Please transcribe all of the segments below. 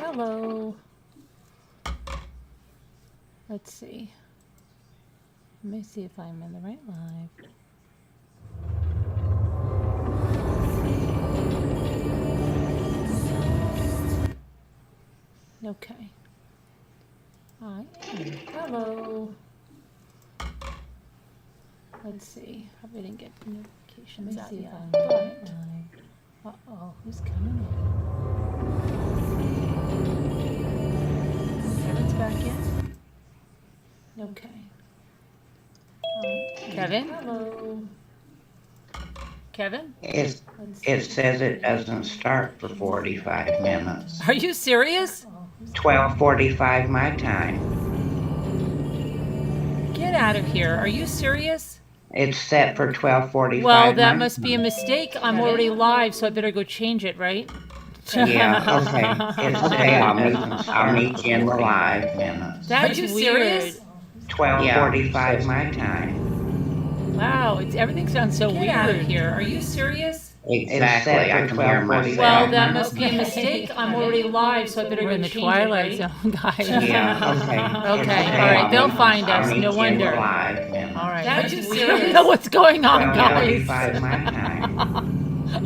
Hello. Let's see. Let me see if I'm in the right live. Okay. I am. Hello. Let's see. Hope I didn't get notifications out yet. Uh-oh, who's coming in? Kevin's back in? Okay. Kevin? Hello. Kevin? It says it doesn't start for 45 minutes. Are you serious? 12:45 my time. Get out of here. Are you serious? It's set for 12:45. Well, that must be a mistake. I'm already live, so I better go change it, right? Yeah, okay. It's okay. I'll meet you in the live minutes. That's weird. Serious? 12:45 my time. Wow, everything sounds so weird out of here. Are you serious? Exactly. I can hear myself. Well, that must be a mistake. I'm already live, so I better go in the Twilight Zone, guys. Yeah, okay. Okay, all right. They'll find us. No wonder. All right. That's weird. I don't know what's going on, guys. 12:45 my time.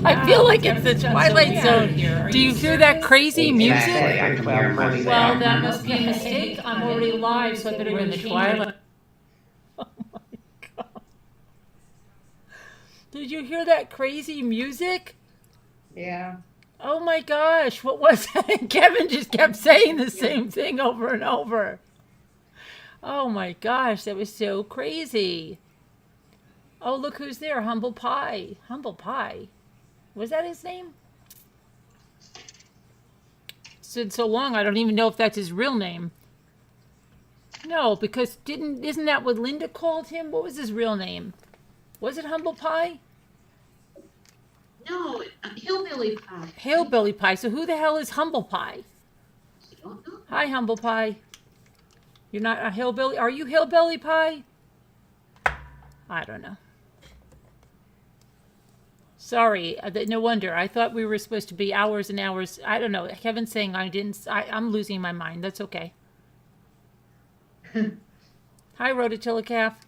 I feel like it's the Twilight Zone. Do you hear that crazy music? Exactly. I can hear myself. Well, that must be a mistake. I'm already live, so I better go in the Twilight. Oh my God. Did you hear that crazy music? Yeah. Oh my gosh, what was that? Kevin just kept saying the same thing over and over. Oh my gosh, that was so crazy. Oh, look who's there. Humble Pie. Humble Pie. Was that his name? It's been so long, I don't even know if that's his real name. No, because isn't that what Linda called him? What was his real name? Was it Humble Pie? No, Hillbilly Pie. Hillbilly Pie. So who the hell is Humble Pie? I don't know. Hi, Humble Pie. You're not a hillbilly? Are you Hillbilly Pie? I don't know. Sorry, no wonder. I thought we were supposed to be hours and hours. I don't know. Kevin's saying I'm losing my mind. That's okay. Hi, Rototilla Calf.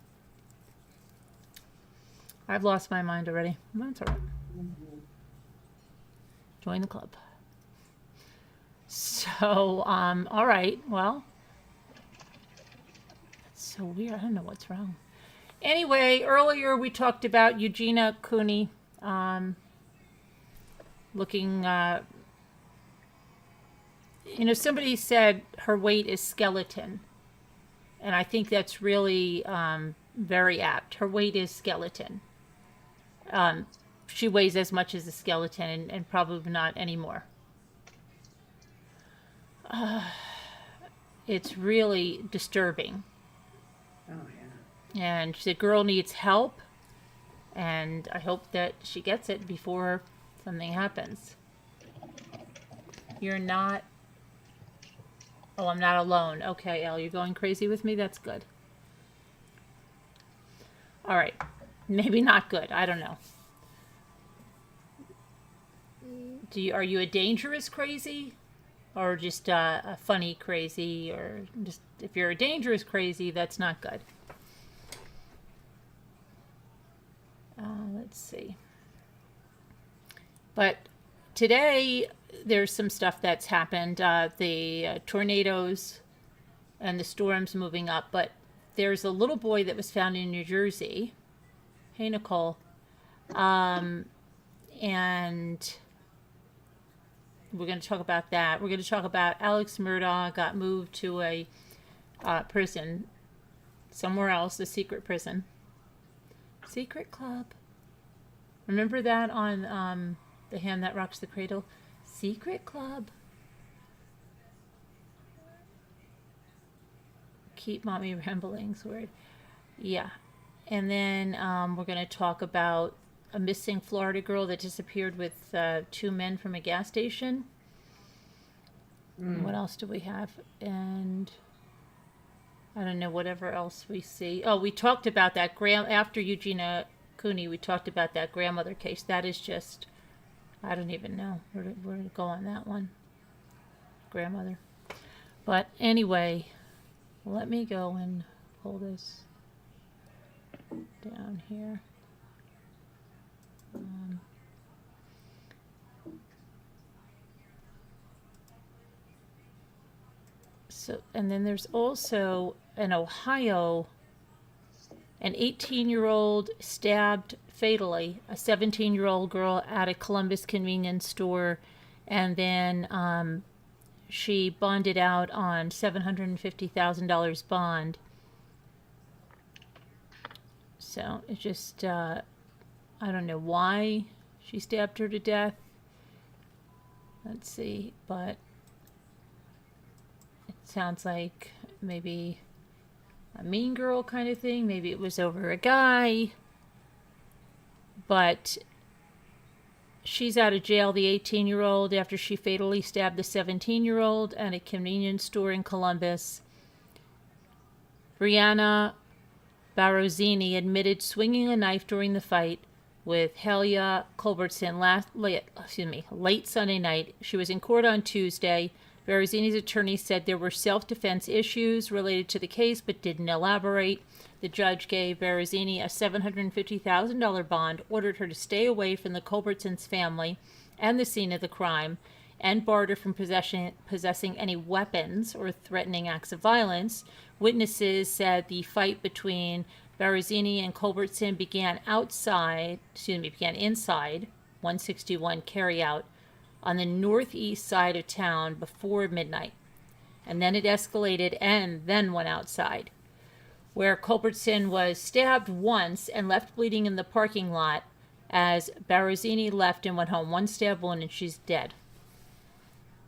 I've lost my mind already. That's all right. Join the club. So, all right. Well, that's so weird. I don't know what's wrong. Anyway, earlier we talked about Eugenia Cooney looking, somebody said her weight is skeleton. And I think that's really very apt. Her weight is skeleton. She weighs as much as a skeleton and probably not anymore. It's really disturbing. Oh, yeah. And the girl needs help. And I hope that she gets it before something happens. You're not... Oh, I'm not alone. Okay, Elle, you're going crazy with me? That's good. All right. Maybe not good. I don't know. Are you a dangerous crazy? Or just a funny crazy? Or just, if you're a dangerous crazy, that's not good. Let's see. But today, there's some stuff that's happened. The tornadoes and the storms moving up. But there's a little boy that was found in New Jersey. Hey, Nicole. And we're going to talk about that. We're going to talk about Alex Murdaugh got moved to a prison somewhere else, a secret prison. Secret Club. Remember that on The Hand That Rocks the Cradle? Secret Club. Keep mommy ramblings word. Yeah. And then we're going to talk about a missing Florida girl that disappeared with two men from a gas station. What else do we have? And I don't know, whatever else we see. Oh, we talked about that after Eugenia Cooney, we talked about that grandmother case. That is just, I don't even know where to go on that one. grandmother. But anyway, let me go and pull this down here. So, and then there's also in Ohio, an 18-year-old stabbed fatally a 17-year-old girl at a Columbus convenience store, and then she bonded out on $750,000 bond. So it's just, I don't know why she stabbed her to death. Let's see, but it sounds like maybe a mean girl kind of thing. Maybe it was over a guy. But she's out of jail, the 18-year-old, after she fatally stabbed the 17-year-old at a convenience store in Columbus. Brianna Barozzini admitted swinging a knife during the fight with Helia Culbertson late Sunday night. She was in court on Tuesday. Barozzini's attorney said there were self-defense issues related to the case, but didn't elaborate. The judge gave Barozzini a $750,000 bond, ordered her to stay away from the Culbertsons' family and the scene of the crime, and barred her from possessing any weapons or threatening acts of violence. Witnesses said the fight between Barozzini and Culbertson began inside 161 carryout on the northeast side of town before midnight. And then it escalated and then went outside, where Culbertson was stabbed once and left bleeding in the parking lot as Barozzini left and went home. One stab wound and she's dead.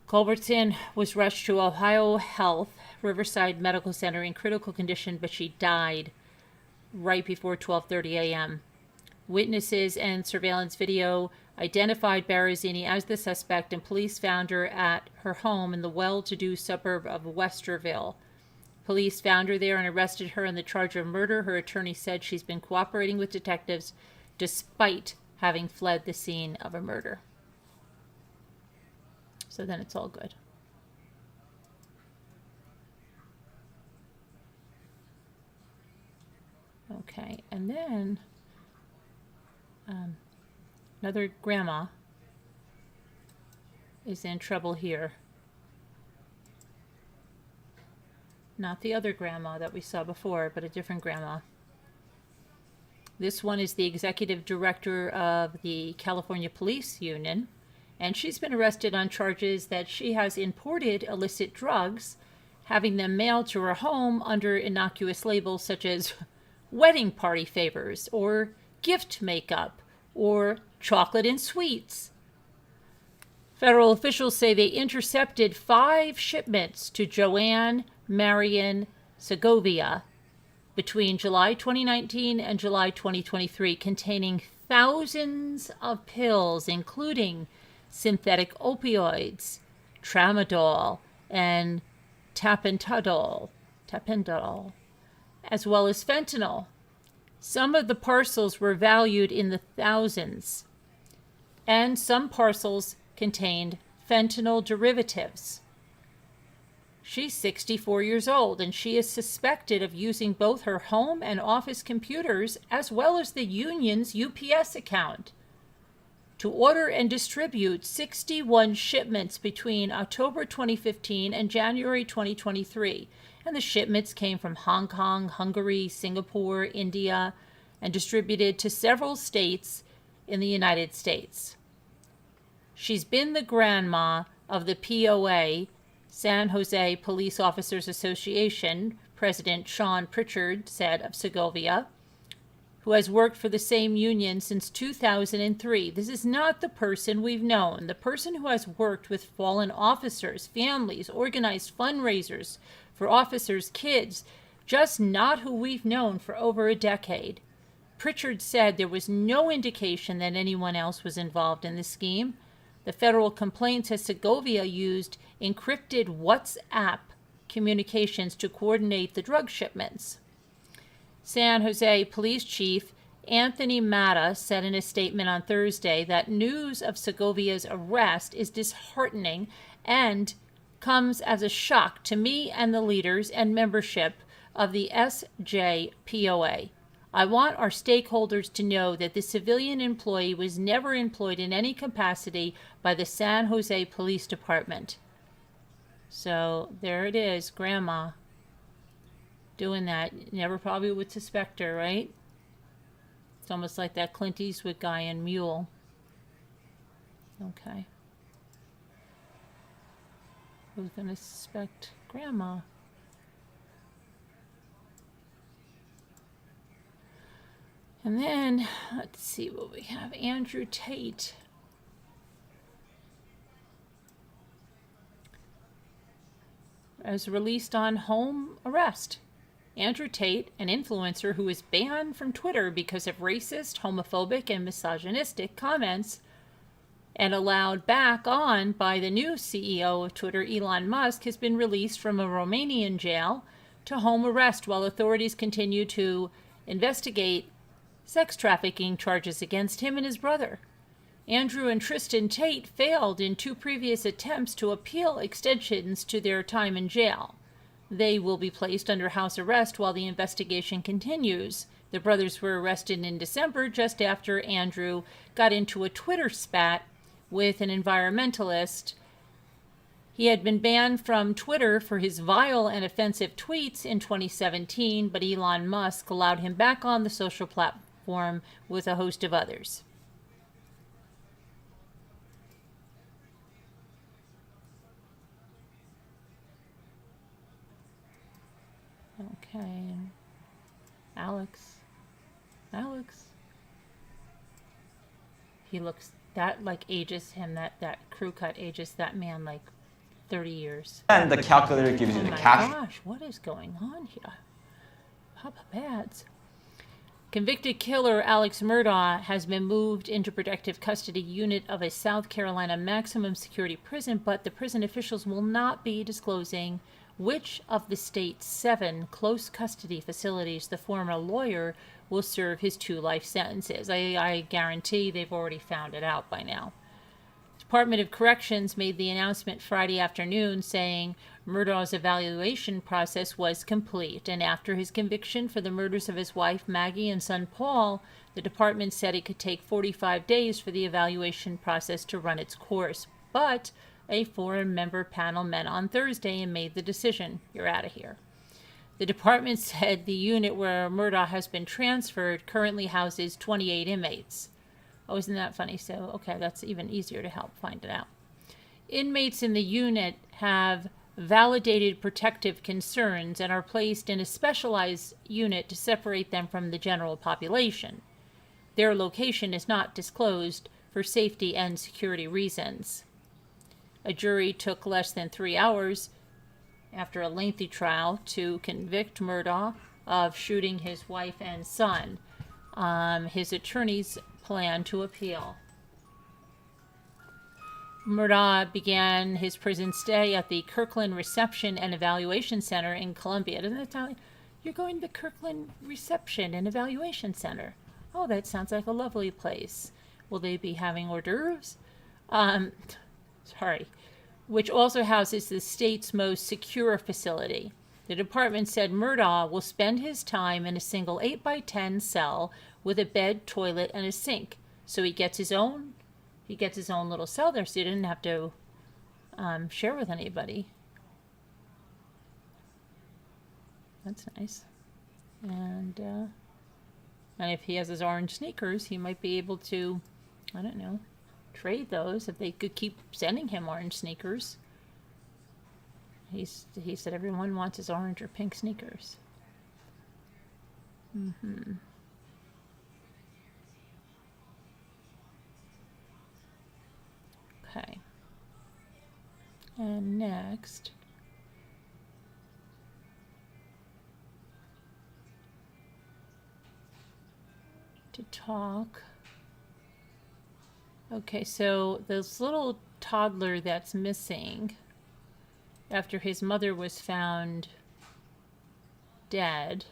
Culbertson was rushed to Ohio Health Riverside Medical Center in critical condition, but she died right before 12:30 a.m. Witnesses and surveillance video identified Barozzini as the suspect, and police found her at her home in the well-to-do suburb of Westerville. Police found her there and arrested her on the charge of murder. Her attorney said she's been cooperating with detectives despite having fled the scene of a murder. So then it's all good. Okay, and then another grandma is in trouble here. Not the other grandma that we saw before, but a different grandma. This one is the executive director of the California Police Union, and she's been arrested on charges that she has imported illicit drugs, having them mailed to her home under innocuous labels such as wedding party favors or gift makeup or chocolate and sweets. Federal officials say they intercepted 5 shipments to Joanne Marion Segovia between July 2019 and July 2023, containing thousands of pills, including synthetic opioids, tramadol, and tapentadol, as well as fentanyl. Some of the parcels were valued in the thousands, and some parcels contained fentanyl derivatives. She's 64 years old, and she is suspected of using both her home and office computers, as well as the union's UPS account, to order and distribute 61 shipments between October 2015 and January 2023. And the shipments came from Hong Kong, Hungary, Singapore, India, and distributed to several states in the United States. She's been the grandma of the POA, San Jose Police Officers Association, President Sean Pritchard said of Segovia, who has worked for the same union since 2003. This is not the person we've known. The person who has worked with fallen officers, families, organized fundraisers for officers' kids, just not who we've known for over a decade. Pritchard said there was no indication that anyone else was involved in the scheme. The federal complaint says Segovia used encrypted WhatsApp communications to coordinate the drug shipments. San Jose Police Chief Anthony Matta said in a statement on Thursday that news of Segovia's arrest is disheartening and comes as a shock to me and the leaders and membership of the SJPOA. I want our stakeholders to know that the civilian employee was never employed in any capacity by the San Jose Police Department. So there it is, Grandma doing that. Never probably would suspect her, right? It's almost like that Clint Eastwood guy in Mule. Okay. Who's going to suspect Grandma? And then, let's see what we have. Andrew Tate. As released on home arrest. Andrew Tate, an influencer who was banned from Twitter because of racist, homophobic, and misogynistic comments, and allowed back on by the new CEO of Twitter, Elon Musk, has been released from a Romanian jail to home arrest while authorities continue to investigate sex trafficking charges against him and his brother. Andrew and Tristan Tate failed in 2 previous attempts to appeal extensions to their time in jail. They will be placed under house arrest while the investigation continues. The brothers were arrested in December, just after Andrew got into a Twitter spat with an environmentalist. He had been banned from Twitter for his vile and offensive tweets in 2017, but Elon Musk allowed him back on the social platform with a host of others. Okay, Alex. He looks, that like ages him, that crew cut ages that man like 30 years. And the calculator gives you the cash. Oh my gosh, what is going on here? Papa Pads. Convicted killer Alex Murdaugh has been moved into protective custody unit of a South Carolina maximum security prison, but the prison officials will not be disclosing which of the state's 7 close custody facilities the former lawyer will serve his 2 life sentences. I guarantee they've already found it out by now. Department of Corrections made the announcement Friday afternoon saying Murdaugh's evaluation process was complete, and after his conviction for the murders of his wife Maggie and son Paul, the department said it could take 45 days for the evaluation process to run its course. But a 4-member panel met on Thursday and made the decision. You're out of here. The department said the unit where Murdaugh has been transferred currently houses 28 inmates. Oh, isn't that funny? So, okay, that's even easier to help find it out. Inmates in the unit have validated protective concerns and are placed in a specialized unit to separate them from the general population. Their location is not disclosed for safety and security reasons. A jury took less than 3 hours after a lengthy trial to convict Murdaugh of shooting his wife and son. His attorneys plan to appeal. Murdaugh began his prison stay at the Kirkland Reception and Evaluation Center in Columbia. Doesn't that sound like you're going to the Kirkland Reception and Evaluation Center? Oh, that sounds like a lovely place. Will they be having hors d'oeuvres? Which also houses the state's most secure facility. The department said Murdaugh will spend his time in a single 8x10 cell with a bed, toilet, and a sink. So he gets his own little cell there, so he didn't have to share with anybody. That's nice. And if he has his orange sneakers, he might be able to, I don't know, trade those if they could keep sending him orange sneakers. He said everyone wants his orange or pink sneakers. Okay. And next, to talk. Okay, so this little toddler that's missing after his mother was found dead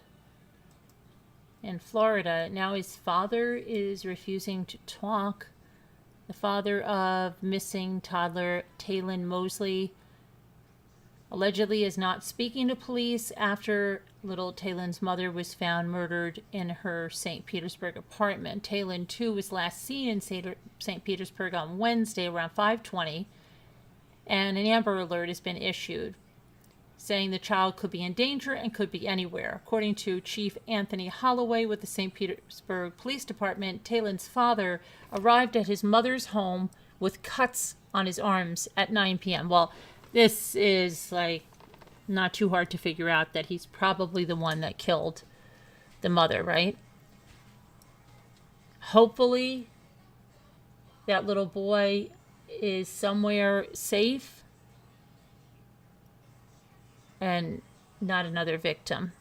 in Florida, now his father is refusing to talk. The father of missing toddler Taylon Mosley allegedly is not speaking to police after little Taylor's mother was found murdered in her St. Petersburg apartment. Taylor, too, was last seen in St. Petersburg on Wednesday around 5:20, and an Amber Alert has been issued, saying the child could be in danger and could be anywhere. According to Chief Anthony Holloway with the St. Petersburg Police Department, Taylor's father arrived at his mother's home with cuts on his arms at 9 p.m. Well, this is like not too hard to figure out that he's probably the one that killed the mother, right? Hopefully that little boy is somewhere safe and not another victim.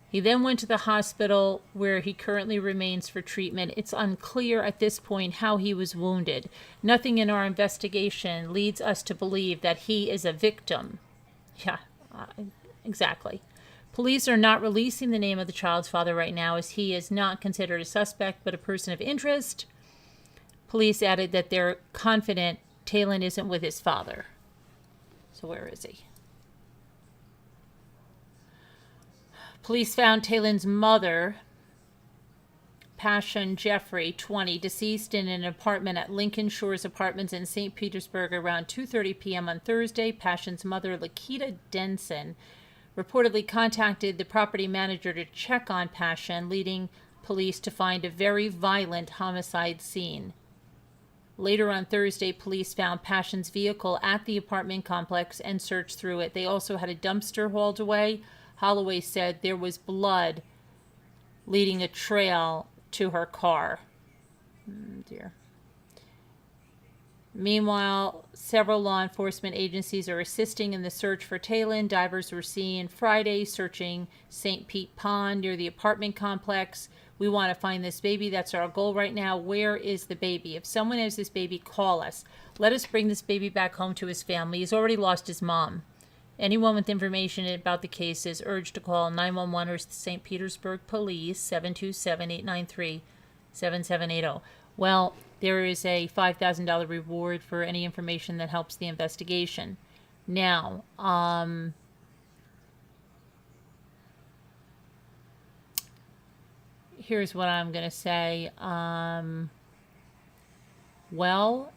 He then went to the hospital where he currently remains for treatment. It's unclear at this point how he was wounded. Nothing in our investigation leads us to believe that he is a victim. Yeah, exactly. Police are not releasing the name of the child's father right now, as he is not considered a suspect but a person of interest. Police added that they're confident Taylor isn't with his father. So where is he? Police found Taylor's mother, Passion Jeffrey, 20, deceased in an apartment at Lincoln Shores Apartments in St. Petersburg around 2:30 p.m. on Thursday. Passion's mother, Lakita Denson, reportedly contacted the property manager to check on Passion, leading police to find a very violent homicide scene. Later on Thursday, police found Passion's vehicle at the apartment complex and searched through it. They also had a dumpster hauled away. Holloway said there was blood leading a trail to her car. Dear. Meanwhile, several law enforcement agencies are assisting in the search for Taylor. Divers were seen Friday searching St. Pete Pond near the apartment complex. We want to find this baby. That's our goal right now. Where is the baby? If someone has this baby, call us. Let us bring this baby back home to his family. He's already lost his mom. Anyone with information about the case is urged to call 911 or St. Petersburg Police, 727-893-7780. Well, there is a $5,000 reward for any information that helps the investigation. Now, here's what I'm going to say. Well,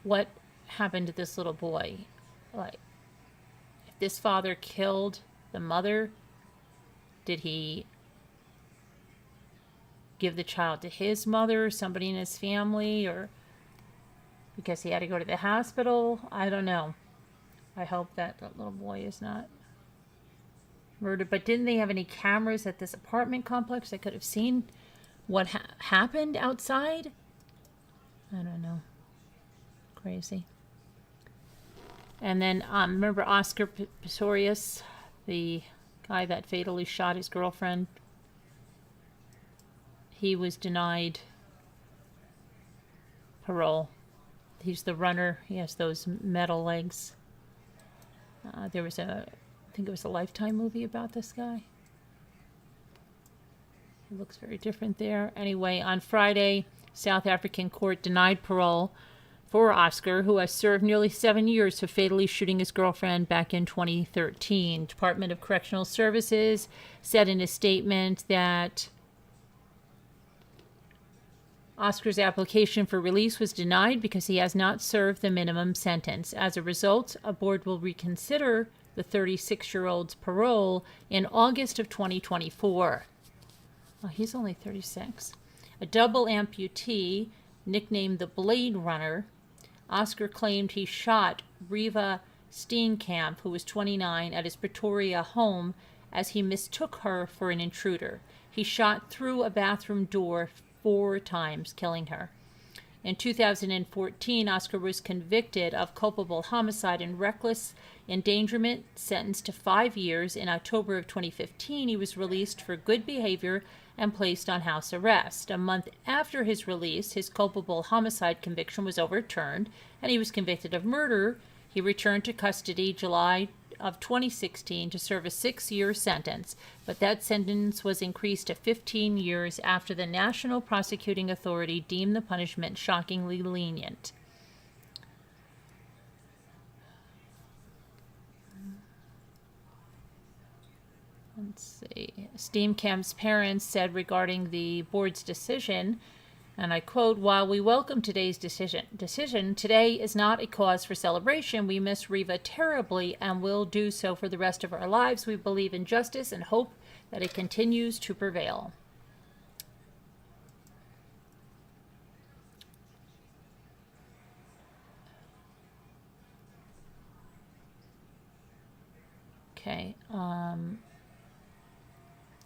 what happened to this little boy? Like, this father killed the mother, did he give the child to his mother, somebody in his family, or because he had to go to the hospital? I don't know. I hope that little boy is not murdered. But didn't they have any cameras at this apartment complex that could have seen what happened outside? I don't know. Crazy. And then remember Oscar Pistorius, the guy that fatally shot his girlfriend? He was denied parole. He's the runner. He has those metal legs. There was I think it was a Lifetime movie about this guy. He looks very different there. Anyway, on Friday, South African court denied parole for Oscar, who has served nearly 7 years for fatally shooting his girlfriend back in 2013. Department of Correctional Services said in a statement that Oscar's application for release was denied because he has not served the minimum sentence. As a result, a board will reconsider the 36-year-old's parole in August of 2024. Well, he's only 36. A double amputee, nicknamed the Blade Runner, Oscar claimed he shot Riva Steenkamp, who was 29, at his Pretoria home as he mistook her for an intruder. He shot through a bathroom door 4 times, killing her. In 2014, Oscar was convicted of culpable homicide and reckless endangerment, sentenced to 5 years. In October of 2015, he was released for good behavior and placed on house arrest. A month after his release, his culpable homicide conviction was overturned, and he was convicted of murder. He returned to custody July of 2016 to serve a 6-year sentence, but that sentence was increased to 15 years after the National Prosecuting Authority deemed the punishment shockingly lenient. Let's see. Steamcamp's parents said regarding the board's decision, and I quote, "While we welcome today's decision, today is not a cause for celebration. We miss Riva terribly and will do so for the rest of our lives. We believe in justice and hope that it continues to prevail." Okay.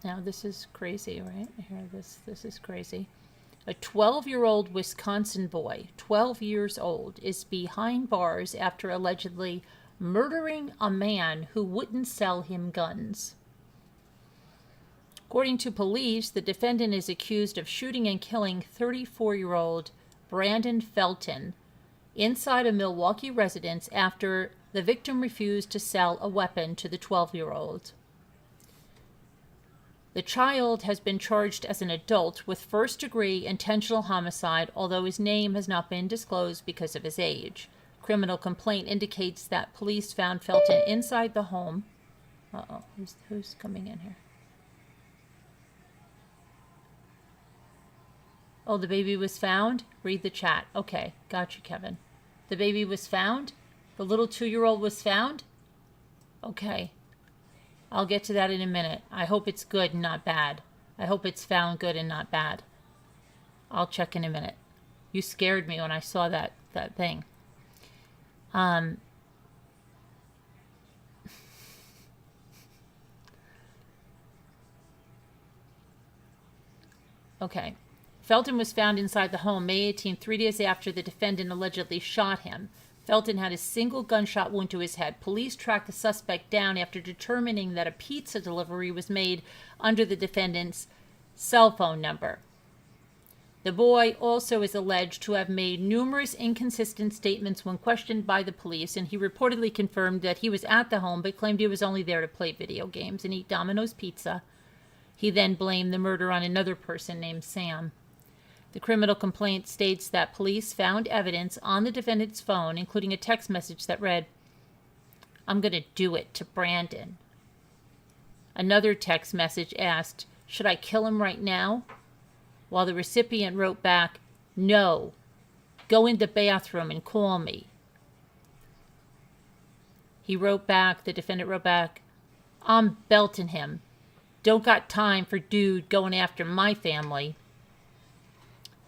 Now this is crazy, right? Here, this is crazy. A 12-year-old Wisconsin boy, 12 years old, is behind bars after allegedly murdering a man who wouldn't sell him guns. According to police, the defendant is accused of shooting and killing 34-year-old Brandon Felton inside a Milwaukee residence after the victim refused to sell a weapon to the 12-year-old. The child has been charged as an adult with first-degree intentional homicide, although his name has not been disclosed because of his age. Criminal complaint indicates that police found Felton inside the home. Uh-oh, who's coming in here? Oh, the baby was found? Read the chat. Okay, got you, Kevin. The baby was found? The little 2-year-old was found? Okay. I'll get to that in a minute. I hope it's good and not bad. I hope it's found good and not bad. I'll check in a minute. You scared me when I saw that thing. Okay. Felton was found inside the home May 18, 3 days after the defendant allegedly shot him. Felton had a single gunshot wound to his head. Police tracked the suspect down after determining that a pizza delivery was made under the defendant's cell phone number. The boy also is alleged to have made numerous inconsistent statements when questioned by the police, and he reportedly confirmed that he was at the home but claimed he was only there to play video games and eat Domino's pizza. He then blamed the murder on another person named Sam. The criminal complaint states that police found evidence on the defendant's phone, including a text message that read, "I'm going to do it to Brandon." Another text message asked, "Should I kill him right now?" While the recipient wrote back, "No, go in the bathroom and call me." The defendant wrote back, "I'm belting him. Don't got time for dude going after my family."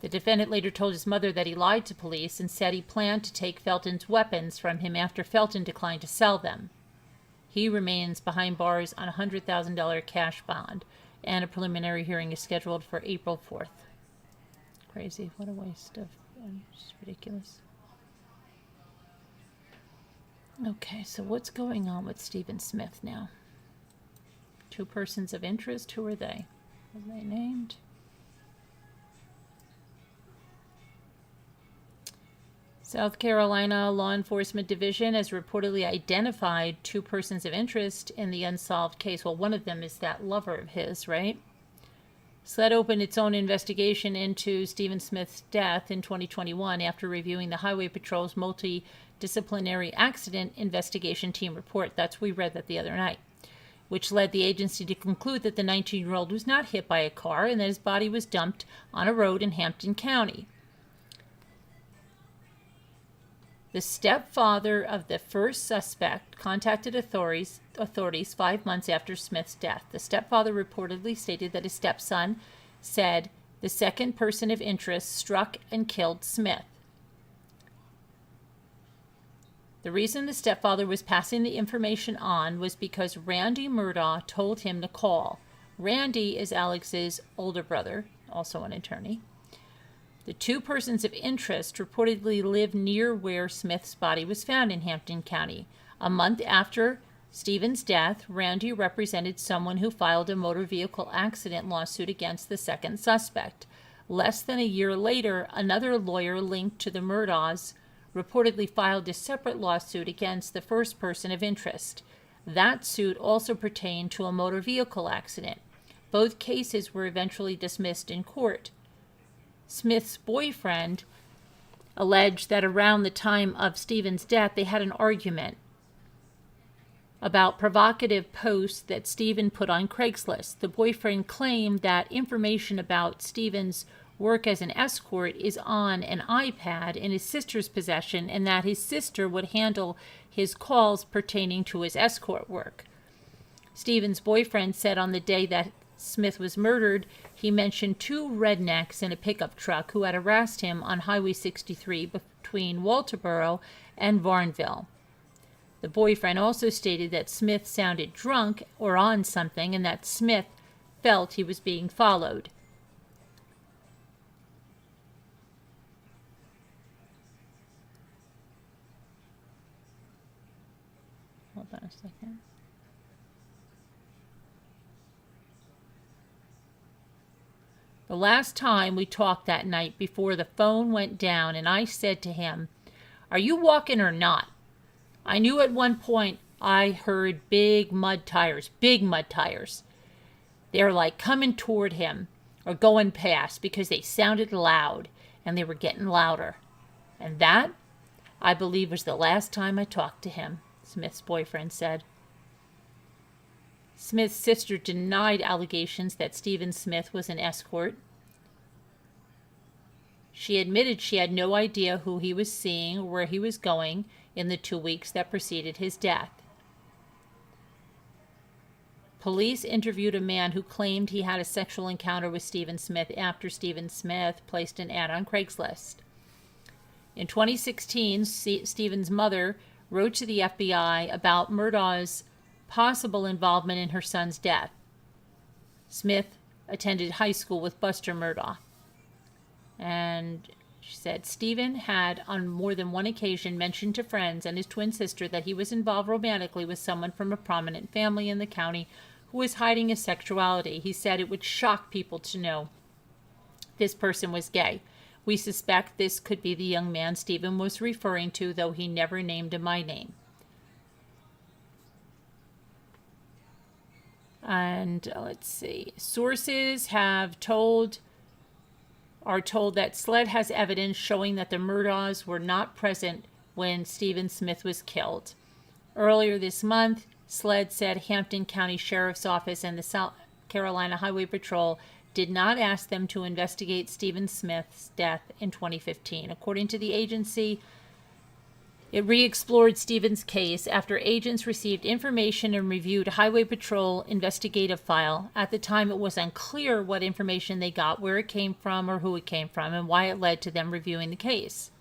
The defendant later told his mother that he lied to police and said he planned to take Felton's weapons from him after Felton declined to sell them. He remains behind bars on a $100,000 cash bond, and a preliminary hearing is scheduled for April 4th. Crazy. What a waste of... Just ridiculous. Okay, so what's going on with Stephen Smith now? 2 persons of interest. Who are they? Are they named? South Carolina Law Enforcement Division has reportedly identified 2 persons of interest in the unsolved case. Well, one of them is that lover of his, right? SLED opened its own investigation into Stephen Smith's death in 2021 after reviewing the Highway Patrol's multidisciplinary accident investigation team report. We read that the other night, which led the agency to conclude that the 19-year-old was not hit by a car and that his body was dumped on a road in Hampton County. The stepfather of the first suspect contacted authorities 5 months after Smith's death. The stepfather reportedly stated that his stepson said the second person of interest struck and killed Smith. The reason the stepfather was passing the information on was because Randy Murdaugh told him to call. Randy is Alex's older brother, also an attorney. The 2 persons of interest reportedly lived near where Smith's body was found in Hampton County. A month after Stephen's death, Randy represented someone who filed a motor vehicle accident lawsuit against the second suspect. Less than a year later, another lawyer linked to the Murdaughs reportedly filed a separate lawsuit against the first person of interest. That suit also pertained to a motor vehicle accident. Both cases were eventually dismissed in court. Smith's boyfriend alleged that around the time of Stephen's death, they had an argument. about provocative posts that Stephen put on Craigslist. The boyfriend claimed that information about Stephen's work as an escort is on an iPad in his sister's possession, and that his sister would handle his calls pertaining to his escort work. Stephen's boyfriend said on the day that Smith was murdered, he mentioned 2 rednecks in a pickup truck who had harassed him on Highway 63 between Walterboro and Varnville. The boyfriend also stated that Smith sounded drunk or on something, and that Smith felt he was being followed. Hold on a second. The last time we talked that night before the phone went down, and I said to him, "Are you walking or not?" I knew at one point I heard big mud tires. They're like coming toward him or going past because they sounded loud, and they were getting louder. And that, I believe, was the last time I talked to him, Smith's boyfriend said. Smith's sister denied allegations that Stephen Smith was an escort. She admitted she had no idea who he was seeing or where he was going in the 2 weeks that preceded his death. Police interviewed a man who claimed he had a sexual encounter with Stephen Smith after Stephen Smith placed an ad on Craigslist. In 2016, Stephen's mother wrote to the FBI about Murdaugh's possible involvement in her son's death. Smith attended high school with Buster Murdaugh. And she said, Stephen had on more than one occasion mentioned to friends and his twin sister that he was involved romantically with someone from a prominent family in the county who was hiding his sexuality. He said it would shock people to know this person was gay. We suspect this could be the young man Stephen was referring to, though he never named my name. And let's see. Sources are told that SLED has evidence showing that the Murdaughs were not present when Stephen Smith was killed. Earlier this month, SLED said Hampton County Sheriff's Office and the South Carolina Highway Patrol did not ask them to investigate Stephen Smith's death in 2015. According to the agency, it re-explored Stephen's case after agents received information and reviewed Highway Patrol investigative file. At the time, it was unclear what information they got, where it came from, or who it came from, and why it led to them reviewing the case.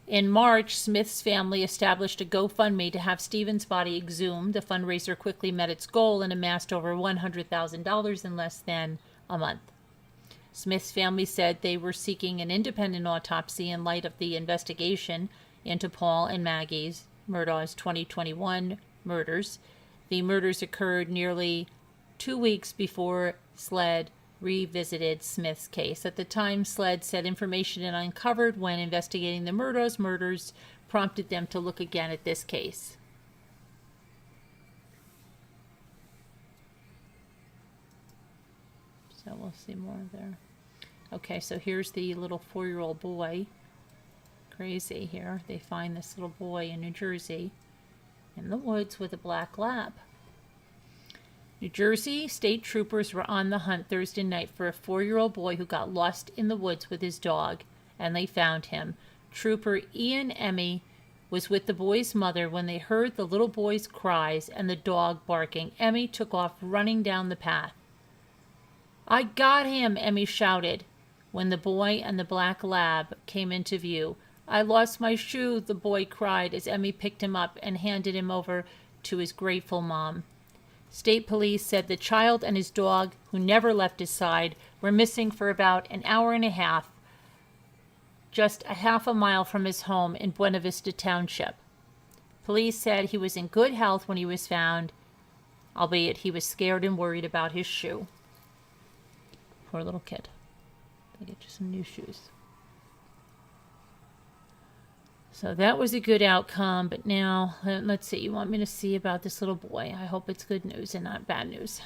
In March, Smith's family established a GoFundMe to have Stephen's body exhumed. The fundraiser quickly met its goal and amassed over $100,000 in less than a month. Smith's family said they were seeking an independent autopsy in light of the investigation into Paul and Maggie Murdaugh's 2021 murders. The murders occurred nearly 2 weeks before SLED revisited Smith's case. At the time, SLED said information it uncovered when investigating the Murdaugh's murders prompted them to look again at this case. So we'll see more there. Okay, so here's the little 4-year-old boy. Crazy here. They find this little boy in New Jersey in the woods with a black lab. New Jersey state troopers were on the hunt Thursday night for a 4-year-old boy who got lost in the woods with his dog, and they found him. Trooper Ian Emmy was with the boy's mother when they heard the little boy's cries and the dog barking. Emmy took off running down the path. "I got him," Emmy shouted when the boy and the black lab came into view. "I lost my shoe," the boy cried as Emmy picked him up and handed him over to his grateful mom. State police said the child and his dog, who never left his side, were missing for about an hour and a half, just a half a mile from his home in Buena Vista Township. Police said he was in good health when he was found, albeit he was scared and worried about his shoe. Poor little kid. They get you some new shoes. So that was a good outcome, but now, let's see, you want me to see about this little boy. I hope it's good news and not bad news.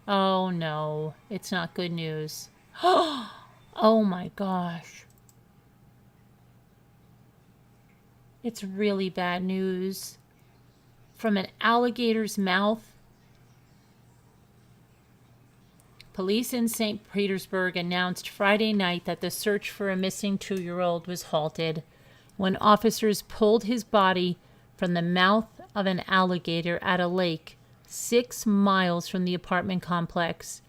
Oh no, it's not good news. Oh my gosh. It's really bad news. From an alligator's mouth. Police in St. Petersburg announced Friday night that the search for a missing 2-year-old was halted when officers pulled his body from the mouth of an alligator at a lake 6 miles from the apartment complex.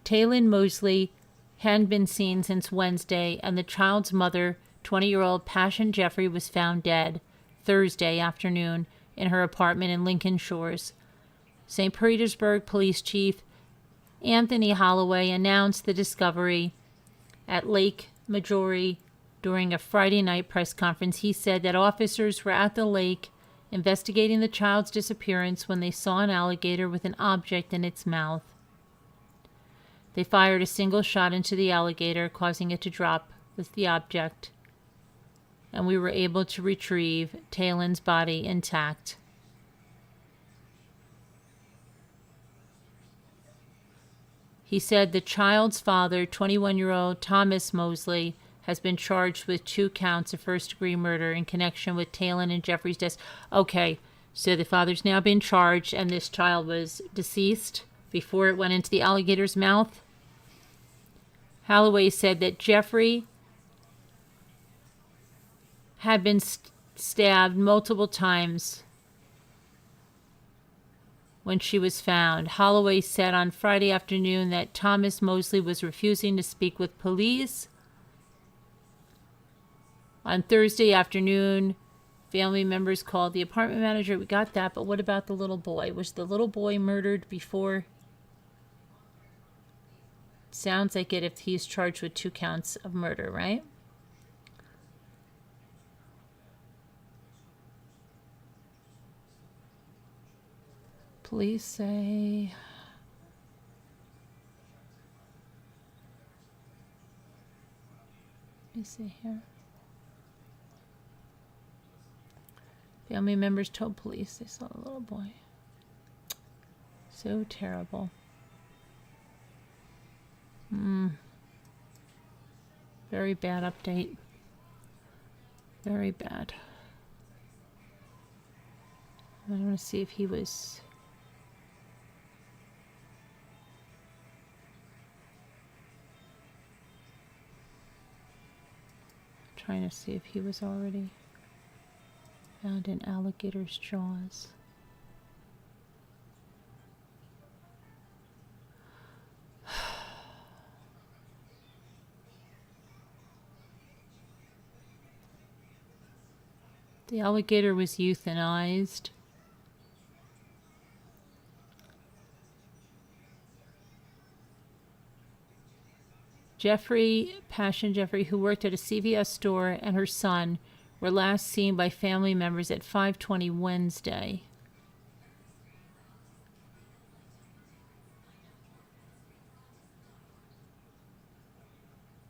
Taylon Mosley hadn't been seen since Wednesday, and the child's mother, 20-year-old Passion Jeffrey, was found dead Thursday afternoon in her apartment in Lincoln Shores. St. Petersburg Police Chief Anthony Holloway announced the discovery at Lake Majori during a Friday night press conference. He said that officers were at the lake investigating the child's disappearance when they saw an alligator with an object in its mouth. They fired a single shot into the alligator, causing it to drop with the object, and we were able to retrieve Taylon's body intact. He said the child's father, 21-year-old Thomas Mosley, has been charged with 2 counts of first-degree murder in connection with Taylon and Jeffrey's deaths. Okay, so the father's now been charged, and this child was deceased before it went into the alligator's mouth. Holloway said that Jeffrey had been stabbed multiple times when she was found. Holloway said on Friday afternoon that Thomas Mosley was refusing to speak with police. On Thursday afternoon, family members called the apartment manager. We got that, but what about the little boy? Was the little boy murdered before? Sounds like it if he's charged with 2 counts of murder, right? Police say let me see here. Family members told police they saw the little boy. So terrible. Very bad update. Very bad. I want to see if he was... Trying to see if he was already found in alligator's jaws. The alligator was euthanized. Passion Jeffrey, who worked at a CVS store, and her son were last seen by family members at 5:20 Wednesday.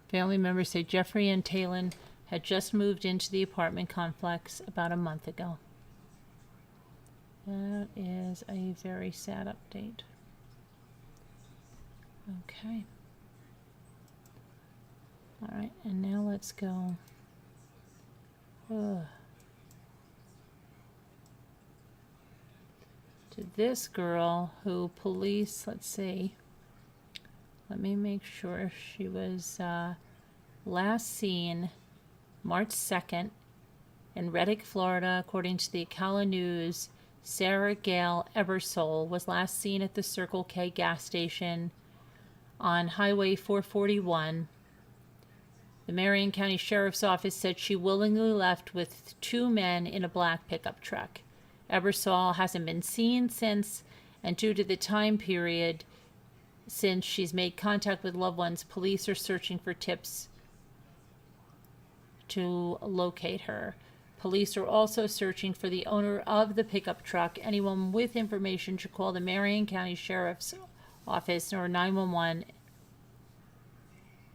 Family members say Jeffrey and Taylon had just moved into the apartment complex about a month ago. That is a very sad update. Okay. All right, and now let's go. To this girl who police, let's see. Let me make sure she was last seen March 2nd in Reddick, Florida. According to the Ocala News, Sarah Gail Ebersole was last seen at the Circle K gas station on Highway 441. The Marion County Sheriff's Office said she willingly left with 2 men in a black pickup truck. Ebersole hasn't been seen since, and due to the time period since she's made contact with loved ones, police are searching for tips to locate her. Police are also searching for the owner of the pickup truck. Anyone with information should call the Marion County Sheriff's Office or 911.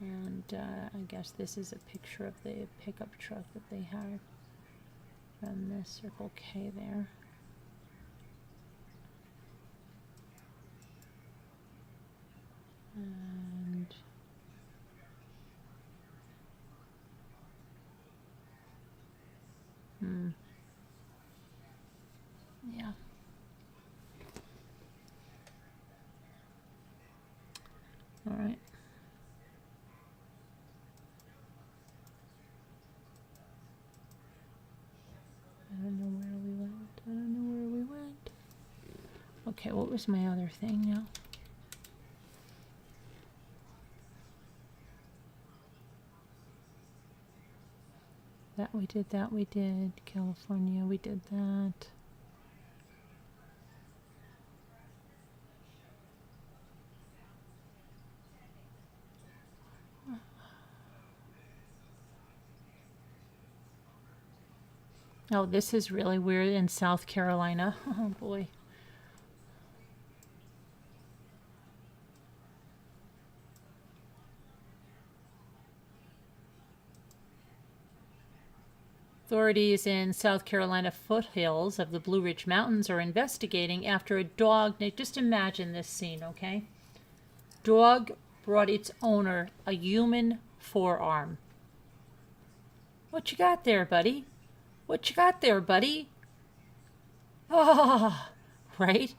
And I guess this is a picture of the pickup truck that they had from the Circle K there. All right. I don't know where we went. I don't know where we went. Okay, what was my other thing now? That we did. California, we did that. Oh, this is really weird in South Carolina. Oh boy. Authorities in South Carolina foothills of the Blue Ridge Mountains are investigating after a dog. Now just imagine this scene, okay? Dog brought its owner a human forearm. What you got there, buddy? What you got there, buddy? Ah, right?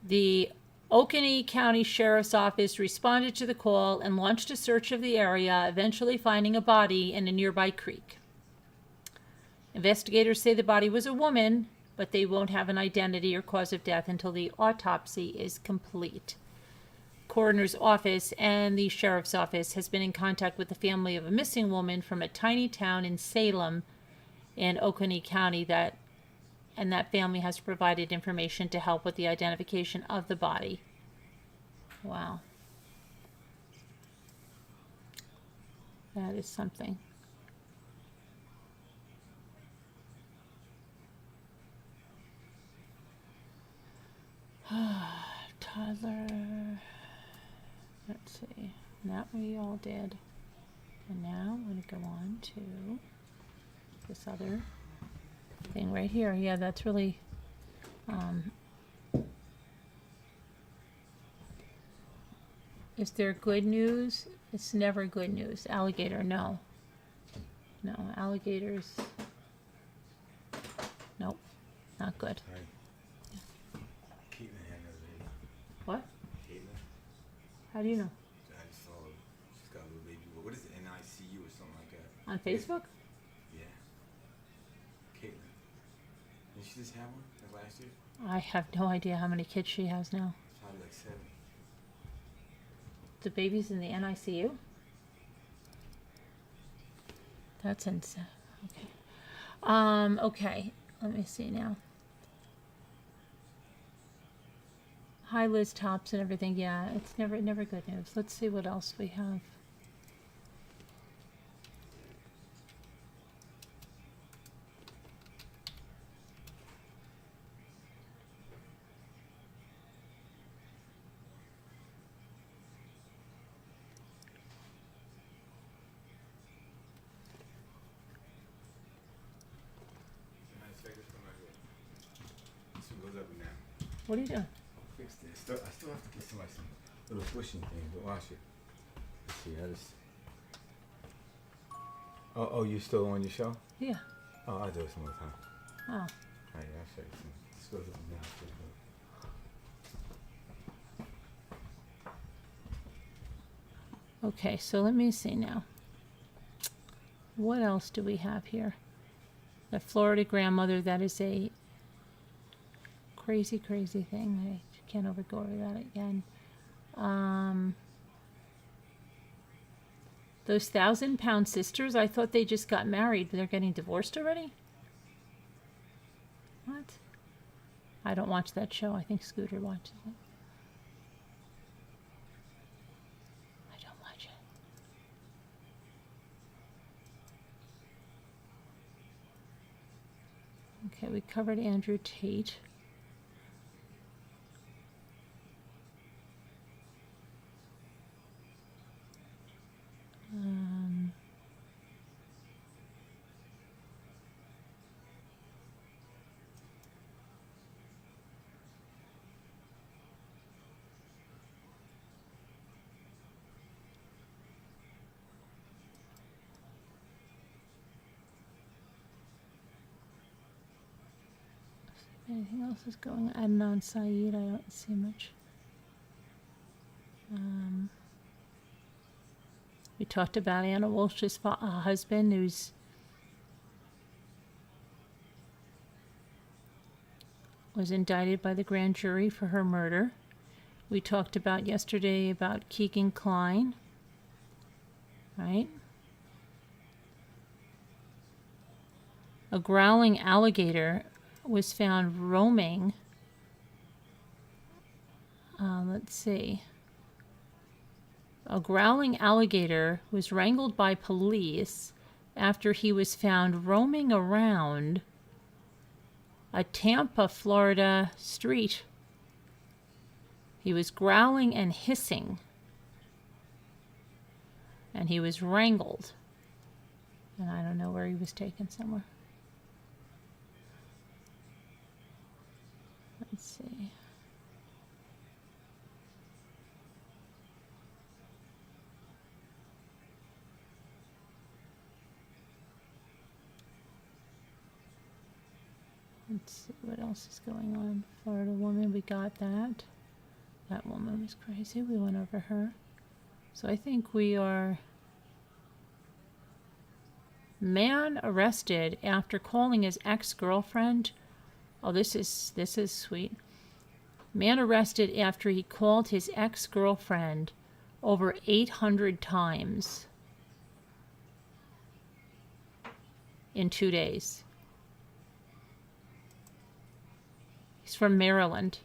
The Oconee County Sheriff's Office responded to the call and launched a search of the area, eventually finding a body in a nearby creek. Investigators say the body was a woman, but they won't have an identity or cause of death until the autopsy is complete. Coroner's office and the sheriff's office has been in contact with the family of a missing woman from a tiny town in Salem in Oconee County and that family has provided information to help with the identification of the body. Wow. That is something. Toddler. Let's see. That we all did. And now I'm going to go on to this other thing right here. Yeah, that's really is there good news? It's never good news. Alligator, no. No, alligators. Nope, not good. What? How do you know? I just saw she's got a little baby. What is it? NICU or something like that? On Facebook? Yeah. Caitlin. Did she just have one like last year? I have no idea how many kids she has now. Probably like 7. The baby's in the NICU? That's insane. Okay. Okay. Let me see now. Hi, Liz Tops and everything. Yeah, it's never good news. Let's see what else we have. What are you doing? Fix this. I still have to get somebody some little pushing things, but watch it. Let's see, I just. Oh, you still on your show? Yeah. Oh, I'll do it some more time. Oh. Alright, I'll show you some. This goes up and down. Okay, so let me see now. What else do we have here? The Florida grandmother, that is a crazy thing. I can't go over that again. Those 1,000-pound sisters, I thought they just got married, but they're getting divorced already? What? I don't watch that show. I think Scooter watches it. I don't watch it. Okay, we covered Andrew Tate. Anything else is going on? Adnan Saeed, I don't see much. We talked about Anna Walsh's husband, who's was indicted by the grand jury for her murder. We talked about yesterday about Keegan Kline, right? A growling alligator was found roaming. Let's see. A growling alligator was wrangled by police after he was found roaming around a Tampa, Florida street. He was growling and hissing, and he was wrangled. And I don't know where he was taken somewhere. Let's see. Let's see what else is going on. Florida woman, we got that. That woman was crazy. We went over her. So I think we are... Man arrested after calling his ex-girlfriend. Oh, this is sweet. Man arrested after he called his ex-girlfriend over 800 times in 2 days. He's from Maryland.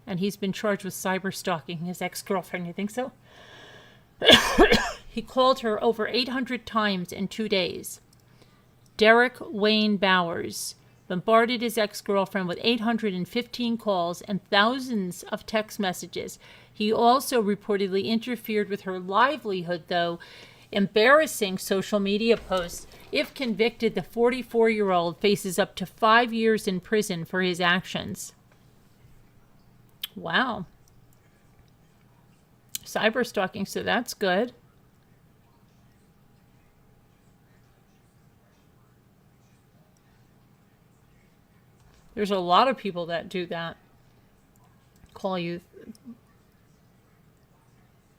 And he's been charged with cyber stalking his ex-girlfriend. You think so? He called her over 800 times in 2 days. Derek Wayne Bowers bombarded his ex-girlfriend with 815 calls and thousands of text messages. He also reportedly interfered with her livelihood, though embarrassing social media posts. If convicted, the 44-year-old faces up to 5 years in prison for his actions. Wow. Cyber stalking, so that's good. There's a lot of people that do that. Call you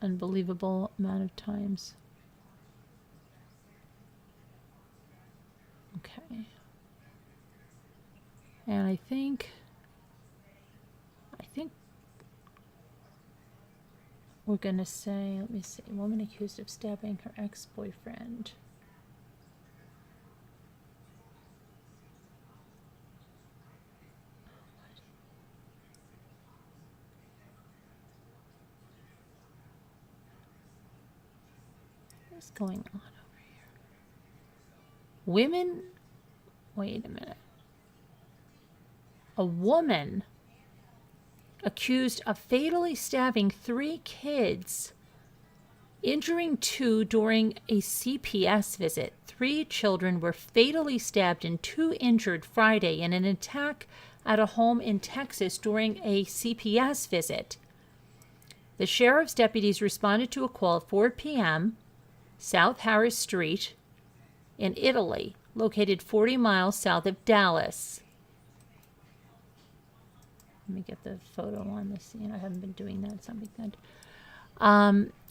unbelievable amount of times. Okay. And I think we're going to say, let me see, woman accused of stabbing her ex-boyfriend. What's going on over here? Women, wait a minute. A woman accused of fatally stabbing 3 kids, injuring 2 during a CPS visit. 3 children were fatally stabbed and 2 injured Friday in an attack at a home in Texas during a CPS visit. The sheriff's deputies responded to a call at 4 p.m. South Harris Street in Italy, located 40 miles south of Dallas. Let me get the photo on the scene. I haven't been doing that. It's not good.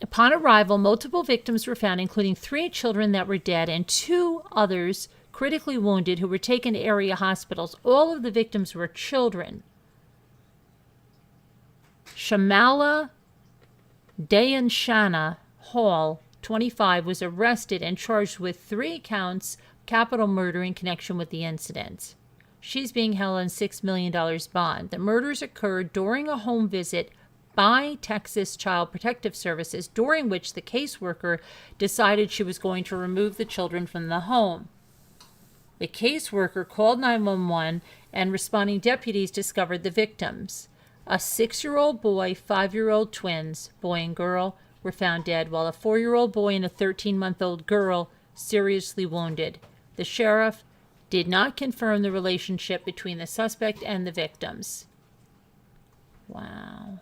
Upon arrival, multiple victims were found, including 3 children that were dead and 2 others critically wounded who were taken to area hospitals. All of the victims were children. Shamala Dayanshana Hall, 25, was arrested and charged with 3 counts capital murder in connection with the incident. She's being held on $6 million bond. The murders occurred during a home visit by Texas Child Protective Services, during which the caseworker decided she was going to remove the children from the home. The caseworker called 911, and responding deputies discovered the victims. A 6-year-old boy, 5-year-old twins, boy and girl, were found dead, while a 4-year-old boy and a 13-month-old girl seriously wounded. The sheriff did not confirm the relationship between the suspect and the victims. Wow.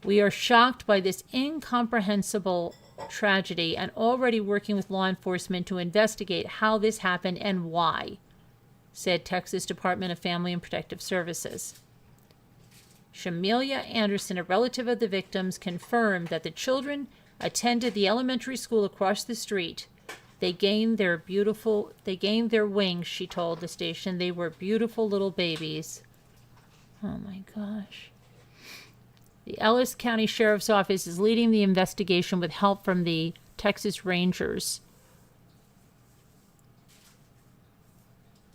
We are shocked by this incomprehensible tragedy and already working with law enforcement to investigate how this happened and why, said Texas Department of Family and Protective Services. Shamelia Anderson, a relative of the victims, confirmed that the children attended the elementary school across the street. They gained their wings, she told the station. They were beautiful little babies. Oh my gosh. The Ellis County Sheriff's Office is leading the investigation with help from the Texas Rangers.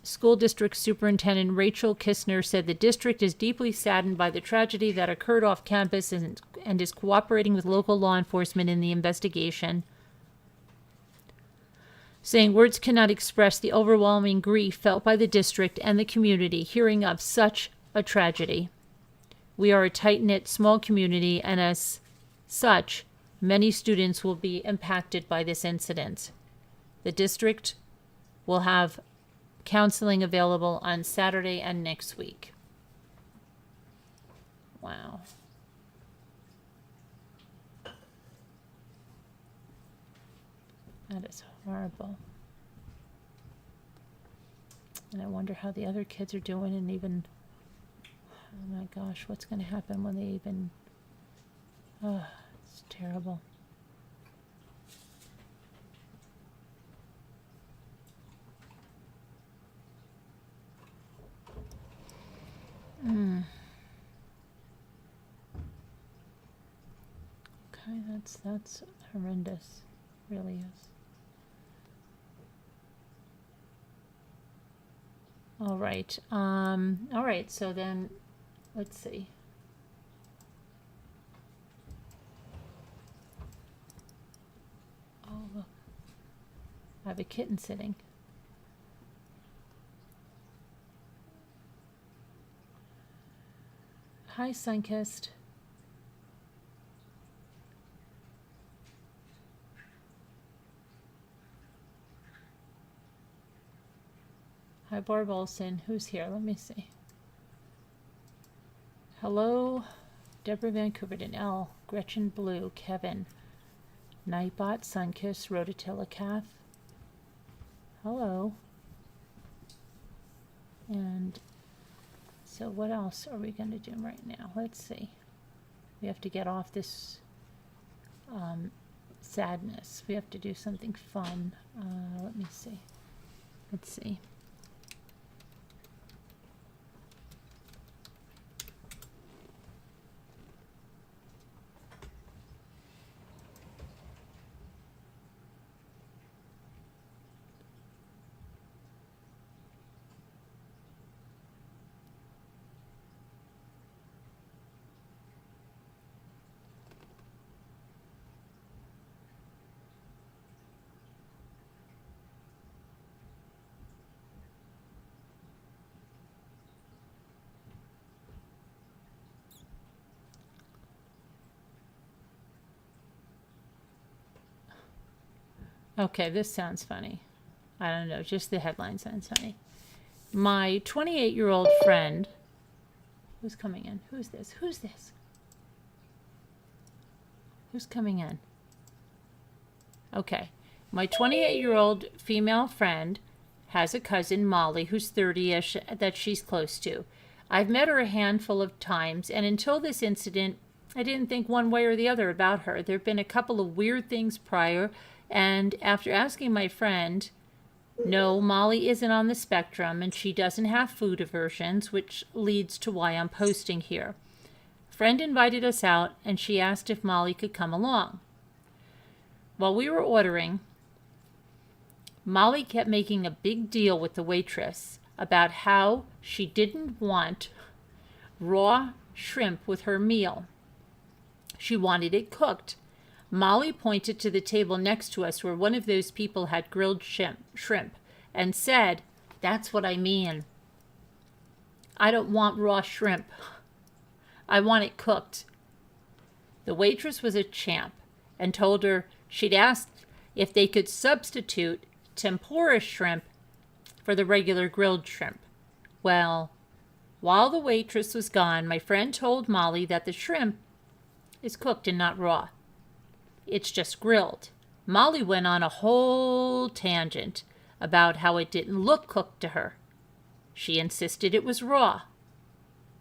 School District Superintendent Rachel Kistner said the district is deeply saddened by the tragedy that occurred off campus and is cooperating with local law enforcement in the investigation, saying words cannot express the overwhelming grief felt by the district and the community hearing of such a tragedy. We are a tight-knit, small community, and as such, many students will be impacted by this incident. The district will have counseling available on Saturday and next week. Wow. That is horrible. And I wonder how the other kids are doing, and even, oh my gosh, what's going to happen when they even, oh, it's terrible. Okay, that's horrendous. Really is. All right. All right, so then let's see. Oh, look. I have a kitten sitting. Hi, Sunkist. Hi, Barb Olson. Who's here? Let me see. Hello, Deborah Van Couverton, L, Gretchen Blue, Kevin, Nightbot, Sunkiss, Rototilla Cath. Hello. And so what else are we going to do right now? Let's see. We have to get off this sadness. We have to do something fun. Let me see. Let's see. Okay, this sounds funny. I don't know, just the headline sounds funny. My 28-year-old friend, who's coming in? Who's this? Who's this? Who's coming in? Okay. My 28-year-old female friend has a cousin, Molly, who's 30-ish, that she's close to. I've met her a handful of times, and until this incident, I didn't think one way or the other about her. There have been a couple of weird things prior, and after asking my friend, no, Molly isn't on the spectrum, and she doesn't have food aversions, which leads to why I'm posting here. A friend invited us out, and she asked if Molly could come along. While we were ordering, Molly kept making a big deal with the waitress about how she didn't want raw shrimp with her meal. She wanted it cooked. Molly pointed to the table next to us where one of those people had grilled shrimp and said, "That's what I mean. I don't want raw shrimp. I want it cooked." The waitress was a champ and told her she'd asked if they could substitute tempura shrimp for the regular grilled shrimp. Well, while the waitress was gone, my friend told Molly that the shrimp is cooked and not raw. It's just grilled. Molly went on a whole tangent about how it didn't look cooked to her. She insisted it was raw.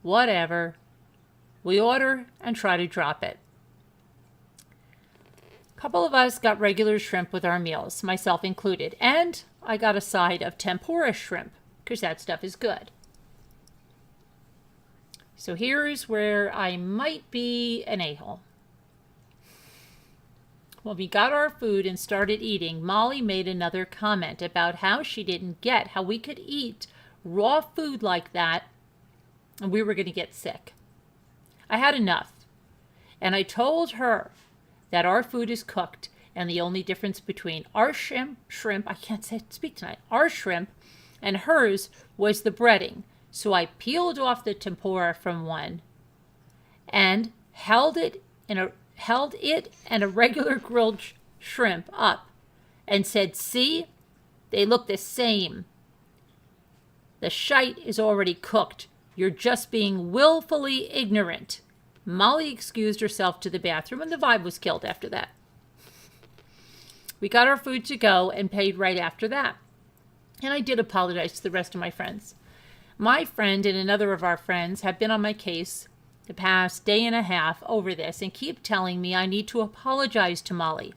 Whatever. We order and try to drop it. A couple of us got regular shrimp with our meals, myself included, and I got a side of tempura shrimp, because that stuff is good. So here's where I might be an a-hole. When we got our food and started eating, Molly made another comment about how she didn't get how we could eat raw food like that and we were going to get sick. I had enough, and I told her that our food is cooked, and the only difference between our shrimp, I can't speak tonight, our shrimp and hers was the breading. So I peeled off the tempura from one and held it and a regular grilled shrimp up and said, "See, they look the same. The shite is already cooked. You're just being willfully ignorant." Molly excused herself to the bathroom, and the vibe was killed after that. We got our food to go and paid right after that. And I did apologize to the rest of my friends. My friend and another of our friends have been on my case the past day and a half over this and keep telling me I need to apologize to Molly.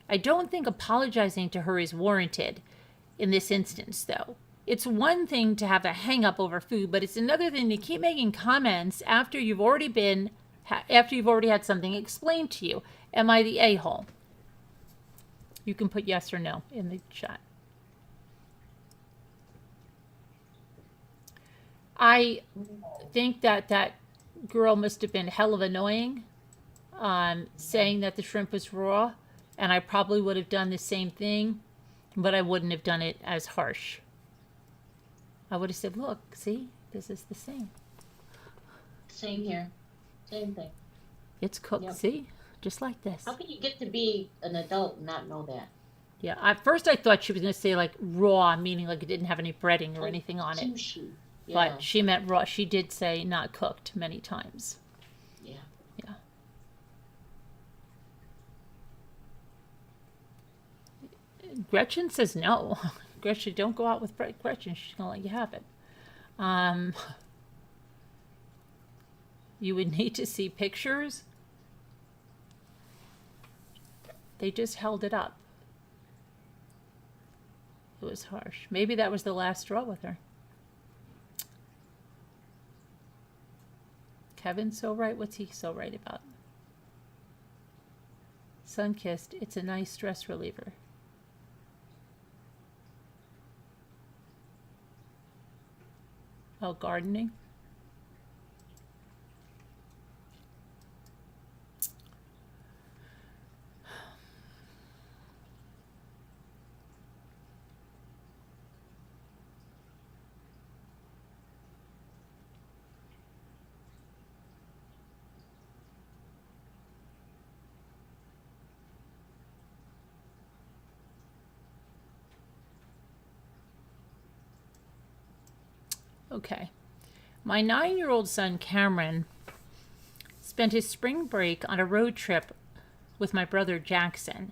I don't think apologizing to her is warranted in this instance, though. It's one thing to have a hang-up over food, but it's another thing to keep making comments after you've already had something explained to you. Am I the a-hole? You can put yes or no in the chat. I think that girl must have been hell of annoying, saying that the shrimp was raw, and I probably would have done the same thing, but I wouldn't have done it as harsh. I would have said, "Look, see, this is the same. Same here. Same thing. It's cooked, Yep. see, just like this." How can you get to be an adult and not know that? Yeah, at first I thought she was going to say like raw, meaning like it didn't have any breading or anything on it. Sushi. Yeah. But she meant raw. She did say not cooked many times. Yeah. Yeah. Gretchen says no. Gretchen, don't go out with Gretchen. She's going to let you have it. You would need to see pictures. They just held it up. It was harsh. Maybe that was the last straw with her. Kevin's so right. What's he so right about? Sun-kissed. It's a nice stress reliever. Oh, gardening. Okay. My 9-year-old son, Cameron, spent his spring break on a road trip with my brother, Jackson.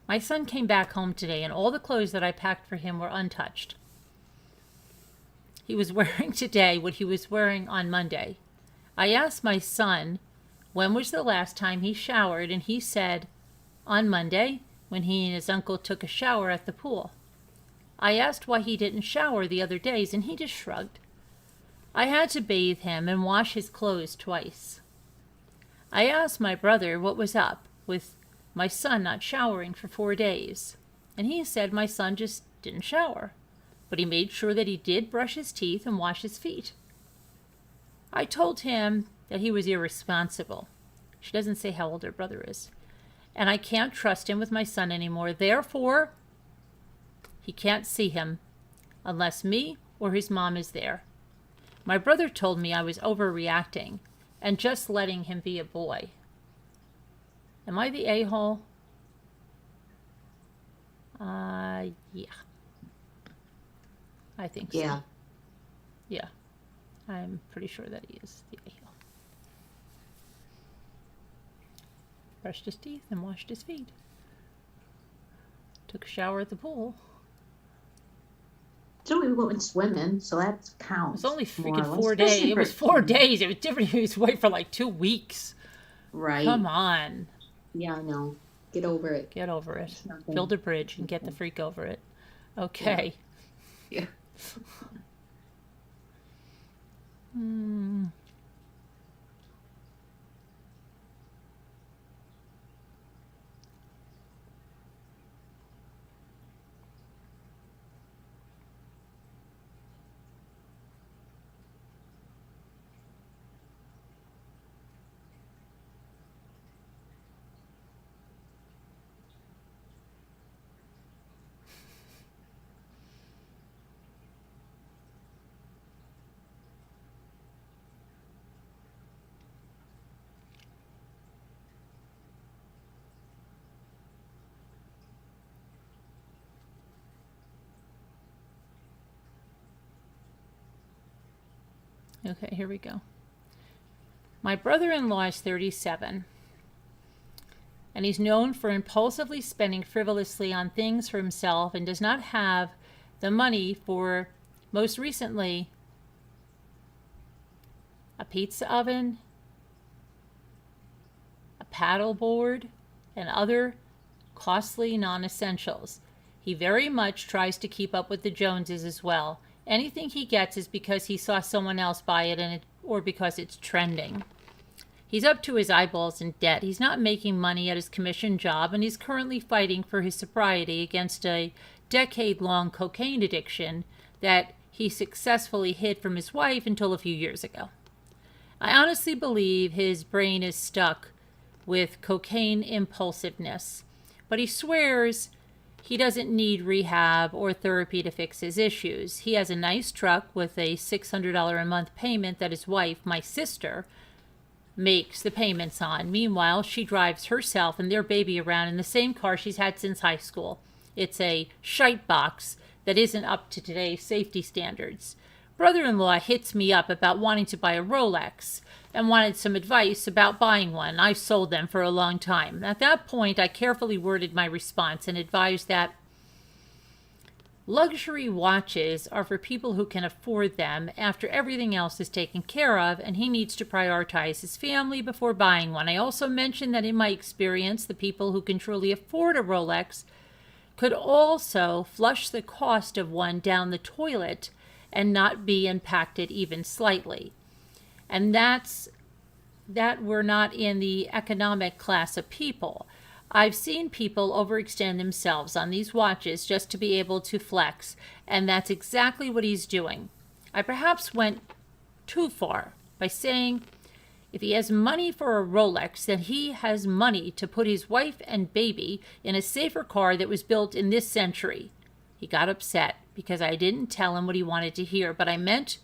My son came back home today, and all the clothes that I packed for him were untouched. He was wearing today what he was wearing on Monday. I asked my son when was the last time he showered, and he said, on Monday, when he and his uncle took a shower at the pool. I asked why he didn't shower the other days, and he just shrugged. I had to bathe him and wash his clothes twice. I asked my brother what was up with my son not showering for 4 days, and he said my son just didn't shower, but he made sure that he did brush his teeth and wash his feet. I told him that he was irresponsible. She doesn't say how old her brother is. And I can't trust him with my son anymore. Therefore, he can't see him unless me or his mom is there. My brother told me I was overreacting and just letting him be a boy. Am I the a-hole? Yeah. I think so. Yeah. Yeah. I'm pretty sure that he is the a-hole. Brushed his teeth and washed his feet. Took a shower at the pool. So we went swimming, so that It counts. was only more freaking or less, 4 days. especially It for was 4 a teen. days. It was different. He was away for like 2 weeks. Right. Come on. Yeah, I know. Get over it. Get over it. It's nothing. Build a bridge and get the freak over it. Okay. Yeah. Hmm. Okay, here we go. My brother-in-law is 37, and he's known for impulsively spending frivolously on things for himself and does not have the money for, most recently, a pizza oven, a paddle board, and other costly non-essentials. He very much tries to keep up with the Joneses as well. Anything he gets is because he saw someone else buy it, or because it's trending. He's up to his eyeballs in debt. He's not making money at his commission job, and he's currently fighting for his sobriety against a decade-long cocaine addiction that he successfully hid from his wife until a few years ago. I honestly believe his brain is stuck with cocaine impulsiveness, but he swears he doesn't need rehab or therapy to fix his issues. He has a nice truck with a $600 a month payment that his wife, my sister, makes the payments on. Meanwhile, she drives herself and their baby around in the same car she's had since high school. It's a shite box that isn't up to today's safety standards. Brother-in-law hits me up about wanting to buy a Rolex and wanted some advice about buying one. I've sold them for a long time. At that point, I carefully worded my response and advised that luxury watches are for people who can afford them after everything else is taken care of, and he needs to prioritize his family before buying one. I also mentioned that in my experience, the people who can truly afford a Rolex could also flush the cost of one down the toilet and not be impacted even slightly. And that we're not in the economic class of people. I've seen people overextend themselves on these watches just to be able to flex, and that's exactly what he's doing. I perhaps went too far by saying if he has money for a Rolex, then he has money to put his wife and baby in a safer car that was built in this century. He got upset because I didn't tell him what he wanted to hear, but I meant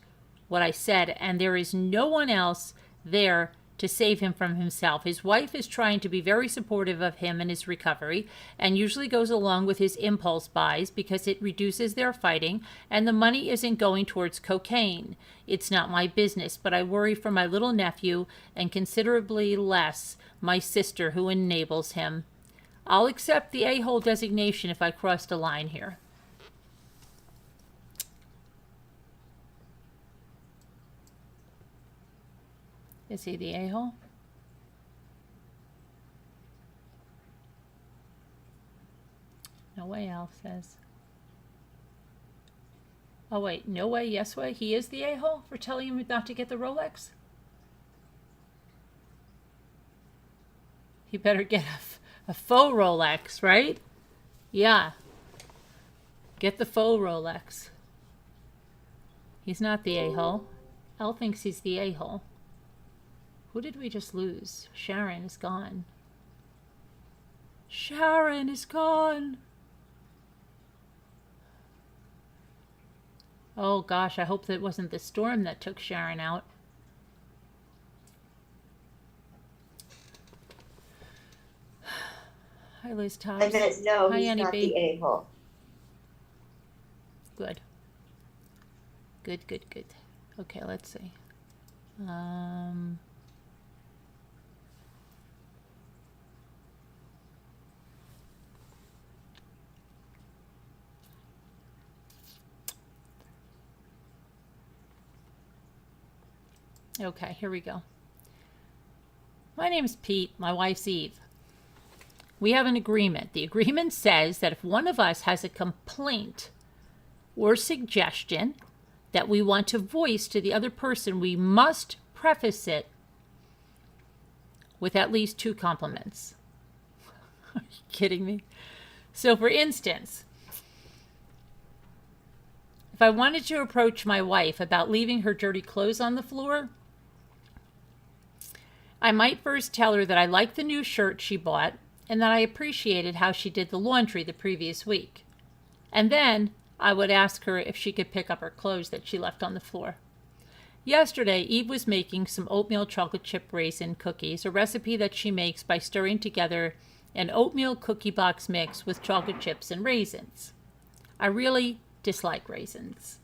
what I said, and there is no one else there to save him from himself. His wife is trying to be very supportive of him and his recovery, and usually goes along with his impulse buys because it reduces their fighting, and the money isn't going towards cocaine. It's not my business, but I worry for my little nephew, and considerably less my sister who enables him. I'll accept the a-hole designation if I crossed a line here. Is he the a-hole? No way, Alf says. Oh wait, no way, yes way? He is the a-hole for telling him not to get the Rolex? He better get a faux Rolex, right? Yeah. Get the faux Rolex. He's not the a-hole. Al thinks he's the a-hole. Who did we just lose? Sharon is gone. Sharon is gone. Oh gosh, I hope that wasn't the storm that took Sharon out. Hi, Liz Tops. No, Hi, he's Annie not B. the a-hole. Good. Good, good, good. Okay, let's see. Okay, here we go. My name's Pete. My wife's Eve. We have an agreement. The agreement says that if one of us has a complaint or suggestion that we want to voice to the other person, we must preface it with at least 2 compliments. Are you kidding me? So, for instance, if I wanted to approach my wife about leaving her dirty clothes on the floor, I might first tell her that I liked the new shirt she bought and that I appreciated how she did the laundry the previous week. And then I would ask her if she could pick up her clothes that she left on the floor. Yesterday, Eve was making some oatmeal chocolate chip raisin cookies, a recipe that she makes by stirring together an oatmeal cookie box mix with chocolate chips and raisins. I really dislike raisins.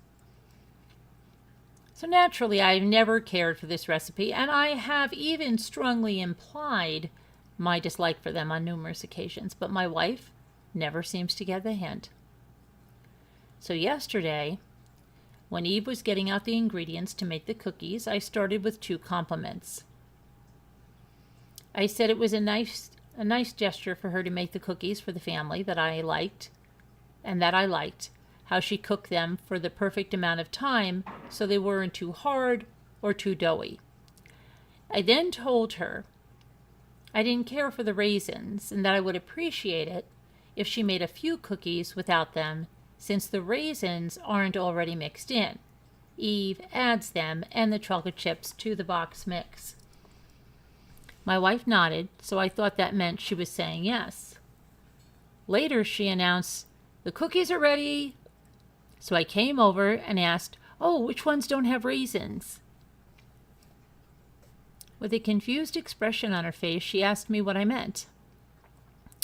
So naturally, I've never cared for this recipe, and I have even strongly implied my dislike for them on numerous occasions, but my wife never seems to get the hint. So yesterday, when Eve was getting out the ingredients to make the cookies, I started with 2 compliments. I said it was a nice gesture for her to make the cookies for the family that I liked, how she cooked them for the perfect amount of time so they weren't too hard or too doughy. I then told her I didn't care for the raisins and that I would appreciate it if she made a few cookies without them, since the raisins aren't already mixed in. Eve adds them and the chocolate chips to the box mix. My wife nodded, so I thought that meant she was saying yes. Later she announced, "The cookies are ready." So I came over and asked, "Oh, which ones don't have raisins?" With a confused expression on her face, she asked me what I meant.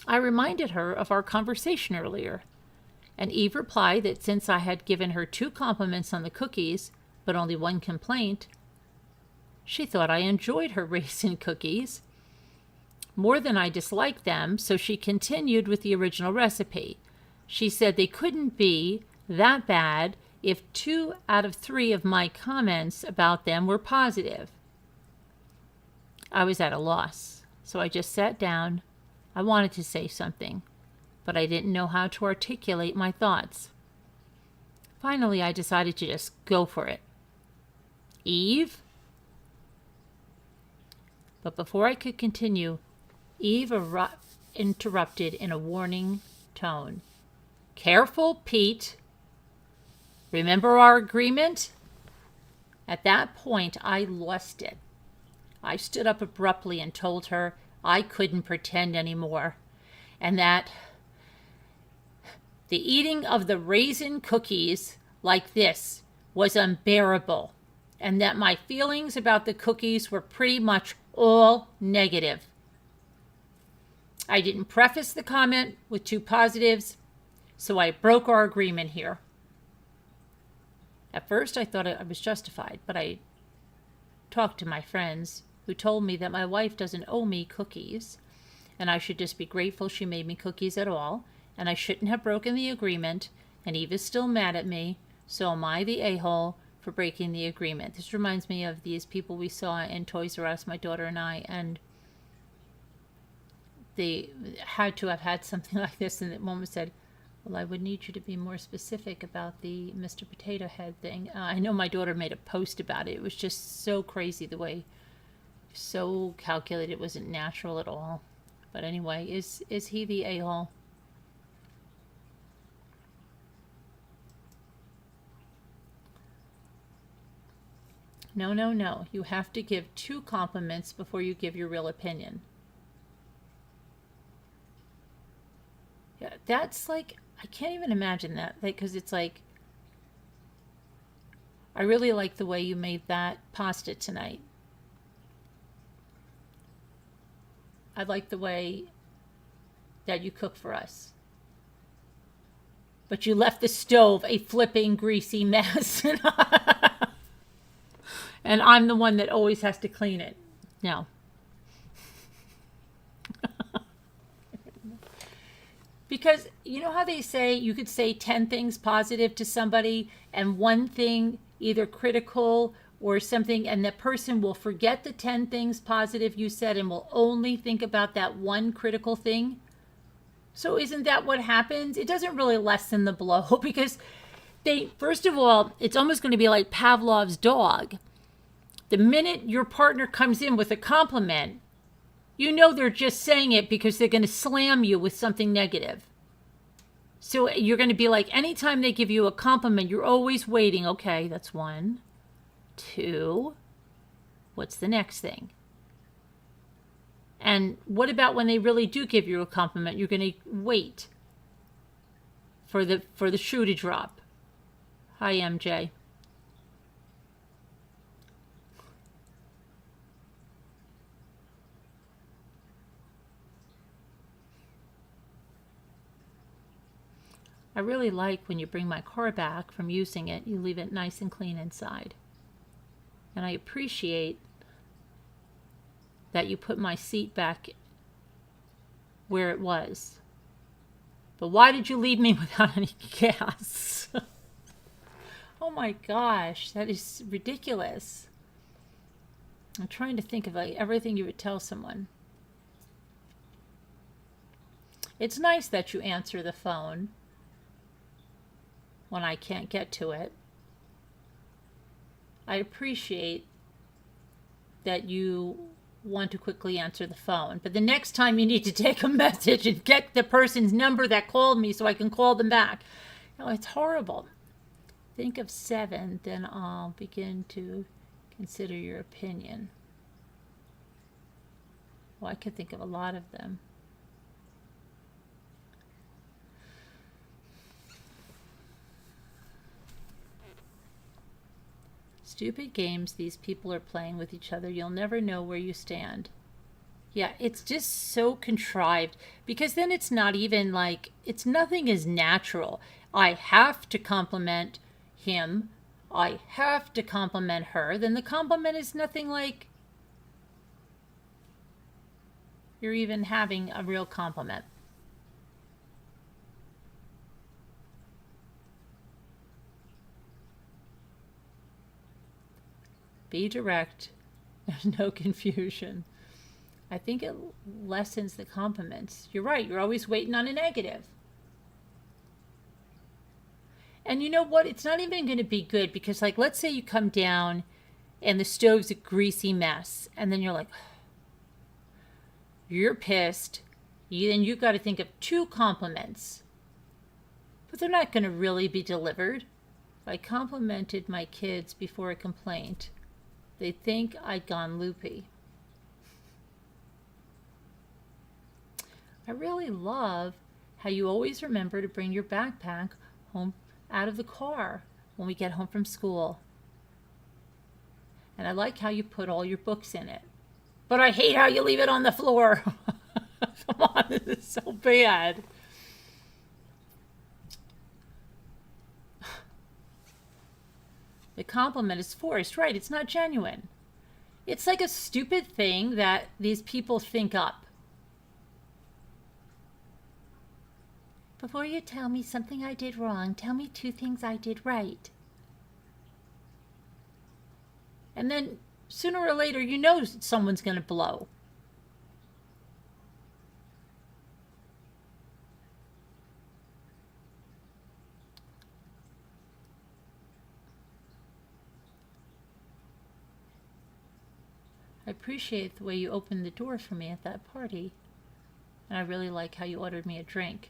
I reminded her of our conversation earlier, and Eve replied that since I had given her 2 compliments on the cookies, but only 1 complaint, she thought I enjoyed her raisin cookies more than I disliked them, so she continued with the original recipe. She said they couldn't be that bad if 2 out of 3 of my comments about them were positive. I was at a loss, so I just sat down. I wanted to say something, but I didn't know how to articulate my thoughts. Finally, I decided to just go for it. "Eve?" But before I could continue, Eve interrupted in a warning tone. "Careful, Pete. Remember our agreement?" At that point, I lost it. I stood up abruptly and told her I couldn't pretend anymore, and that the eating of the raisin cookies like this was unbearable, and that my feelings about the cookies were pretty much all negative. I didn't preface the comment with 2 positives, so I broke our agreement here. At first I thought I was justified, but I talked to my friends who told me that my wife doesn't owe me cookies, and I should just be grateful she made me cookies at all, and I shouldn't have broken the agreement, and Eve is still mad at me, so am I the a-hole for breaking the agreement. This reminds me of these people we saw in Toys R Us, my daughter and I, and they had to have had something like this, and the woman said, "Well, I would need you to be more specific about the Mr. Potato Head thing." I know my daughter made a post about it. It was just so crazy the way, so calculated. It wasn't natural at all. But anyway, is he the a-hole? No, no, no. You have to give 2 compliments before you give your real opinion. Yeah, that's like, I can't even imagine that, because it's like, I really like the way you made that pasta tonight. I like the way that you cook for us. But you left the stove a flipping greasy mess. And I'm the one that always has to clean it. No. Because you know how they say you could say 10 things positive to somebody and 1 thing either critical or something, and that person will forget the 10 things positive you said and will only think about that one critical thing. So isn't that what happens? It doesn't really lessen the blow because first of all, it's almost going to be like Pavlov's dog. The minute your partner comes in with a compliment, you know they're just saying it because they're going to slam you with something negative. So you're going to be like, anytime they give you a compliment, you're always waiting. Okay, that's 1, 2. What's the next thing? And what about when they really do give you a compliment? You're going to wait for the shoe to drop. Hi, MJ. I really like when you bring my car back from using it, you leave it nice and clean inside. And I appreciate that you put my seat back where it was. But why did you leave me without any gas? Oh my gosh, that is ridiculous. I'm trying to think of like everything you would tell someone. It's nice that you answer the phone when I can't get to it. I appreciate that you want to quickly answer the phone, but the next time you need to take a message and get the person's number that called me so I can call them back. No, it's horrible. Think of 7, then I'll begin to consider your opinion. Well, I could think of a lot of them. Stupid games these people are playing with each other. You'll never know where you stand. Yeah, it's just so contrived because then it's not even like, nothing is natural. I have to compliment him. I have to compliment her. Then the compliment is nothing like you're even having a real compliment. Be direct. There's no confusion. I think it lessens the compliments. You're right. You're always waiting on a negative. And you know what? It's not even going to be good because, like, let's say you come down and the stove's a greasy mess. And then you're like, you're pissed. Then you've got to think of 2 compliments. But they're not going to really be delivered. I complimented my kids before a complaint. They think I'd gone loopy. I really love how you always remember to bring your backpack home out of the car when we get home from school. And I like how you put all your books in it. But I hate how you leave it on the floor. Come on, this is so bad. The compliment is forced, right? It's not genuine. It's like a stupid thing that these people think up. Before you tell me something I did wrong, tell me 2 things I did right. And then sooner or later, you know someone's going to blow. I appreciate the way you opened the door for me at that party. And I really like how you ordered me a drink.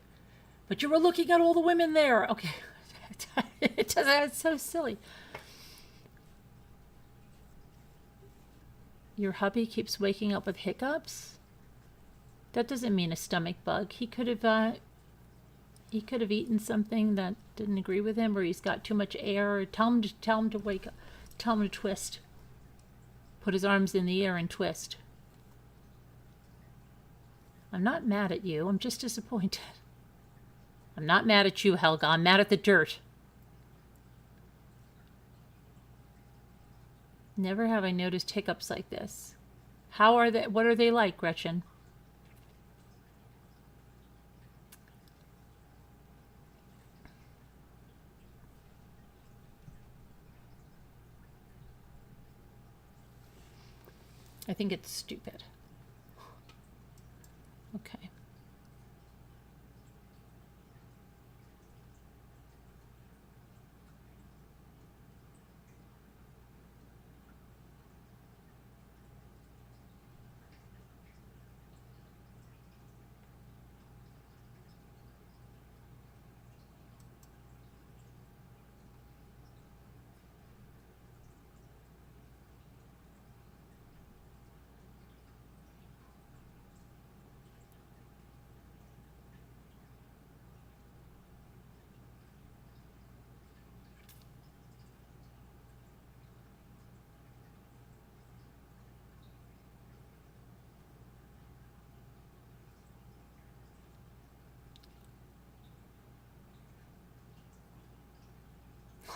But you were looking at all the women there. Okay. It's so silly. Your hubby keeps waking up with hiccups? That doesn't mean a stomach bug. He could have eaten something that didn't agree with him, or he's got too much air, or tell him to wake up. Tell him to twist. Put his arms in the air and twist. I'm not mad at you. I'm just disappointed. I'm not mad at you, Helga. I'm mad at the dirt. Never have I noticed hiccups like this. What are they like, Gretchen? I think it's stupid. Okay.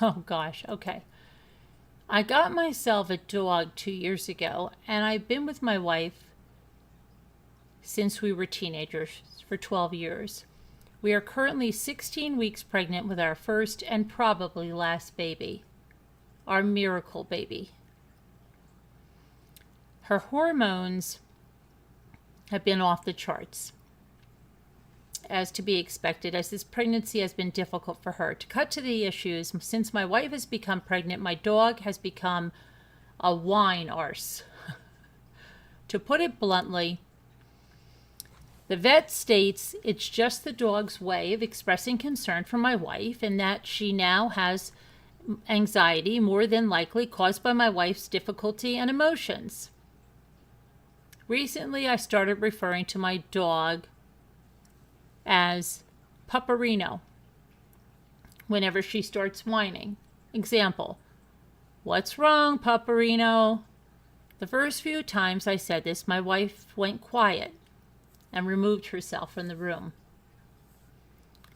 Oh gosh, okay. I got myself a dog 2 years ago, and I've been with my wife since we were teenagers for 12 years. We are currently 16 weeks pregnant with our first and probably last baby, our miracle baby. Her hormones have been off the charts, as to be expected, as this pregnancy has been difficult for her. To cut to the issues, since my wife has become pregnant, my dog has become a whine arse. To put it bluntly, the vet states it's just the dog's way of expressing concern for my wife, and that she now has anxiety, more than likely caused by my wife's difficulty and emotions. Recently, I started referring to my dog as Pupperino whenever she starts whining. Example, "What's wrong, Pupperino?" The first few times I said this, my wife went quiet and removed herself from the room.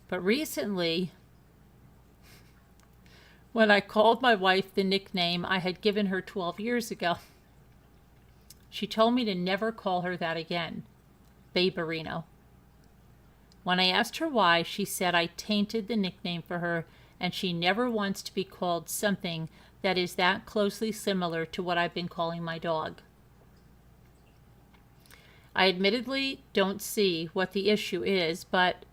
But recently, when I called my wife the nickname I had given her 12 years ago, she told me to never call her that again, Baberino. When I asked her why, she said I tainted the nickname for her, and she never wants to be called something that is that closely similar to what I've been calling my dog. I admittedly don't see what the issue is, but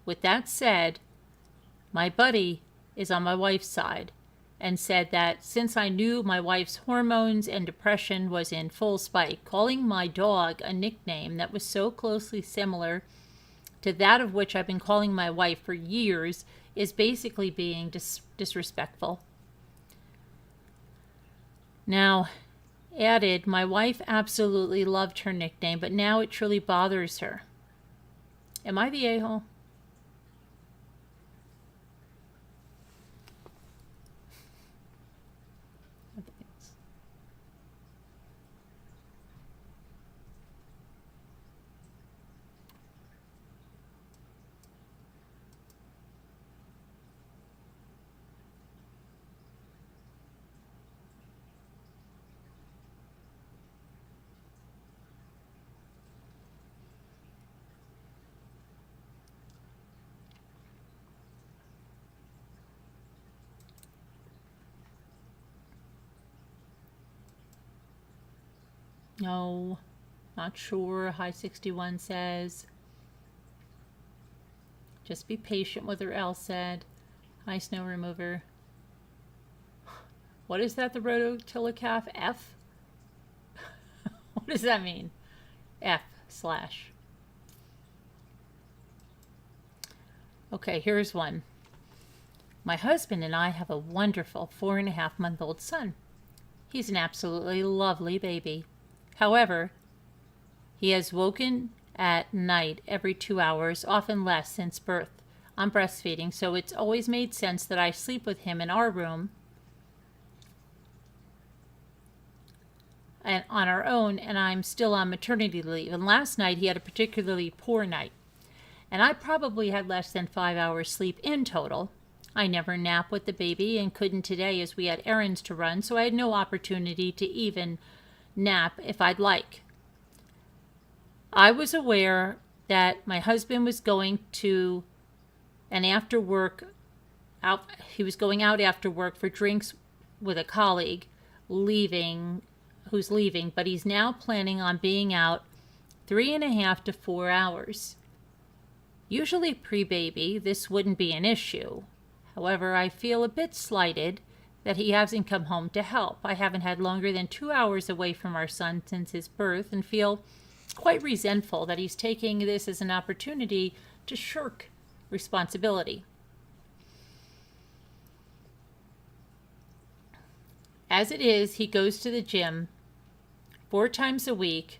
with that said, my buddy is on my wife's side and said that since I knew my wife's hormones and depression was in full spike, calling my dog a nickname that was so closely similar to that of which I've been calling my wife for years is basically being disrespectful. Now, added, my wife absolutely loved her nickname, but now it truly bothers her. Am I the a-hole? No, not sure. High 61 says. Just be patient with her, Elle said. High snow remover. What is that, the rototilicaf? F? What does that mean? F/. Okay, here's one. My husband and I have a wonderful 4.5-month-old son. He's an absolutely lovely baby. However, he has woken at night every 2 hours, often less since birth. I'm breastfeeding, so it's always made sense that I sleep with him in our room and on our own, and I'm still on maternity leave. And last night he had a particularly poor night, and I probably had less than 5 hours sleep in total. I never nap with the baby and couldn't today as we had errands to run, so I had no opportunity to even nap if I'd like. I was aware that my husband was going to he was going out after work for drinks with a colleague, leaving who's leaving, but he's now planning on being out 3.5 to 4 hours. Usually pre-baby, this wouldn't be an issue. However, I feel a bit slighted that he hasn't come home to help. I haven't had longer than 2 hours away from our son since his birth and feel quite resentful that he's taking this as an opportunity to shirk responsibility. As it is, he goes to the gym 4 times a week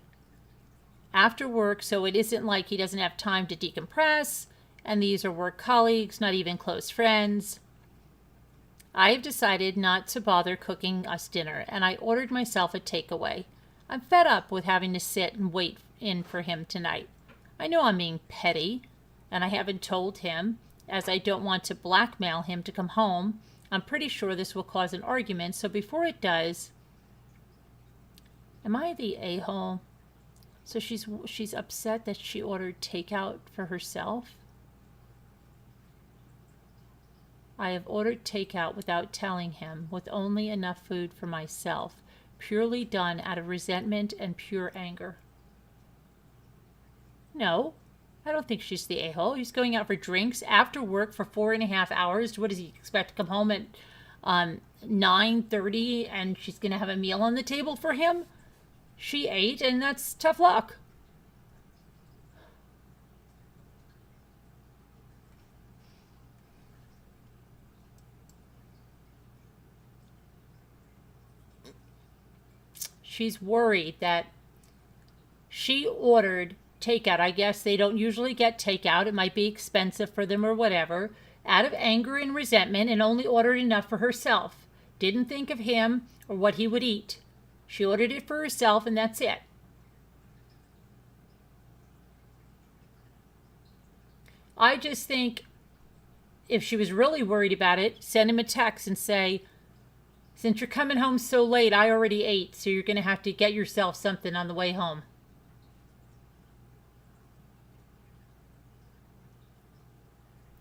after work, so it isn't like he doesn't have time to decompress, and these are work colleagues, not even close friends. I have decided not to bother cooking us dinner, and I ordered myself a takeaway. I'm fed up with having to sit and wait in for him tonight. I know I'm being petty, and I haven't told him, as I don't want to blackmail him to come home. I'm pretty sure this will cause an argument, so before it does... Am I the a-hole? So she's upset that she ordered takeout for herself? I have ordered takeout without telling him, with only enough food for myself, purely done out of resentment and pure anger. No, I don't think she's the a-hole. He's going out for drinks after work for 4.5 hours. What does he expect to come home at 9:30 and she's going to have a meal on the table for him? She ate, and that's tough luck. She's worried that she ordered takeout. I guess they don't usually get takeout. It might be expensive for them or whatever. Out of anger and resentment, and only ordered enough for herself. Didn't think of him or what he would eat. She ordered it for herself, and that's it. I just think if she was really worried about it, send him a text and say, since you're coming home so late, I already ate, so you're going to have to get yourself something on the way home.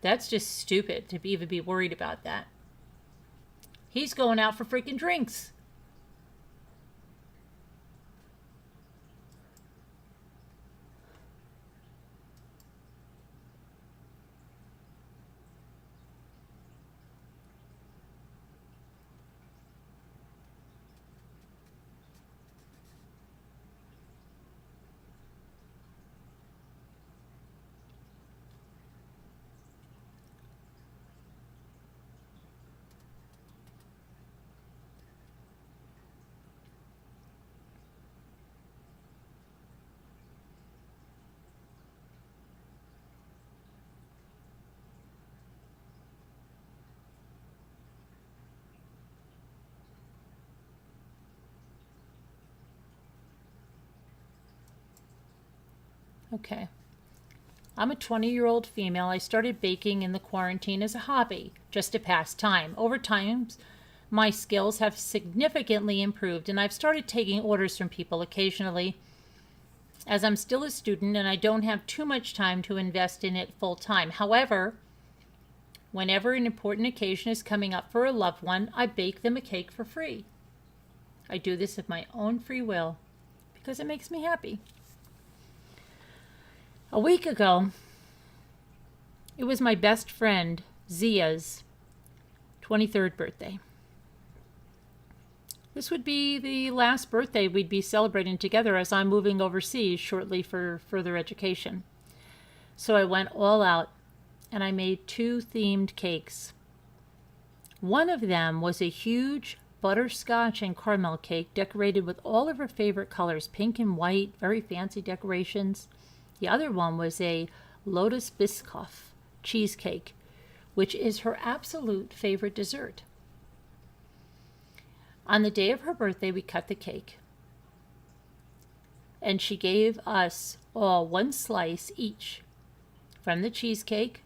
That's just stupid to even be worried about that. He's going out for freaking drinks. Okay. I'm a 20-year-old female. I started baking in the quarantine as a hobby, just to pass time. Over time, my skills have significantly improved, and I've started taking orders from people occasionally, as I'm still a student and I don't have too much time to invest in it full time. However, whenever an important occasion is coming up for a loved one, I bake them a cake for free. I do this of my own free will because it makes me happy. A week ago, it was my best friend, Zia's 23rd birthday. This would be the last birthday we'd be celebrating together as I'm moving overseas shortly for further education. So I went all out and I made 2 themed cakes. One of them was a huge butterscotch and caramel cake decorated with all of her favorite colors, pink and white, very fancy decorations. The other one was a lotus biscoff cheesecake, which is her absolute favorite dessert. On the day of her birthday, we cut the cake. And she gave us all 1 slice each from the cheesecake,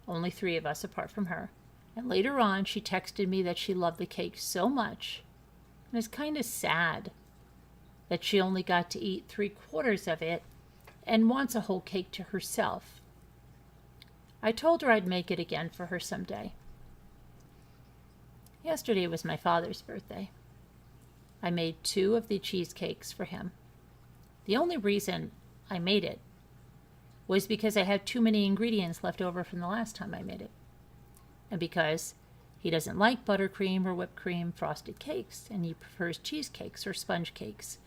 only 3 of us apart from her. And later on, she texted me that she loved the cake so much. And it's kind of sad that she only got to eat 3/4 of it and wants a whole cake to herself. I told her I'd make it again for her someday. Yesterday was my father's birthday. I made 2 of the cheesecakes for him. The only reason I made it was because I had too many ingredients left over from the last time I made it. And because he doesn't like buttercream or whipped cream frosted cakes, and he prefers cheesecakes or sponge cakes.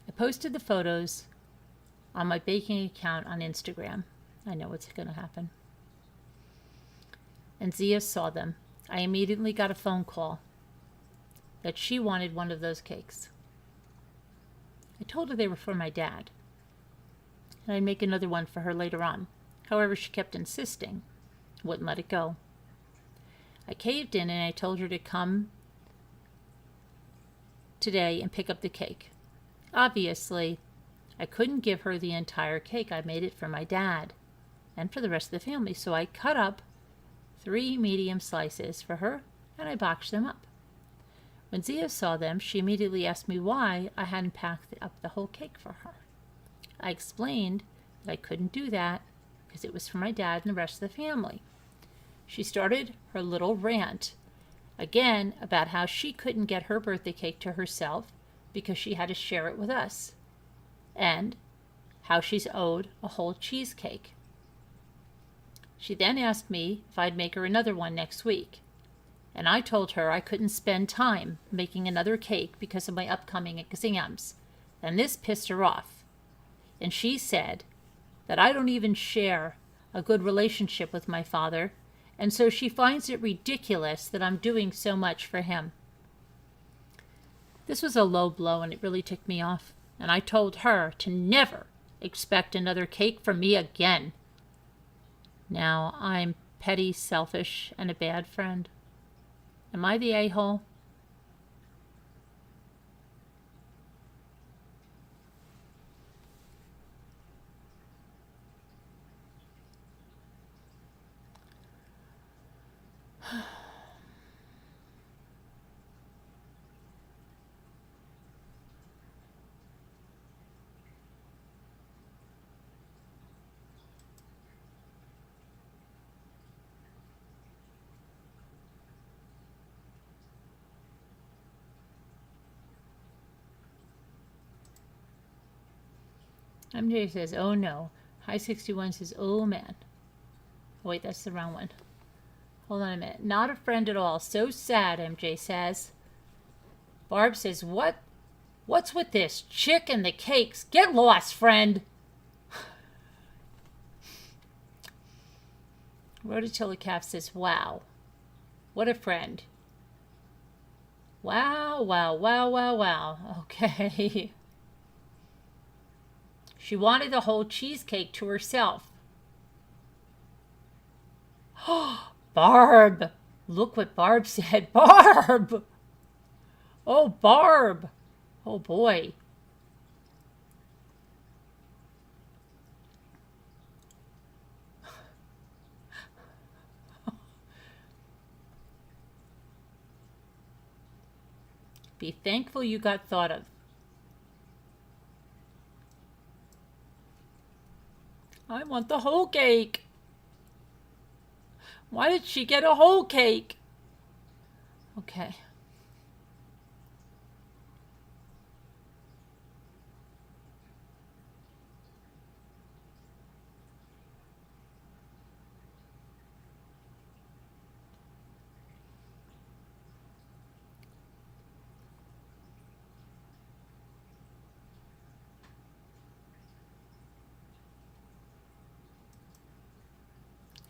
I posted the photos on my baking account on Instagram. I know what's going to happen. And Zia saw them. I immediately got a phone call that she wanted one of those cakes. I told her they were for my dad, and I'd make another one for her later on. However, she kept insisting, wouldn't let it go. I caved in and I told her to come today and pick up the cake. Obviously, I couldn't give her the entire cake. I made it for my dad and for the rest of the family, so I cut up 3 medium slices for her and I boxed them up. When Zia saw them, she immediately asked me why I hadn't packed up the whole cake for her. I explained that I couldn't do that because it was for my dad and the rest of the family. She started her little rant again about how she couldn't get her birthday cake to herself because she had to share it with us, and how she's owed a whole cheesecake. She then asked me if I'd make her another one next week, and I told her I couldn't spend time making another cake because of my upcoming exams, and this pissed her off. And she said that I don't even share a good relationship with my father, and so she finds it ridiculous that I'm doing so much for him. This was a low blow, and it really ticked me off, and I told her to never expect another cake from me again. Now, I'm petty, selfish, and a bad friend. Am I the a-hole? MJ says, oh no. High 61 says, oh man. Oh, wait, that's the wrong one. Hold on a minute. Not a friend at all. So sad, MJ says. Barb says, what? What's with this chick and the cakes? Get lost, friend. Rototilla says, wow. What a friend. Wow, wow, wow, wow, wow. Okay. She wanted the whole cheesecake to herself. Barb! Look what Barb said. Barb! Oh, Barb! Oh, boy. Be thankful you got thought of. I want the whole cake. Why did she get a whole cake? Okay.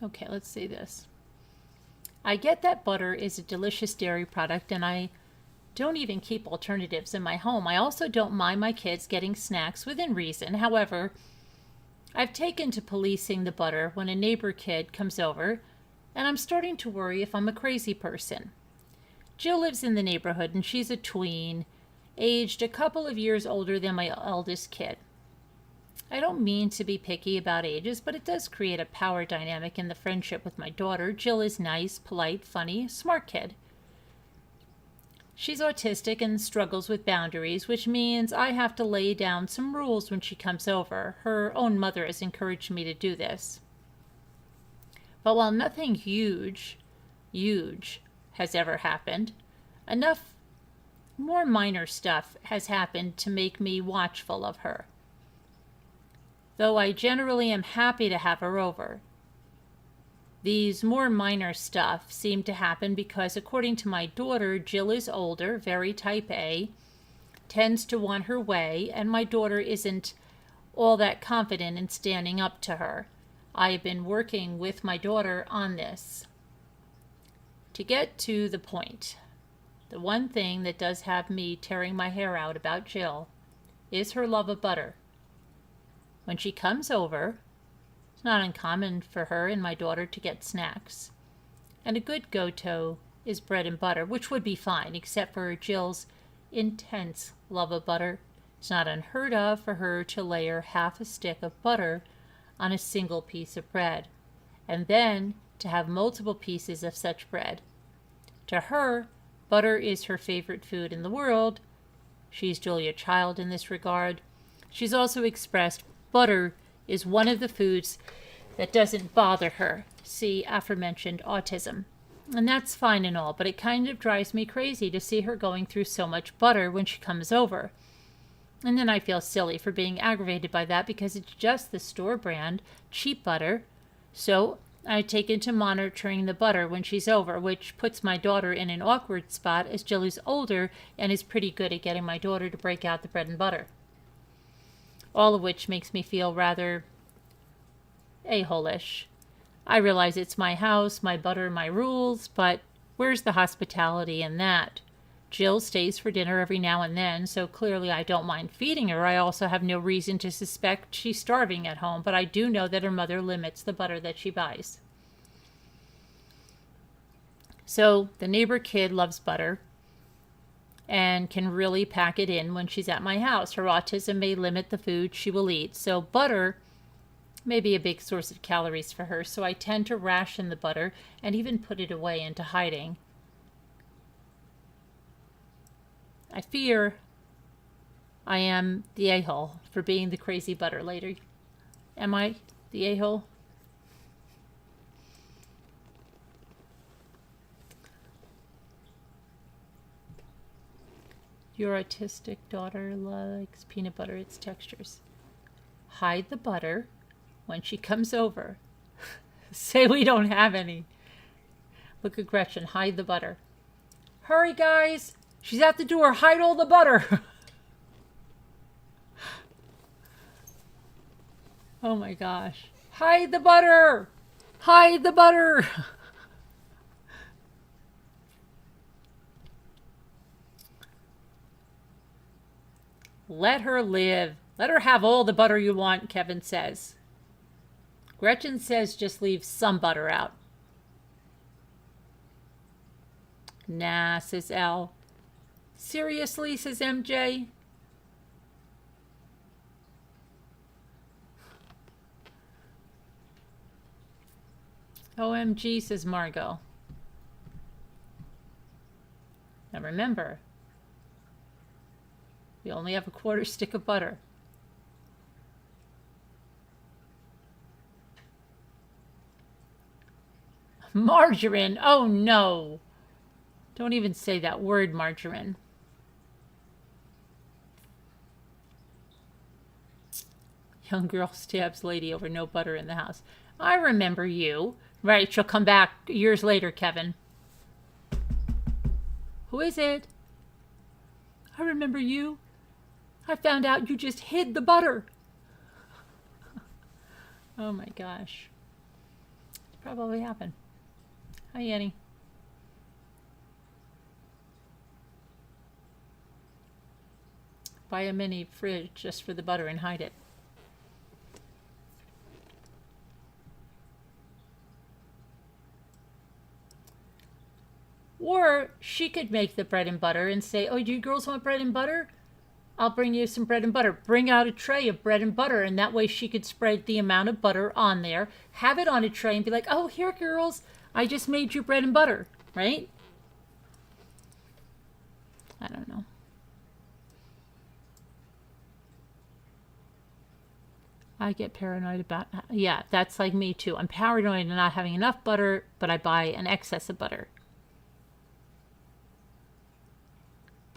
Okay, let's see this. I get that butter is a delicious dairy product, and I don't even keep alternatives in my home. I also don't mind my kids getting snacks within reason. However, I've taken to policing the butter when a neighbor kid comes over, and I'm starting to worry if I'm a crazy person. Jill lives in the neighborhood, and she's a tween, aged a couple of years older than my eldest kid. I don't mean to be picky about ages, but it does create a power dynamic in the friendship with my daughter. Jill is nice, polite, funny, smart kid. She's autistic and struggles with boundaries, which means I have to lay down some rules when she comes over. Her own mother has encouraged me to do this. But while nothing huge has ever happened, enough more minor stuff has happened to make me watchful of her. Though I generally am happy to have her over, these more minor stuff seem to happen because, according to my daughter, Jill is older, very type A, tends to want her way, and my daughter isn't all that confident in standing up to her. I have been working with my daughter on this. To get to the point, the one thing that does have me tearing my hair out about Jill is her love of butter. When she comes over, it's not uncommon for her and my daughter to get snacks. And a good go-to is bread and butter, which would be fine, except for Jill's intense love of butter. It's not unheard of for her to layer half a stick of butter on a single piece of bread, and then to have multiple pieces of such bread. To her, butter is her favorite food in the world. She's Julia Child in this regard. She's also expressed butter is one of the foods that doesn't bother her. See aforementioned autism. And that's fine and all, but it kind of drives me crazy to see her going through so much butter when she comes over. And then I feel silly for being aggravated by that because it's just the store brand, cheap butter. So I take into monitoring the butter when she's over, which puts my daughter in an awkward spot as Jill is older and is pretty good at getting my daughter to break out the bread and butter. All of which makes me feel rather a-hole-ish. I realize it's my house, my butter, my rules, but where's the hospitality in that? Jill stays for dinner every now and then, so clearly I don't mind feeding her. I also have no reason to suspect she's starving at home, but I do know that her mother limits the butter that she buys. So the neighbor kid loves butter and can really pack it in when she's at my house. Her autism may limit the food she will eat, so butter may be a big source of calories for her, so I tend to ration the butter and even put it away into hiding. I fear I am the a-hole for being the crazy butter lady. Am I the a-hole? Your autistic daughter likes peanut butter, its textures. Hide the butter when she comes over. Say we don't have any. Look at Gretchen, hide the butter. Hurry, guys! She's at the door, hide all the butter! Oh my gosh. Hide the butter! Hide the butter! Let her live. Let her have all the butter you want, Kevin says. Gretchen says just leave some butter out. Nah, says Al. Seriously, says MJ. OMG, says Margot. Now remember, we only have a quarter stick of butter. Margarine! Oh no! Don't even say that word, margarine. Young girl stabs lady over no butter in the house. I remember you. Right, she'll come back years later, Kevin. Who is it? I remember you. I found out you just hid the butter. Oh my gosh. Probably happened. Hi, Annie. Buy a mini fridge just for the butter and hide it. Or she could make the bread and butter and say, oh, do you girls want bread and butter? I'll bring you some bread and butter. Bring out a tray of bread and butter, and that way she could spread the amount of butter on there, have it on a tray, and be like, oh, here, girls, I just made you bread and butter, right? I don't know. I get paranoid about, yeah, that's like me too. I'm paranoid of not having enough butter, but I buy an excess of butter.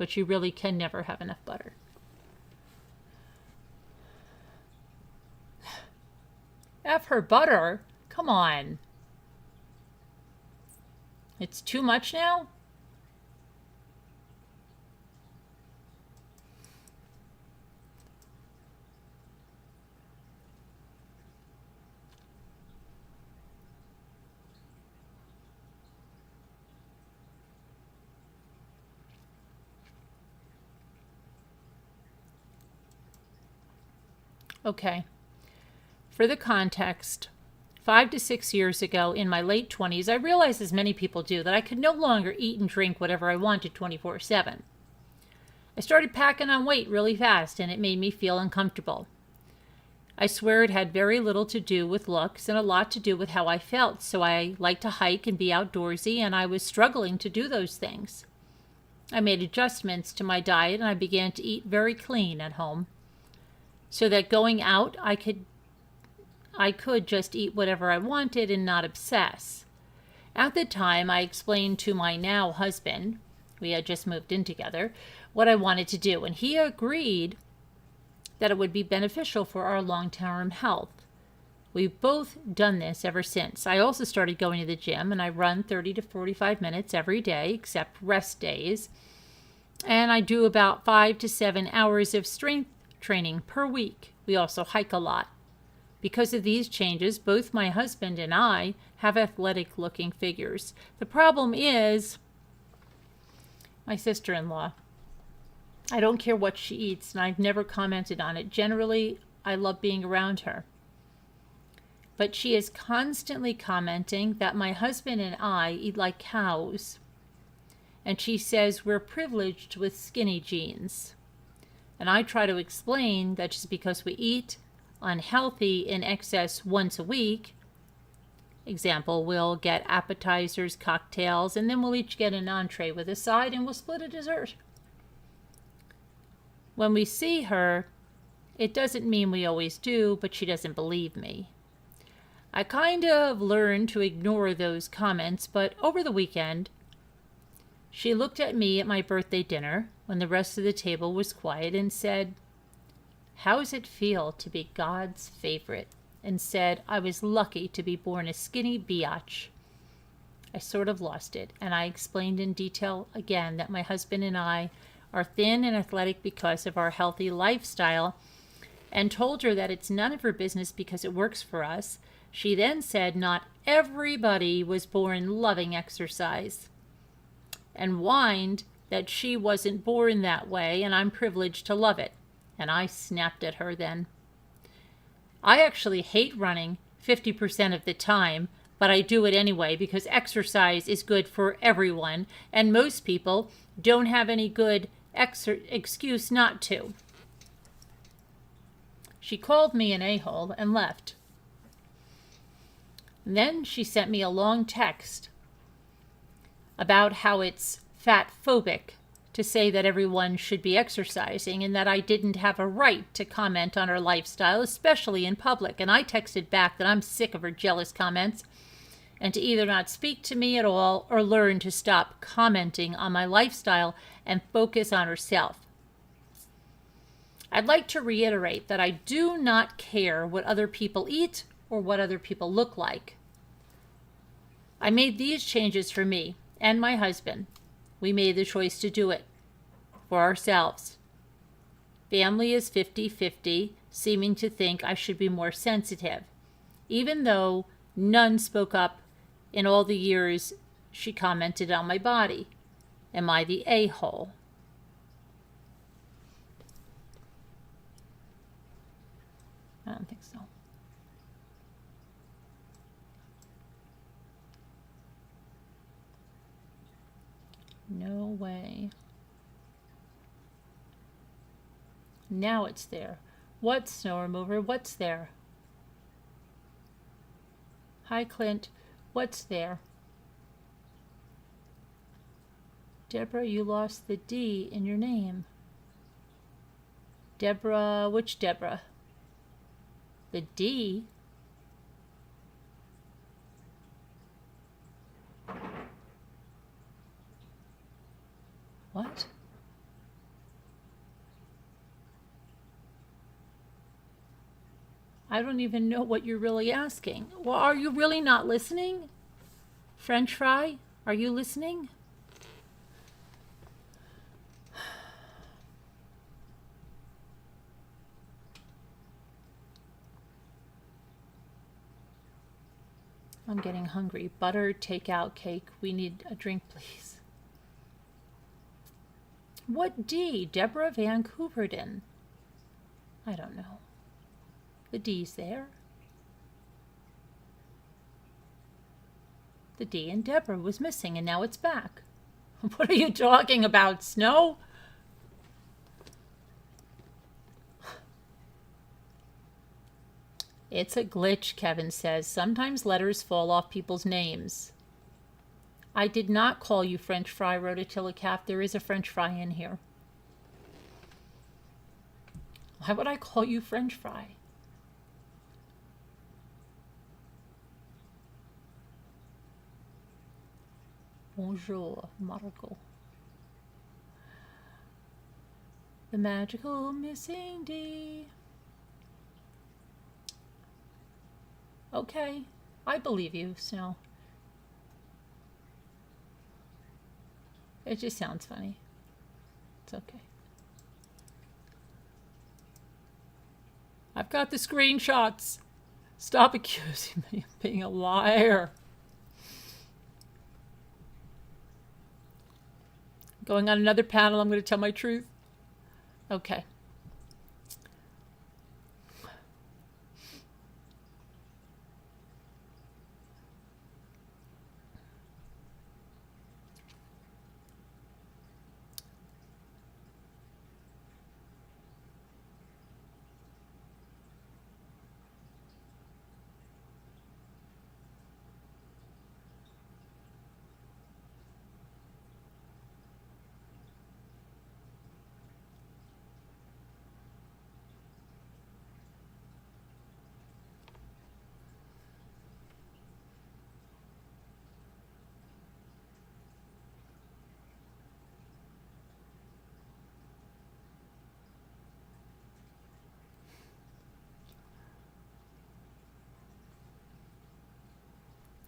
but you really can never have enough butter. F her butter? Come on. It's too much now? Okay. For the context, 5 to 6 years ago, in my late 20s, I realized, as many people do, that I could no longer eat and drink whatever I wanted 24/7. I started packing on weight really fast, and it made me feel uncomfortable. I swear it had very little to do with looks and a lot to do with how I felt, so I liked to hike and be outdoorsy, and I was struggling to do those things. I made adjustments to my diet, and I began to eat very clean at home, so that going out, I could just eat whatever I wanted and not obsess. At the time, I explained to my now husband, we had just moved in together, what I wanted to do, and he agreed that it would be beneficial for our long-term health. We've both done this ever since. I also started going to the gym, and I run 30 to 45 minutes every day, except rest days. And I do about 5 to 7 hours of strength training per week. We also hike a lot. Because of these changes, both my husband and I have athletic-looking figures. The problem is my sister-in-law. I don't care what she eats, and I've never commented on it. Generally, I love being around her. But she is constantly commenting that my husband and I eat like cows. And she says we're privileged with skinny jeans. And I try to explain that just because we eat unhealthy in excess once a week, example, we'll get appetizers, cocktails, and then we'll each get an entree with a side, and we'll split a dessert. When we see her, it doesn't mean we always do, but she doesn't believe me. I kind of learned to ignore those comments, but over the weekend, she looked at me at my birthday dinner when the rest of the table was quiet and said, "How's it feel to be God's favorite?" and said I was lucky to be born a skinny biatch. I sort of lost it, and I explained in detail again that my husband and I are thin and athletic because of our healthy lifestyle, and told her that it's none of her business because it works for us. She then said not everybody was born loving exercise, and whined that she wasn't born that way and I'm privileged to love it. And I snapped at her then. I actually hate running 50% of the time, but I do it anyway because exercise is good for everyone, and most people don't have any good excuse not to. She called me an a-hole and left. And then she sent me a long text about how it's fat-phobic to say that everyone should be exercising and that I didn't have a right to comment on her lifestyle, especially in public. And I texted back that I'm sick of her jealous comments and to either not speak to me at all or learn to stop commenting on my lifestyle and focus on herself. I'd like to reiterate that I do not care what other people eat or what other people look like. I made these changes for me and my husband. We made the choice to do it for ourselves. Family is 50-50, seeming to think I should be more sensitive, even though none spoke up in all the years she commented on my body. Am I the a-hole? I don't think so. No way. Now it's there. What, snow remover? What's there? Hi, Clint. What's there? Deborah, you lost the D in your name. Deborah, which Deborah? The D? What? I don't even know what you're really asking. Well, are you really not listening? French fry, are you listening? I'm getting hungry. Butter, takeout, cake. We need a drink, please. What D? Deborah Van Couverden. I don't know. The D's there. The D in Deborah was missing and now it's back. What are you talking about, Snow? It's a glitch, Kevin says. Sometimes letters fall off people's names. I did not call you French fry, Rototillicap. There is a French fry in here. Why would I call you French fry? Bonjour, Marco. The magical missing D. Okay, I believe you, Snow. It just sounds funny. It's okay. I've got the screenshots. Stop accusing me of being a liar. Going on another panel, I'm going to tell my truth. Okay.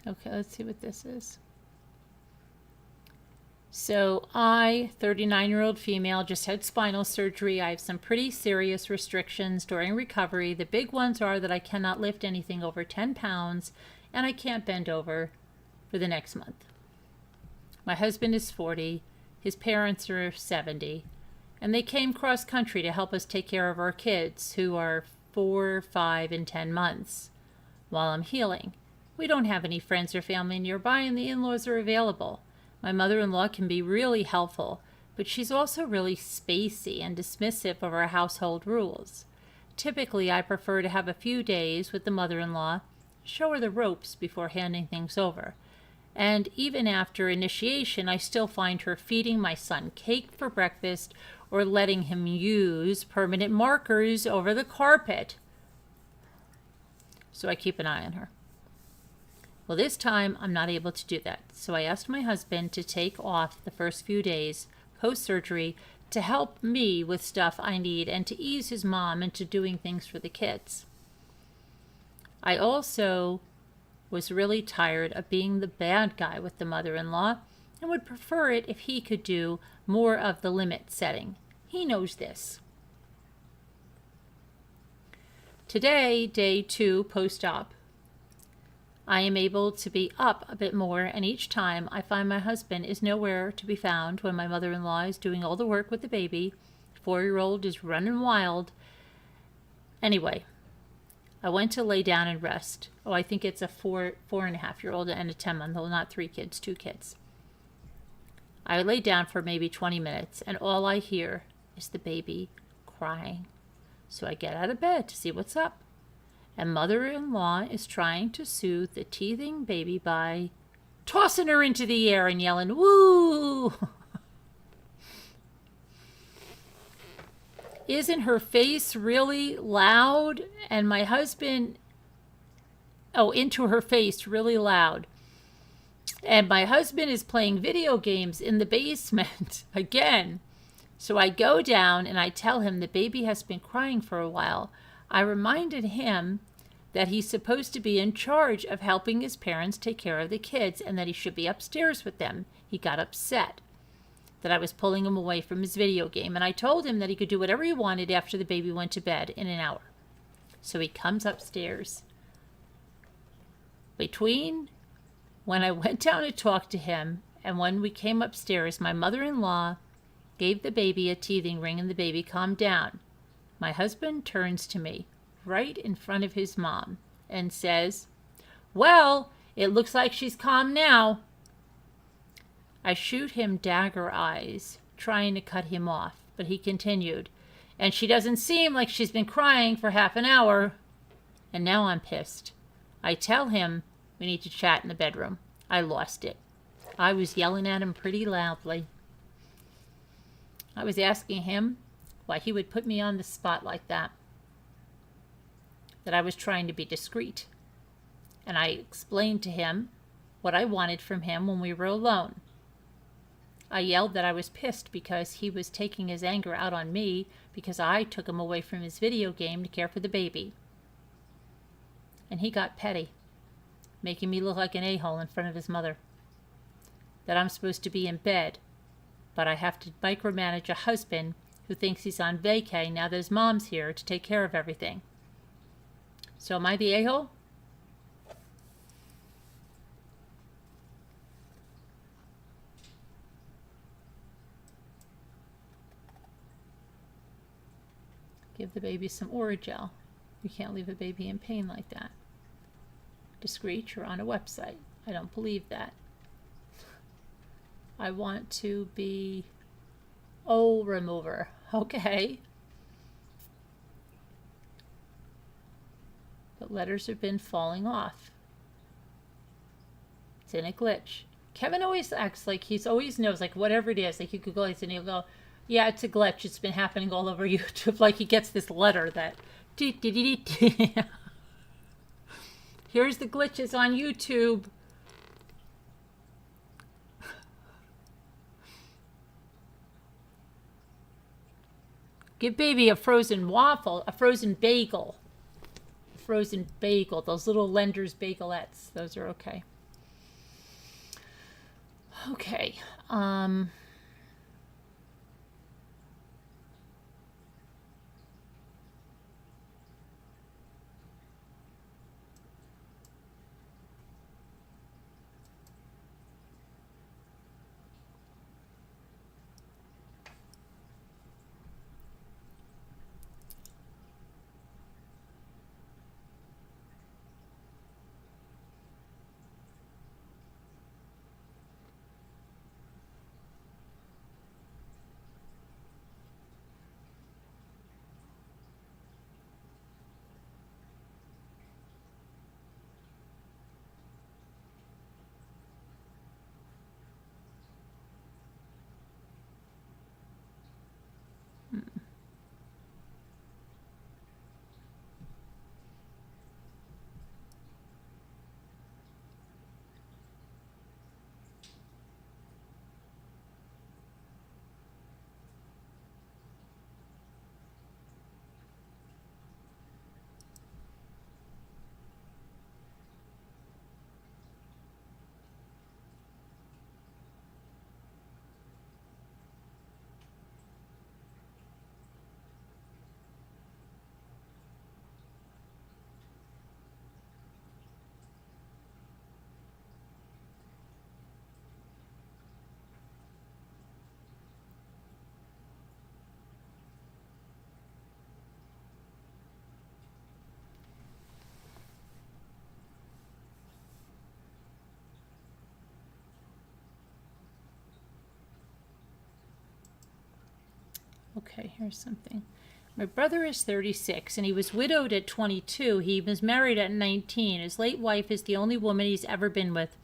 Okay, let's see what this is. So I, 39-year-old female, just had spinal surgery. I have some pretty serious restrictions during recovery. The big ones are that I cannot lift anything over 10 pounds and I can't bend over for the next month. My husband is 40. His parents are 70. And they came cross country to help us take care of our kids who are 4, 5, and 10 months while I'm healing. We don't have any friends or family nearby, and the in-laws are available. My mother-in-law can be really helpful, but she's also really spacey and dismissive of our household rules. Typically, I prefer to have a few days with the mother-in-law, show her the ropes before handing things over. And even after initiation, I still find her feeding my son cake for breakfast or letting him use permanent markers over the carpet. So I keep an eye on her. Well, this time I'm not able to do that, so I asked my husband to take off the first few days post-surgery to help me with stuff I need and to ease his mom into doing things for the kids. I also was really tired of being the bad guy with the mother-in-law and would prefer it if he could do more of the limit setting. He knows this. Today, day 2 post-op, I am able to be up a bit more, and each time I find my husband is nowhere to be found when my mother-in-law is doing all the work with the baby. 4-year-old is running wild. Anyway, I went to lay down and rest. Oh, I think it's a 4.5-year-old and a 10-month-old, not 3 kids, 2 kids. I lay down for maybe 20 minutes, and all I hear is the baby crying. So I get out of bed to see what's up. And mother-in-law is trying to soothe the teething baby by tossing her into the air and yelling, "Woo!" Isn't her face really loud? And my husband, into her face really loud. And my husband is playing video games in the basement again. So I go down and I tell him the baby has been crying for a while. I reminded him that he's supposed to be in charge of helping his parents take care of the kids and that he should be upstairs with them. He got upset that I was pulling him away from his video game, and I told him that he could do whatever he wanted after the baby went to bed in an hour. So he comes upstairs. Between when I went down to talk to him and when we came upstairs, my mother-in-law gave the baby a teething ring and the baby calmed down. My husband turns to me right in front of his mom and says, "Well, it looks like she's calm now." I shoot him dagger eyes, trying to cut him off, but he continued, "And she doesn't seem like she's been crying for half an hour." And now I'm pissed. I tell him we need to chat in the bedroom. I lost it. I was yelling at him pretty loudly. I was asking him why he would put me on the spot like that. That I was trying to be discreet. And I explained to him what I wanted from him when we were alone. I yelled that I was pissed because he was taking his anger out on me because I took him away from his video game to care for the baby. And he got petty, making me look like an a-hole in front of his mother. That I'm supposed to be in bed, but I have to micromanage a husband who thinks he's on vacay now that his mom's here to take care of everything. So am I the a-hole? Give the baby some Oragel. You can't leave a baby in pain like that. Discreet, you're on a website. I don't believe that. I want to be O remover. Okay. But letters have been falling off. It's in a glitch. Kevin always acts like he always knows, like whatever it is, like you could go and he'll go, "Yeah, it's a glitch. It's been happening all over YouTube." Like he gets this letter that here's the glitches on YouTube. Give baby a frozen waffle, a frozen bagel. A frozen bagel, those little Lender's bagelettes. Those are okay. Okay. Okay, here's something. My brother is 36, and he was widowed at 22. He was married at 19. His late wife is the only woman he's ever been with.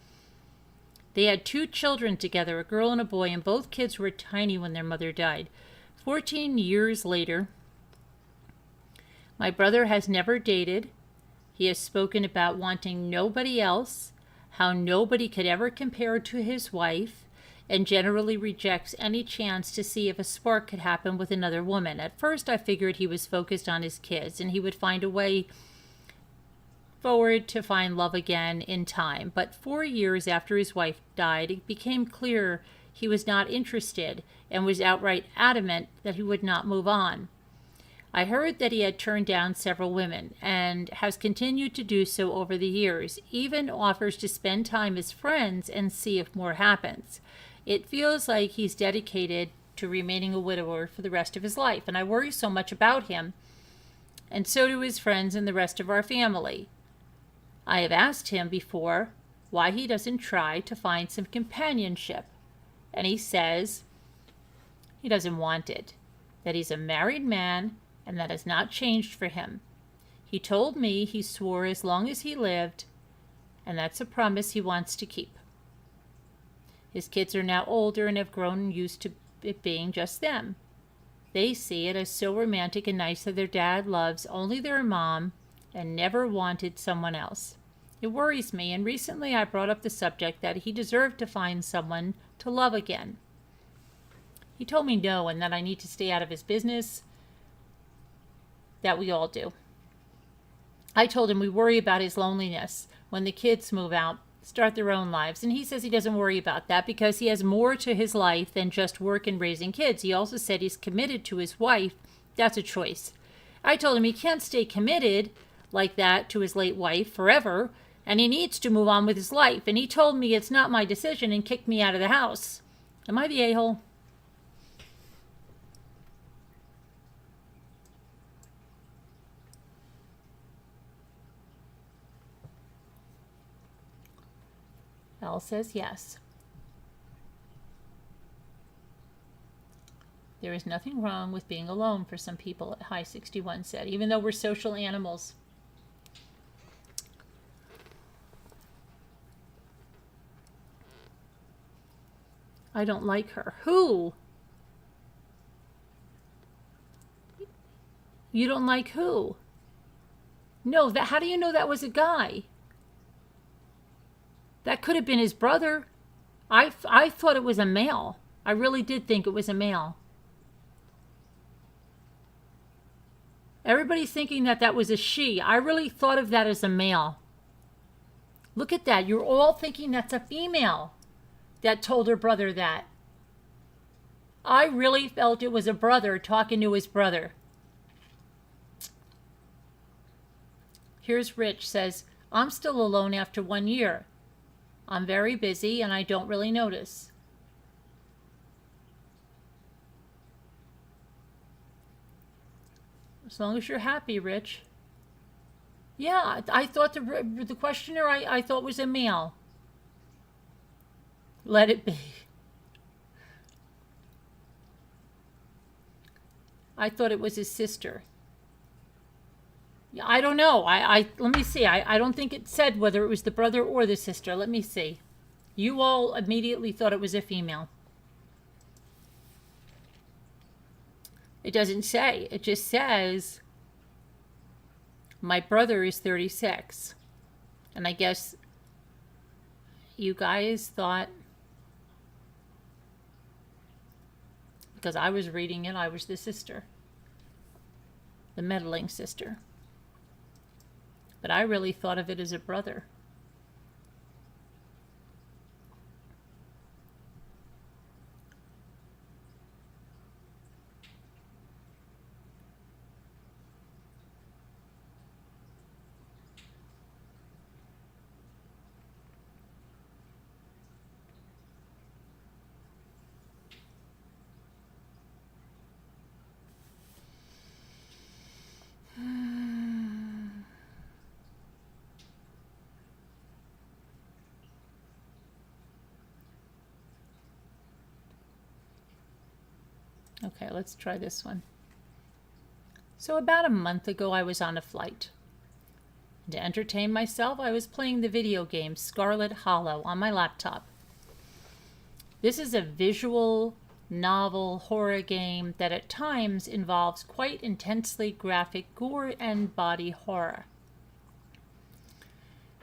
They had 2 children together, a girl and a boy, and both kids were tiny when their mother died. 14 years later, my brother has never dated. He has spoken about wanting nobody else, how nobody could ever compare to his wife, and generally rejects any chance to see if a spark could happen with another woman. At first, I figured he was focused on his kids, and he would find a way forward to find love again in time, but 4 years after his wife died, it became clear he was not interested and was outright adamant that he would not move on. I heard that he had turned down several women and has continued to do so over the years, even offers to spend time as friends and see if more happens. It feels like he's dedicated to remaining a widower for the rest of his life, and I worry so much about him, and so do his friends and the rest of our family. I have asked him before why he doesn't try to find some companionship, and he says he doesn't want it, that he's a married man, and that has not changed for him. He told me he swore as long as he lived, and that's a promise he wants to keep. His kids are now older and have grown used to it being just them. They see it as so romantic and nice that their dad loves only their mom and never wanted someone else. It worries me, and recently I brought up the subject that he deserved to find someone to love again. He told me no, and that I need to stay out of his business, that we all do. I told him we worry about his loneliness when the kids move out, start their own lives, and he says he doesn't worry about that because he has more to his life than just work and raising kids. He also said he's committed to his wife. That's a choice. I told him he can't stay committed like that to his late wife forever, and he needs to move on with his life, and he told me it's not my decision and kicked me out of the house. Am I the a-hole? Al says yes. There is nothing wrong with being alone for some people, High 61 said, even though we're social animals. I don't like her. Who? You don't like who? No, how do you know that was a guy? That could have been his brother. I thought it was a male. I really did think it was a male. Everybody's thinking that was a she. I really thought of that as a male. Look at that. You're all thinking that's a female that told her brother that. I really felt it was a brother talking to his brother. Here's Rich says, I'm still alone after 1 year. I'm very busy and I don't really notice. As long as you're happy, Rich. Yeah, I thought the questioner I thought was a male. Let it be. I thought it was his sister. I don't know. Let me see. I don't think it said whether it was the brother or the sister. Let me see. You all immediately thought it was a female. It doesn't say. It just says, my brother is 36. And I guess you guys thought, because I was reading it, I was the sister. The meddling sister. But I really thought of it as a brother. Okay, let's try this one. So about a month ago, I was on a flight. To entertain myself, I was playing the video game Scarlet Hollow on my laptop. This is a visual novel horror game that at times involves quite intensely graphic gore and body horror.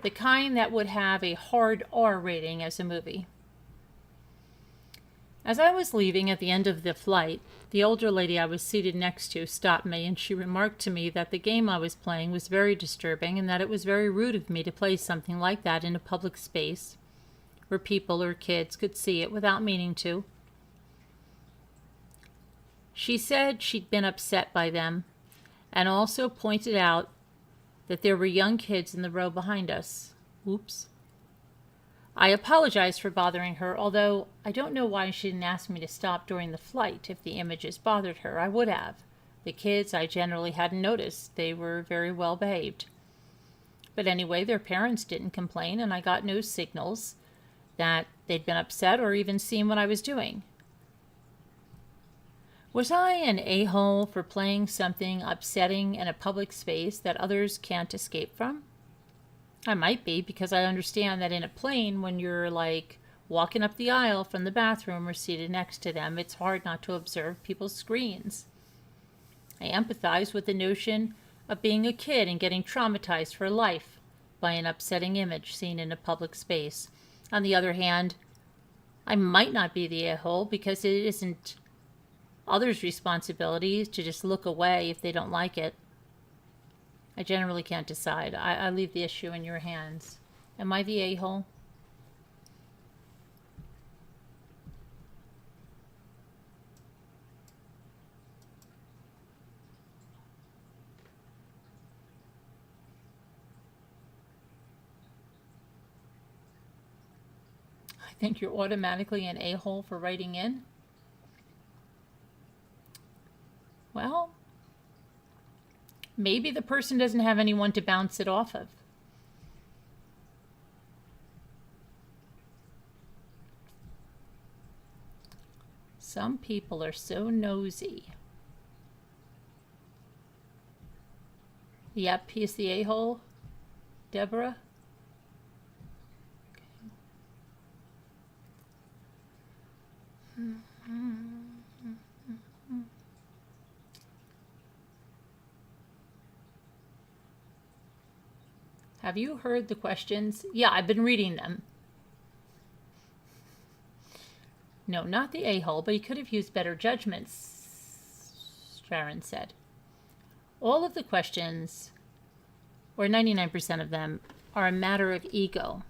The kind that would have a hard R rating as a movie. As I was leaving at the end of the flight, the older lady I was seated next to stopped me, and she remarked to me that the game I was playing was very disturbing and that it was very rude of me to play something like that in a public space where people or kids could see it without meaning to. She said she'd been upset by them and also pointed out that there were young kids in the row behind us. Oops. I apologized for bothering her, although I don't know why she didn't ask me to stop during the flight. If the images bothered her, I would have. The kids I generally hadn't noticed. They were very well behaved. But anyway, their parents didn't complain, and I got no signals that they'd been upset or even seen what I was doing. Was I an a-hole for playing something upsetting in a public space that others can't escape from? I might be, because I understand that in a plane, when you're like walking up the aisle from the bathroom or seated next to them, it's hard not to observe people's screens. I empathize with the notion of being a kid and getting traumatized for life by an upsetting image seen in a public space. On the other hand, I might not be the a-hole because it isn't others' responsibility to just look away if they don't like it. I generally can't decide. I leave the issue in your hands. Am I the a-hole? I think you're automatically an a-hole for writing in. Well, maybe the person doesn't have anyone to bounce it off of. Some people are so nosy. Yep, he's the a-hole. Deborah? Have you heard the questions? Yeah, I've been reading them. No, not the a-hole, but he could have used better judgments, Sharon said. All of the questions, or 99% of them, are a matter of ego.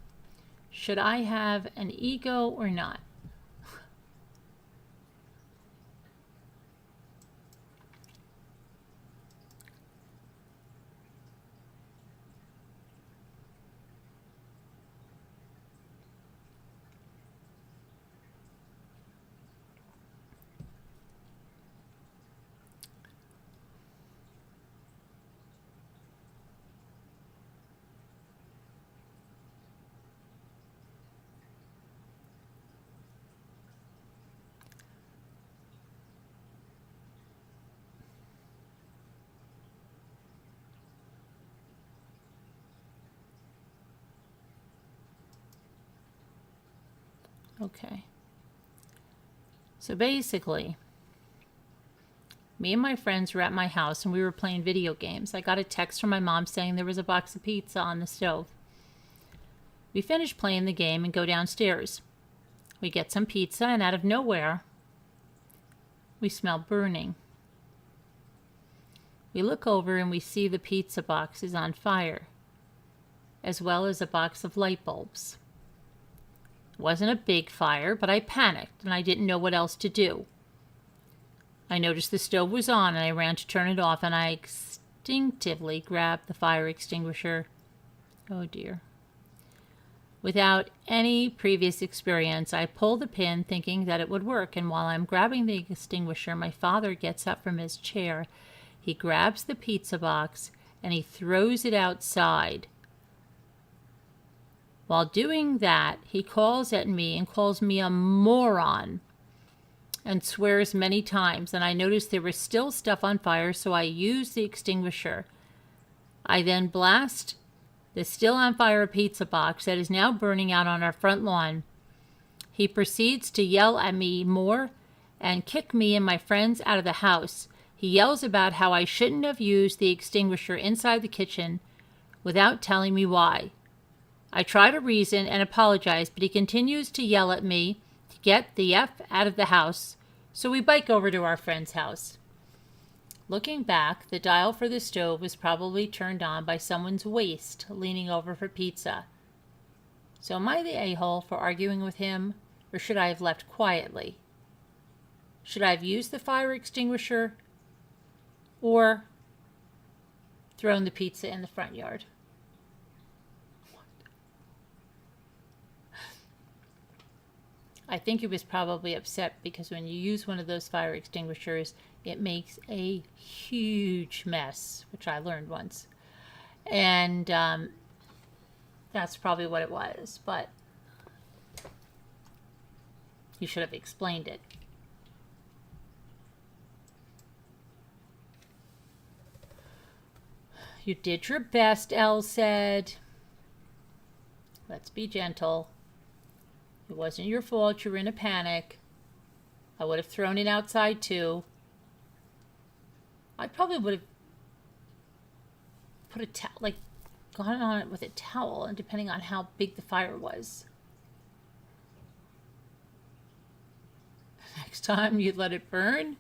Should I have an ego or not? Okay. So basically, me and my friends were at my house and we were playing video games. I got a text from my mom saying there was a box of pizza on the stove. We finish playing the game and go downstairs. We get some pizza and out of nowhere, we smell burning. We look over and we see the pizza box is on fire, as well as a box of light bulbs. It wasn't a big fire, but I panicked and I didn't know what else to do. I noticed the stove was on and I ran to turn it off and I instinctively grabbed the fire extinguisher. Oh dear. Without any previous experience, I pulled the pin thinking that it would work, and while I'm grabbing the extinguisher, my father gets up from his chair. He grabs the pizza box and he throws it outside. While doing that, he calls at me and calls me a moron and swears many times, and I noticed there was still stuff on fire, so I used the extinguisher. I then blast the still on fire pizza box that is now burning out on our front lawn. He proceeds to yell at me more and kick me and my friends out of the house. He yells about how I shouldn't have used the extinguisher inside the kitchen without telling me why. I try to reason and apologize, but he continues to yell at me. get the F out of the house, so we bike over to our friend's house. Looking back, the dial for the stove was probably turned on by someone's waist leaning over for pizza. So am I the a-hole for arguing with him, or should I have left quietly? Should I have used the fire extinguisher, or thrown the pizza in the front yard? I think he was probably upset because when you use one of those fire extinguishers, it makes a huge mess, which I learned once. And that's probably what it was, but you should have explained it. You did your best, Elle said. Let's be gentle. It wasn't your fault. You were in a panic. I would have thrown it outside too. I probably would have put gone on it with a towel, and depending on how big the fire was. Next time you'd let it burn.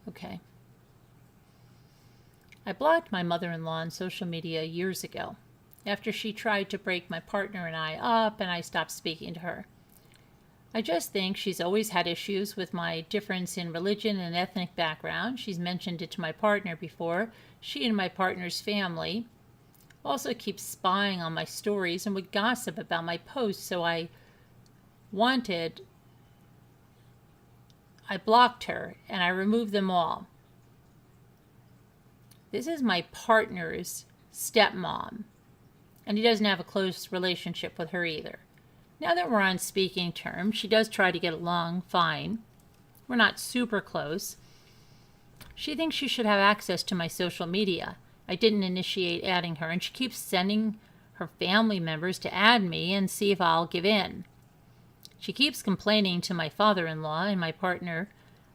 Okay. I blocked my mother-in-law on social media years ago, after she tried to break my partner and I up, and I stopped speaking to her. I just think she's always had issues with my difference in religion and ethnic background. She's mentioned it to my partner before. She and my partner's family also keep spying on my stories and would gossip about my posts, so I blocked her, and I removed them all. This is my partner's stepmom, and he doesn't have a close relationship with her either. Now that we're on speaking terms, she does try to get along fine. We're not super close. She thinks she should have access to my social media. I didn't initiate adding her, and she keeps sending her family members to add me and see if I'll give in. She keeps complaining to my father-in-law and my partner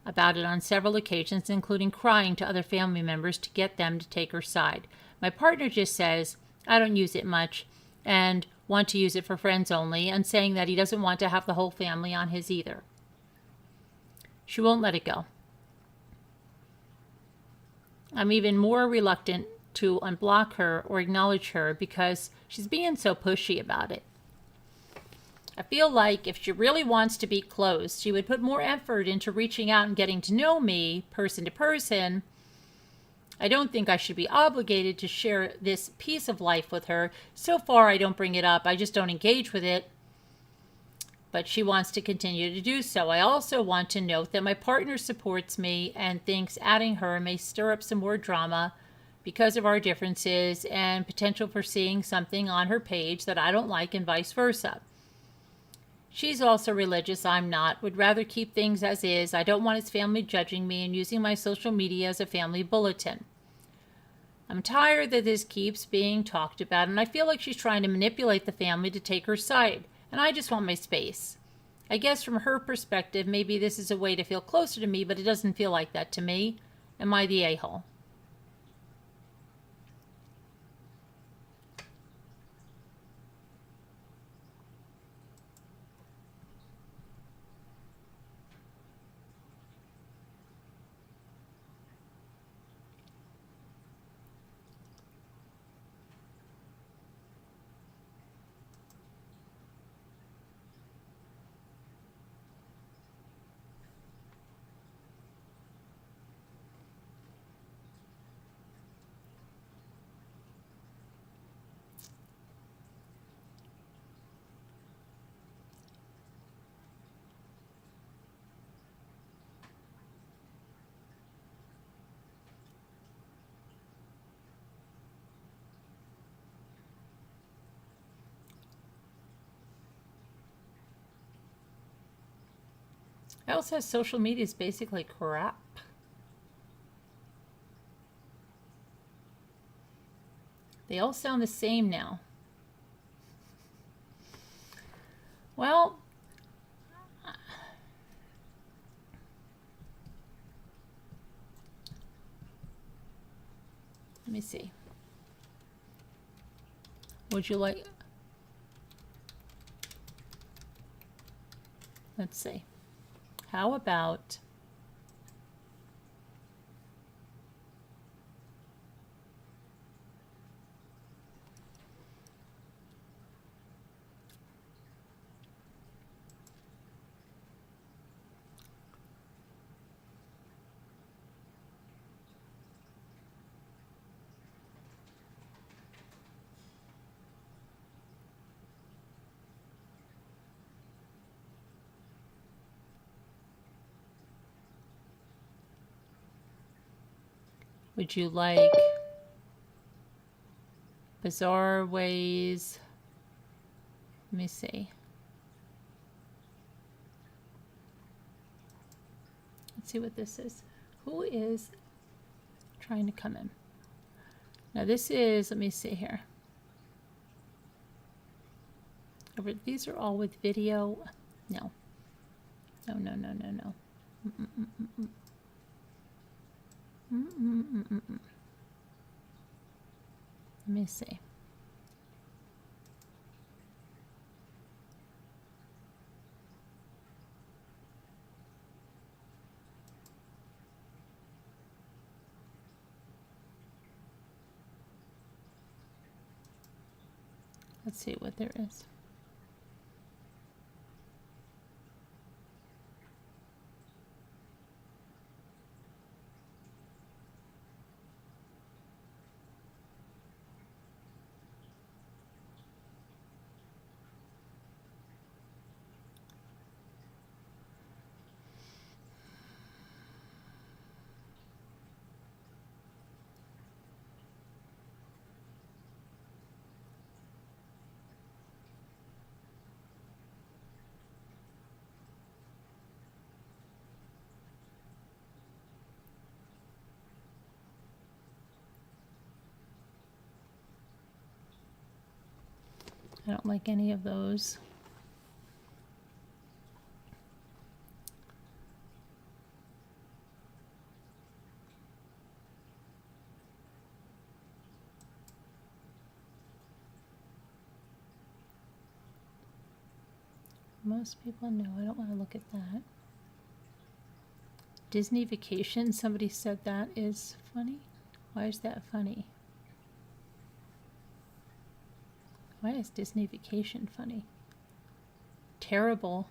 about it on several occasions, including crying to other family members to get them to take her side. My partner just says, I don't use it much and want to use it for friends only, and saying that he doesn't want to have the whole family on his either. She won't let it go. I'm even more reluctant to unblock her or acknowledge her because she's being so pushy about it. I feel like if she really wants to be close, she would put more effort into reaching out and getting to know me person to person. I don't think I should be obligated to share this piece of life with her. So far, I don't bring it up. I just don't engage with it. But she wants to continue to do so. I also want to note that my partner supports me and thinks adding her may stir up some more drama because of our differences and potential for seeing something on her page that I don't like, and vice versa. She's also religious, I'm not, would rather keep things as is. I don't want his family judging me and using my social media as a family bulletin. I'm tired that this keeps being talked about, and I feel like she's trying to manipulate the family to take her side, and I just want my space. I guess from her perspective, maybe this is a way to feel closer to me, but it doesn't feel like that to me. Am I the a-hole? Al says social media is basically crap. They all sound the same now. Well, let me see. Would you like... Let's see. How about... Would you like bizarre ways? Let me see. Let's see what this is. Who is trying to come in? Now this is, let me see here. These are all with video. No. No, no, no, no, no. Mm-mm-mm-mm. Mm-mm-mm-mm-mm. Let me see. Let's see what there is. I don't like any of those. Most people know. I don't want to look at that. Disney Vacation, somebody said that is funny. Why is that funny? Why is Disney Vacation funny? Terrible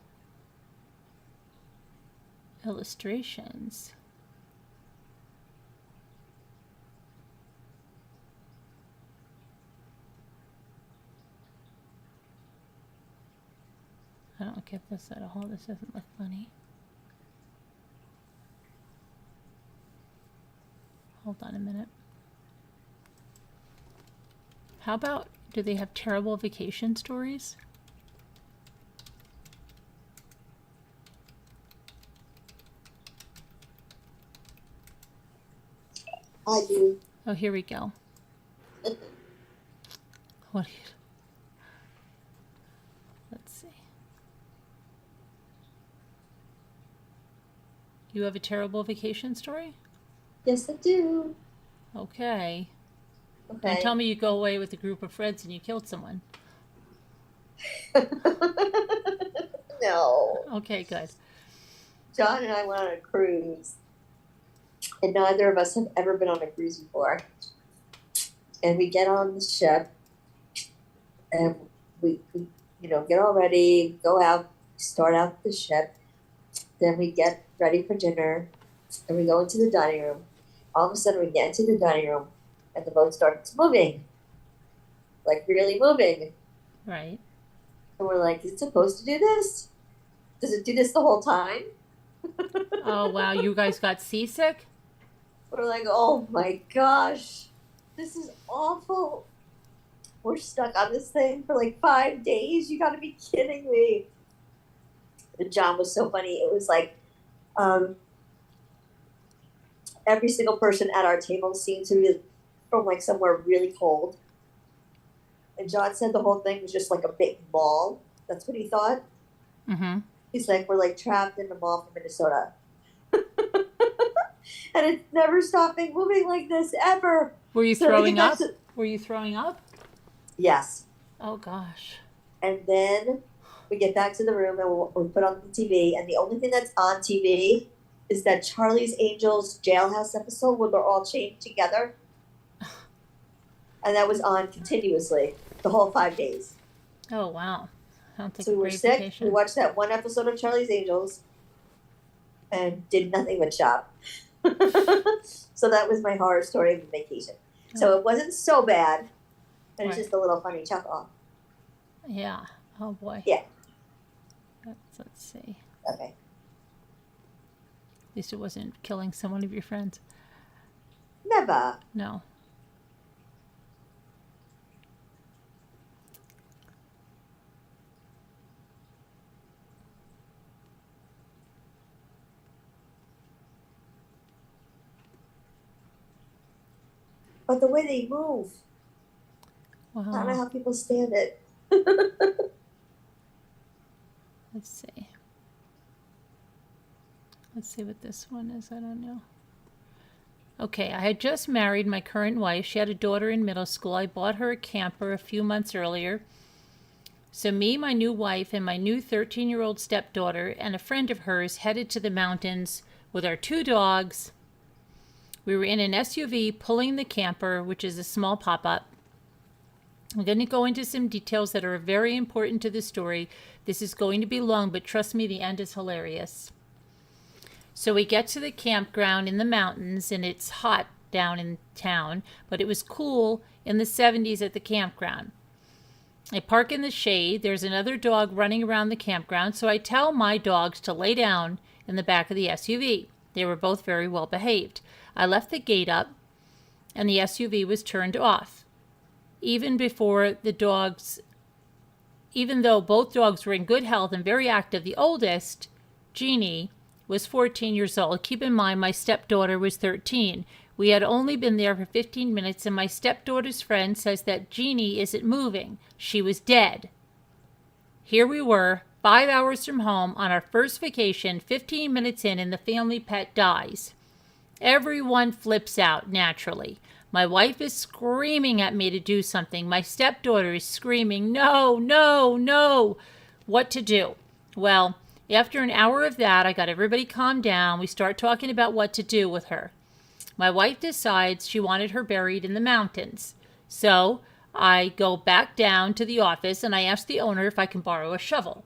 illustrations. I don't get this at all. This doesn't look funny. Hold on a minute. How about, do they have terrible vacation stories? I do. Oh, here we go. What do you... Let's see. You have a terrible vacation story? Yes, I do. Okay. Okay. Don't tell me you go away with a group of friends and you killed someone. No. Okay, good. John and I went on a cruise, and neither of us have ever been on a cruise before. And we get on the ship, and we get all ready, go out, start out the ship. Then we get ready for dinner, and we go into the dining room. All of a sudden, we get into the dining room, and the boat starts moving, like really moving. Right. And we're like, is it supposed to do this? Does it do this the whole time? Oh, wow. You guys got seasick? We're like, oh my gosh, this is awful. We're stuck on this thing for like 5 days. You gotta be kidding me. And John was so funny. It was like Every single person at our table seemed to be from like somewhere really cold. And John said the whole thing was just like a big mall. That's what he thought. Mm-hmm. He's like, we're like trapped in the mall from Minnesota. And it's never stopping moving like this ever. Were you So we throwing get up? back to- Were you throwing up? Yes. Oh gosh. And then we get back to the room and we put on the TV. And the only thing that's on TV is that Charlie's Angels jailhouse episode where they're all chained together. And that was on continuously the whole 5 days. Oh wow. Sounds like So a we were great sick. vacation. We watched that one episode of Charlie's Angels and did nothing but shop. So that was my horror story of the vacation. So it wasn't so bad. And it's Right. just a little funny chuckle. Yeah. Oh boy. Yeah. Let's see. Okay. At least it wasn't killing someone of your friends. Never. No. But the way they move, I don't know Wow. how people stand it. Let's see. Let's see what this one is. I don't know. Okay, I had just married my current wife. She had a daughter in middle school. I bought her a camper a few months earlier. So me, my new wife, and my new 13-year-old stepdaughter and a friend of hers headed to the mountains with our 2 dogs. We were in an SUV pulling the camper, which is a small pop-up. I'm going to go into some details that are very important to the story. This is going to be long, but trust me, the end is hilarious. So we get to the campground in the mountains, and it's hot down in town, but it was cool in the 70s at the campground. I park in the shade. There's another dog running around the campground, so I tell my dogs to lay down in the back of the SUV. They were both very well behaved. I left the gate up, and the SUV was turned off. Even though both dogs were in good health and very active, the oldest, Jeannie, was 14 years old. Keep in mind, my stepdaughter was 13. We had only been there for 15 minutes, and my stepdaughter's friend says that Jeannie isn't moving. She was dead. Here we were, 5 hours from home, on our first vacation, 15 minutes in, and the family pet dies. Everyone flips out, naturally. My wife is screaming at me to do something. My stepdaughter is screaming, no, no, no. What to do? Well, after an hour of that, I got everybody calmed down. We start talking about what to do with her. My wife decides she wanted her buried in the mountains. So I go back down to the office and I ask the owner if I can borrow a shovel.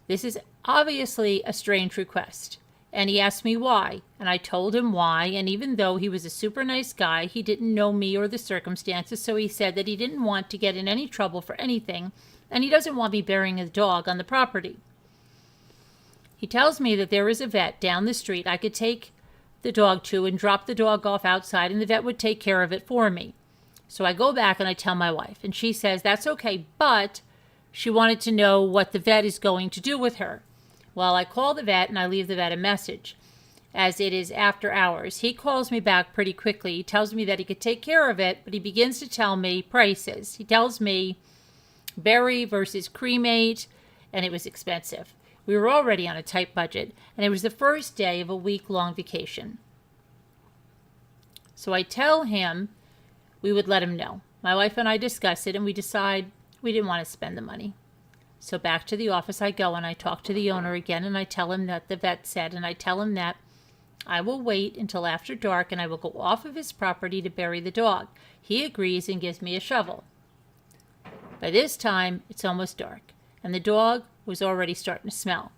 This is obviously a strange request. And he asked me why, and I told him why, and even though he was a super nice guy, he didn't know me or the circumstances, so he said that he didn't want to get in any trouble for anything, and he doesn't want me burying a dog on the property. He tells me that there is a vet down the street I could take the dog to and drop the dog off outside, and the vet would take care of it for me. So I go back and I tell my wife, and she says that's okay, but she wanted to know what the vet is going to do with her. Well, I call the vet and I leave the vet a message. As it is after hours, he calls me back pretty quickly. He tells me that he could take care of it, but he begins to tell me prices. He tells me bury versus cremate, and it was expensive. We were already on a tight budget, and it was the first day of a week-long vacation. So I tell him we would let him know. My wife and I discuss it, and we decide we didn't want to spend the money. So back to the office I go, and I talk to the owner again, and I tell him that the vet said, and I tell him that I will wait until after dark, and I will go off of his property to bury the dog. He agrees and gives me a shovel. By this time, it's almost dark, and the dog was already starting to smell.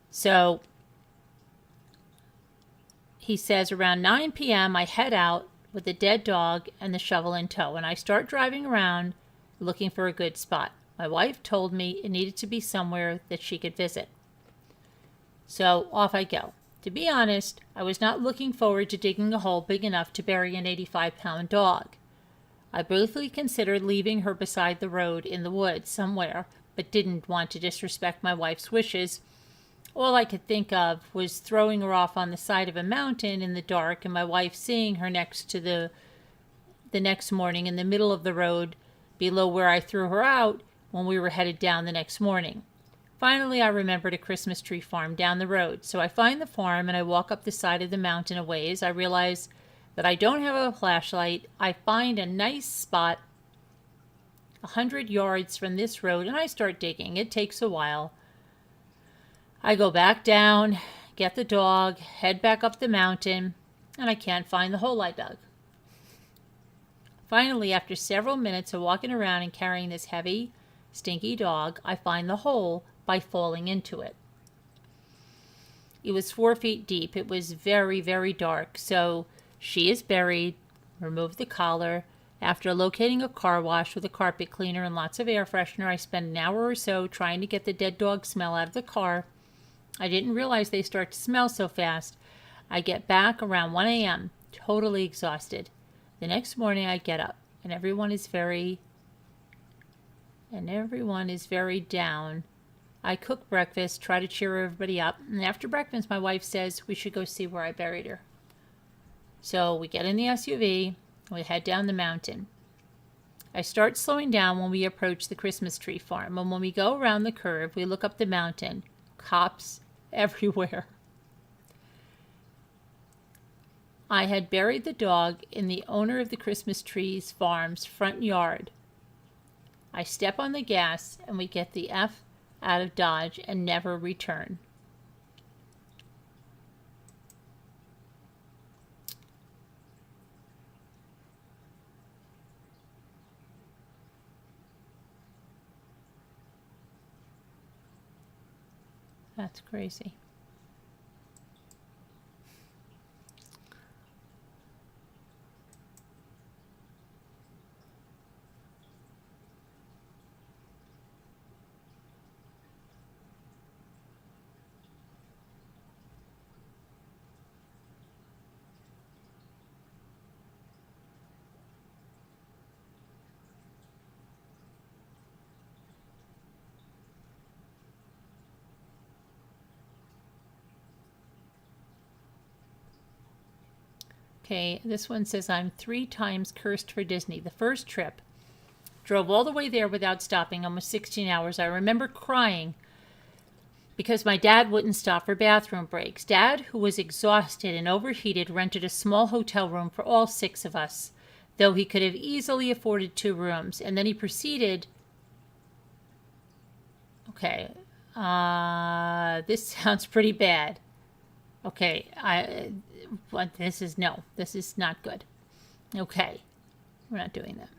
So he says around 9 p.m. I head out with the dead dog and the shovel in tow, and I start driving around looking for a good spot. My wife told me it needed to be somewhere that she could visit. So off I go. To be honest, I was not looking forward to digging a hole big enough to bury an 85-pound dog. I briefly considered leaving her beside the road in the woods somewhere, but didn't want to disrespect my wife's wishes. All I could think of was throwing her off on the side of a mountain in the dark and my wife seeing her next to the next morning in the middle of the road below where I threw her out when we were headed down the next morning. Finally, I remembered a Christmas tree farm down the road. So I find the farm and I walk up the side of the mountain a ways. I realize that I don't have a flashlight. I find a nice spot 100 yards from this road and I start digging. It takes a while. I go back down, get the dog, head back up the mountain, and I can't find the hole I dug. Finally, after several minutes of walking around and carrying this heavy, stinky dog, I find the hole by falling into it. It was 4 feet deep. It was very, very dark. So she is buried, remove the collar. After locating a car wash with a carpet cleaner and lots of air freshener, I spent an hour or so trying to get the dead dog smell out of the car. I didn't realize they start to smell so fast. I get back around 1 a.m., totally exhausted. The next morning I get up, and everyone is very down. I cook breakfast, try to cheer everybody up, and after breakfast my wife says we should go see where I buried her. So we get in the SUV, and we head down the mountain. I start slowing down when we approach the Christmas tree farm, and when we go around the curve, we look up the mountain. Cops everywhere. I had buried the dog in the owner of the Christmas trees farm's front yard. I step on the gas and we get the F out of Dodge and never return. That's crazy. Okay, this one says, I'm 3 times cursed for Disney. The first trip, drove all the way there without stopping, almost 16 hours. I remember crying because my dad wouldn't stop for bathroom breaks. Dad, who was exhausted and overheated, rented a small hotel room for all 6 of us, though he could have easily afforded 2 rooms. And then he proceeded... Okay, this sounds pretty bad. Okay, this is not good. Okay, we're not doing that.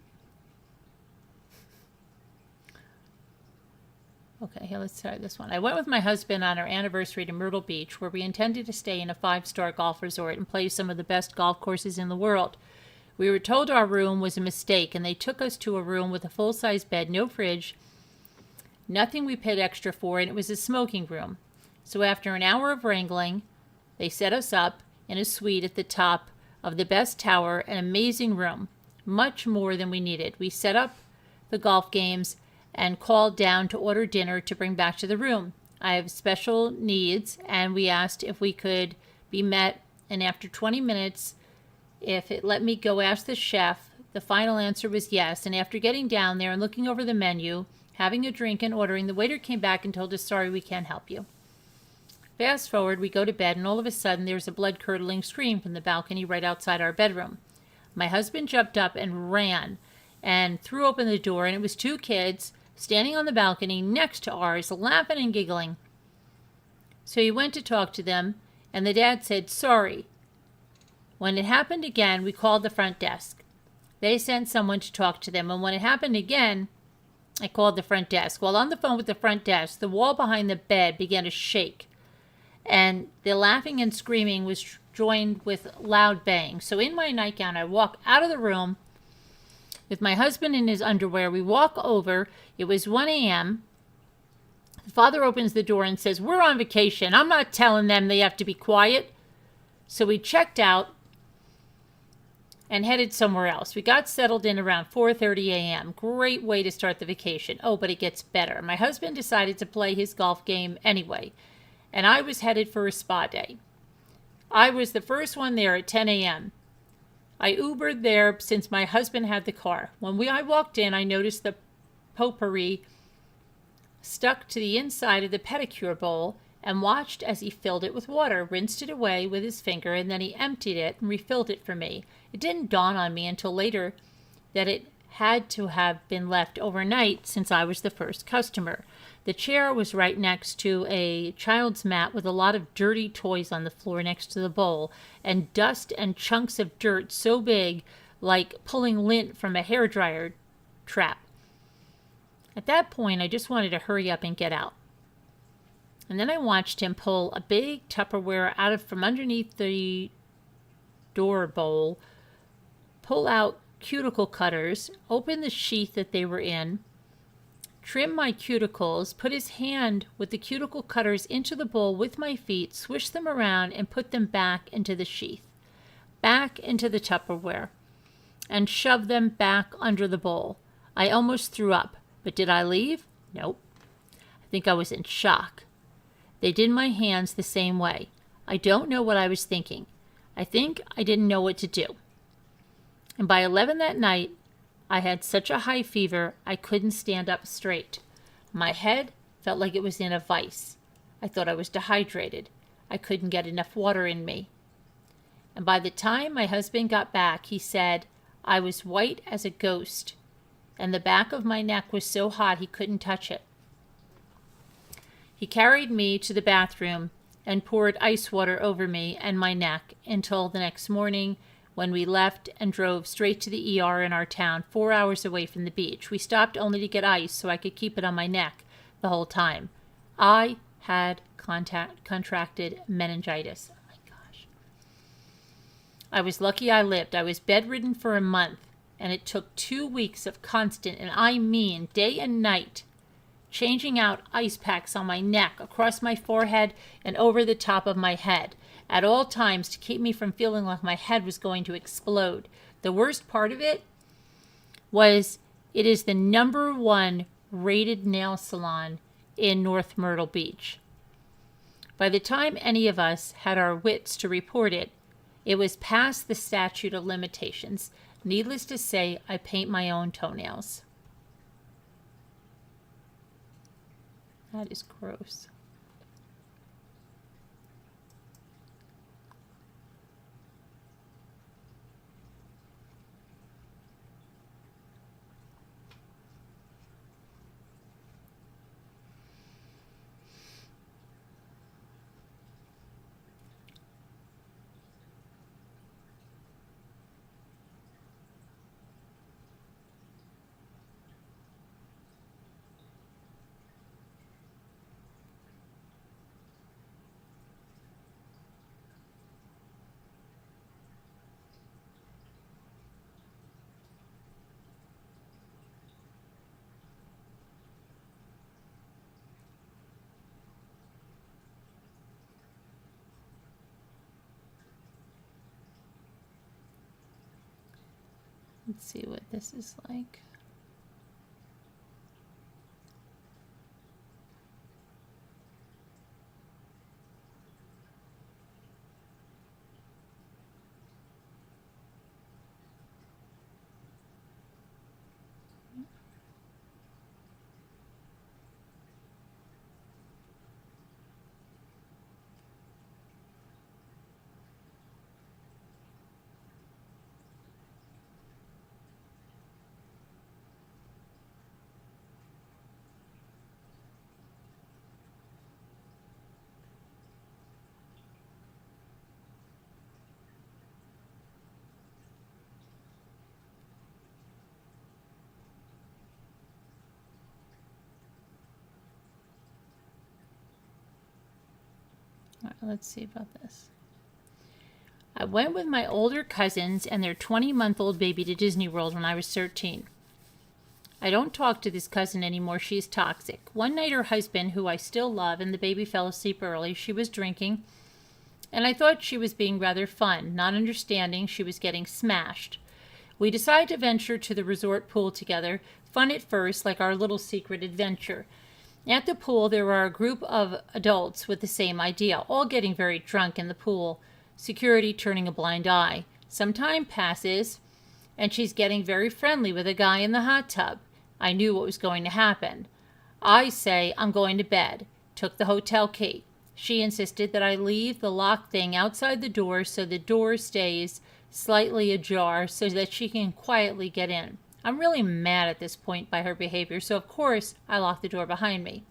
Okay, here, let's try this one. I went with my husband on our anniversary to Myrtle Beach, where we intended to stay in a 5-star golf resort and play some of the best golf courses in the world. We were told our room was a mistake, and they took us to a room with a full-size bed, no fridge, nothing we paid extra for, and it was a smoking room. So after an hour of wrangling, they set us up in a suite at the top of the best tower, an amazing room, much more than we needed. We set up the golf games and called down to order dinner to bring back to the room. I have special needs, and we asked if we could be met, and after 20 minutes, if it let me go ask the chef, the final answer was yes, and after getting down there and looking over the menu, having a drink and ordering, the waiter came back and told us, sorry, we can't help you. Fast forward, we go to bed, and all of a sudden there's a blood-curdling scream from the balcony right outside our bedroom. My husband jumped up and ran and threw open the door, and it was 2 kids standing on the balcony next to ours, laughing and giggling. So he went to talk to them, and the dad said, sorry. When it happened again, we called the front desk. They sent someone to talk to them, and when it happened again, I called the front desk. While on the phone with the front desk, the wall behind the bed began to shake, and the laughing and screaming was joined with loud bangs. So in my nightgown, I walk out of the room with my husband in his underwear. We walk over. It was 1 a.m. The father opens the door and says, we're on vacation. I'm not telling them they have to be quiet. So we checked out and headed somewhere else. We got settled in around 4:30 a.m. Great way to start the vacation. Oh, but it gets better. My husband decided to play his golf game anyway. and I was headed for a spa day. I was the first one there at 10 a.m. I Ubered there since my husband had the car. When I walked in, I noticed the potpourri stuck to the inside of the pedicure bowl and watched as he filled it with water, rinsed it away with his finger, and then he emptied it and refilled it for me. It didn't dawn on me until later that it had to have been left overnight since I was the first customer. The chair was right next to a child's mat with a lot of dirty toys on the floor next to the bowl, and dust and chunks of dirt so big, like pulling lint from a hairdryer trap. At that point, I just wanted to hurry up and get out. And then I watched him pull a big Tupperware out from underneath the door bowl, pull out cuticle cutters, open the sheath that they were in, trim my cuticles, put his hand with the cuticle cutters into the bowl with my feet, swish them around, and put them back into the sheath, back into the Tupperware, and shove them back under the bowl. I almost threw up, but did I leave? Nope. I think I was in shock. They did my hands the same way. I don't know what I was thinking. I think I didn't know what to do. And by 11 that night, I had such a high fever, I couldn't stand up straight. My head felt like it was in a vice. I thought I was dehydrated. I couldn't get enough water in me. And by the time my husband got back, he said I was white as a ghost, and the back of my neck was so hot he couldn't touch it. He carried me to the bathroom and poured ice water over me and my neck until the next morning, when we left and drove straight to the ER in our town, 4 hours away from the beach. We stopped only to get ice so I could keep it on my neck the whole time. I had contracted meningitis. Oh my gosh. I was lucky I lived. I was bedridden for a month, and it took 2 weeks of constant, and I mean day and night, changing out ice packs on my neck, across my forehead, and over the top of my head at all times to keep me from feeling like my head was going to explode. The worst part of it was it is the #1 rated nail salon in North Myrtle Beach. By the time any of us had our wits to report it, it was past the statute of limitations. Needless to say, I paint my own toenails. That is gross. Let's see what this is like. All right, let's see about this. I went with my older cousins and their 20-month-old baby to Disney World when I was 13. I don't talk to this cousin anymore. She's toxic. One night her husband, who I still love, and the baby fell asleep early. She was drinking, and I thought she was being rather fun, not understanding she was getting smashed. We decided to venture to the resort pool together, fun at first, like our little secret adventure. At the pool, there are a group of adults with the same idea, all getting very drunk in the pool, security turning a blind eye. Some time passes, and she's getting very friendly with a guy in the hot tub. I knew what was going to happen. I say, I'm going to bed. Took the hotel key. She insisted that I leave the lock thing outside the door so the door stays slightly ajar so that she can quietly get in. I'm really mad at this point by her behavior, so of course I lock the door behind me.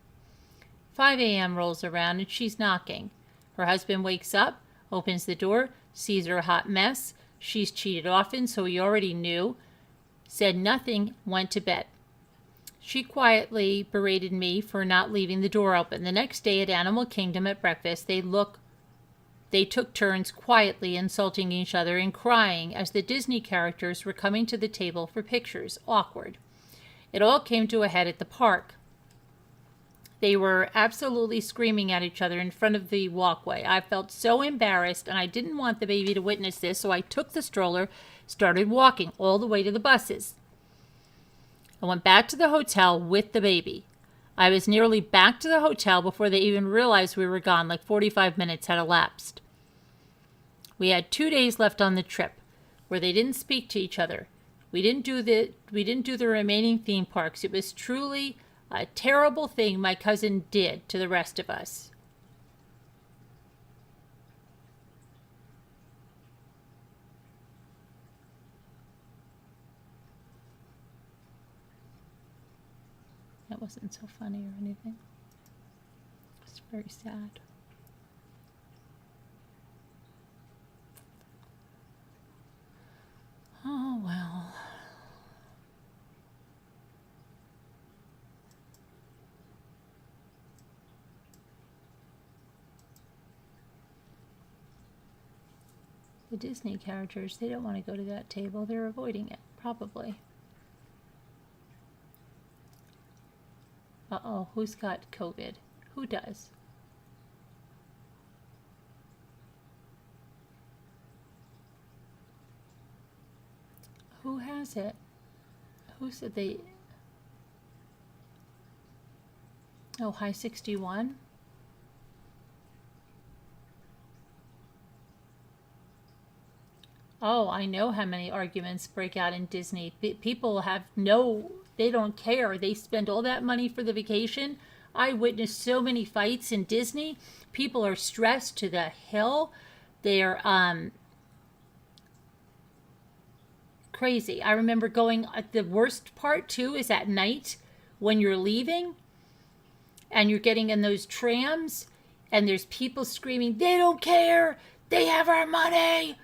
5 a.m. rolls around and she's knocking. Her husband wakes up, opens the door, sees her a hot mess. She's cheated often, so he already knew. Said nothing, went to bed. She quietly berated me for not leaving the door open. The next day at Animal Kingdom at breakfast, they took turns quietly insulting each other and crying as the Disney characters were coming to the table for pictures. Awkward. It all came to a head at the park. They were absolutely screaming at each other in front of the walkway. I felt so embarrassed, and I didn't want the baby to witness this, so I took the stroller, started walking all the way to the buses. I went back to the hotel with the baby. I was nearly back to the hotel before they even realized we were gone, like 45 minutes had elapsed. We had 2 days left on the trip, where they didn't speak to each other. We didn't do the remaining theme parks. It was truly a terrible thing my cousin did to the rest of us. That wasn't so funny or anything. It's very sad. Oh, well. The Disney characters, they don't want to go to that table. They're avoiding it, probably. Uh-oh, who's got COVID? Who does? Who has it? Who said they... Oh, high 61? Oh, I know how many arguments break out in Disney. People have they don't care. They spend all that money for the vacation. I witnessed so many fights in Disney. People are stressed to the hill. They're crazy. I remember going, the worst part too is at night when you're leaving and you're getting in those trams and there's people screaming, they don't care. They have our money.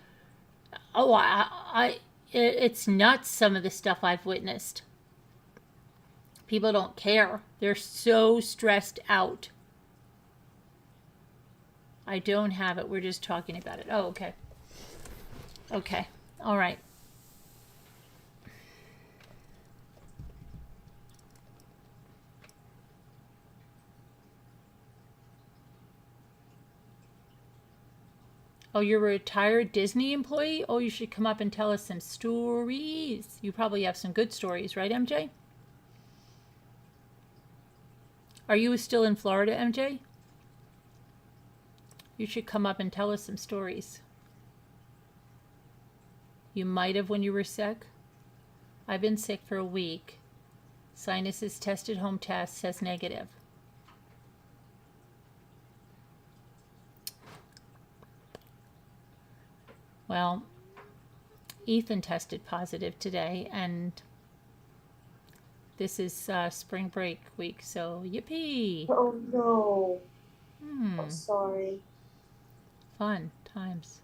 Oh, it's nuts, some of the stuff I've witnessed. People don't care. They're so stressed out. I don't have it. We're just talking about it. Oh, okay. Okay. All right. Oh, you're a retired Disney employee? Oh, you should come up and tell us some stories. You probably have some good stories, right, MJ? Are you still in Florida, MJ? You should come up and tell us some stories. You might have when you were sick. I've been sick for a week. Sinuses tested, home test says negative. Well, Ethan tested positive today, and this is spring break week, so yippee! Oh no. I'm sorry. Fun times.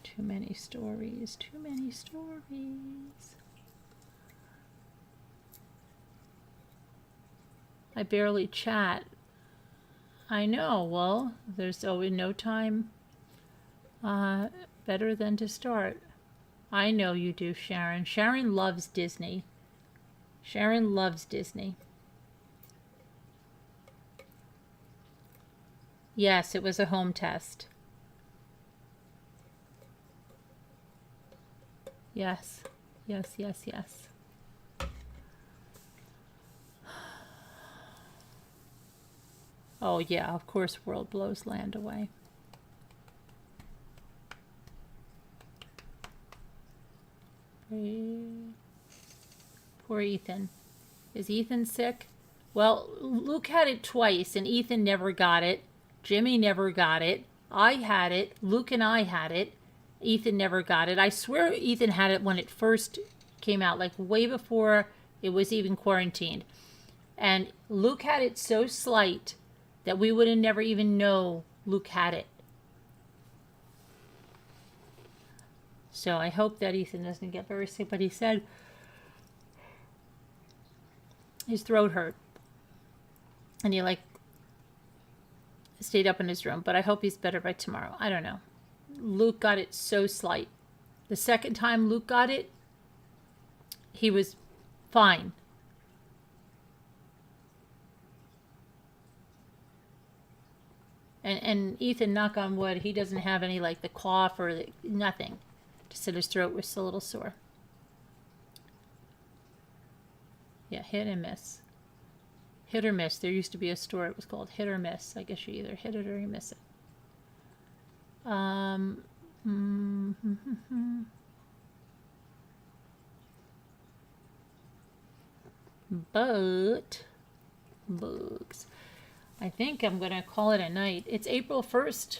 Too many stories, too many stories. I barely chat. I know, well, there's always no time better than to start. I know you do, Sharon. Sharon loves Disney. Sharon loves Disney. Yes, it was a home test. Yes, yes, yes, yes. Oh, yeah, of course, world blows land away. Poor Ethan. Is Ethan sick? Well, Luke had it twice, and Ethan never got it. Jimmy never got it. I had it. Luke and I had it. Ethan never got it. I swear Ethan had it when it first came out, like way before it was even quarantined. And Luke had it so slight that we would have never even know Luke had it. So I hope that Ethan doesn't get very sick, but he said his throat hurt. And he stayed up in his room, but I hope he's better by tomorrow. I don't know. Luke got it so slight. The second time Luke got it, he was fine. And Ethan, knock on wood, he doesn't have any the cough or nothing. Just that his throat was a little sore. Yeah, hit and miss. Hit or miss. There used to be a store. It was called Hit or Miss. I guess you either hit it or you miss it. But bugs. I think I'm going to call it a night. It's April 1st.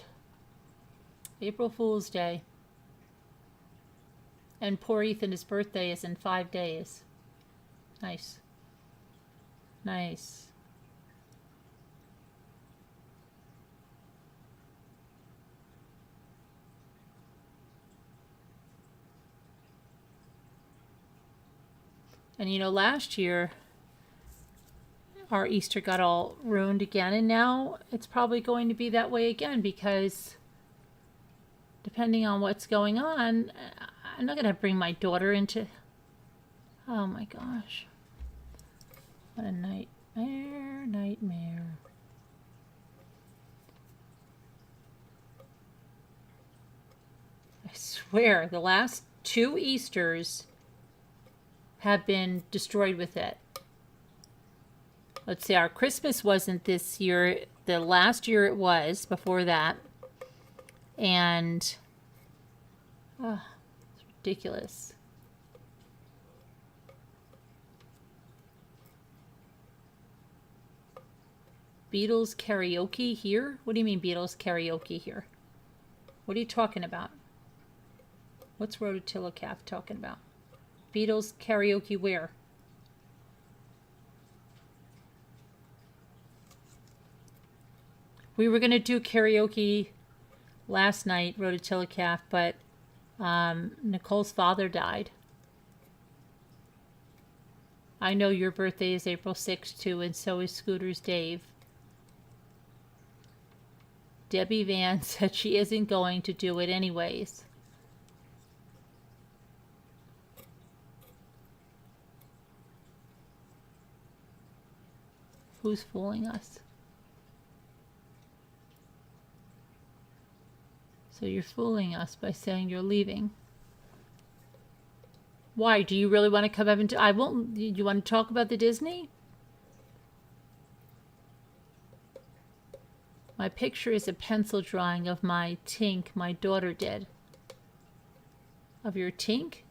April Fool's Day. And poor Ethan, his birthday is in 5 days. Nice. Nice. And last year our Easter got all ruined again, and now it's probably going to be that way again because depending on what's going on, I'm not going to bring my daughter into... Oh my gosh. What a nightmare. I swear, the last 2 Easters have been destroyed with it. Let's see, our Christmas wasn't this year. The last year it was, before that. And, it's ridiculous. Beatles karaoke here? What do you mean Beatles karaoke here? What are you talking about? What's Rototillocaf talking about? Beatles karaoke where? We were going to do karaoke last night, Rototillocaf, but Nicole's father died. I know your birthday is April 6th too, and so is Scooter's Dave. Debbie Van said she isn't going to do it anyways. Who's fooling us? So you're fooling us by saying you're leaving. Why? Do you really want to come up and... I won't... You want to talk about the Disney? My picture is a pencil drawing of my Tink my daughter did. Of your Tink?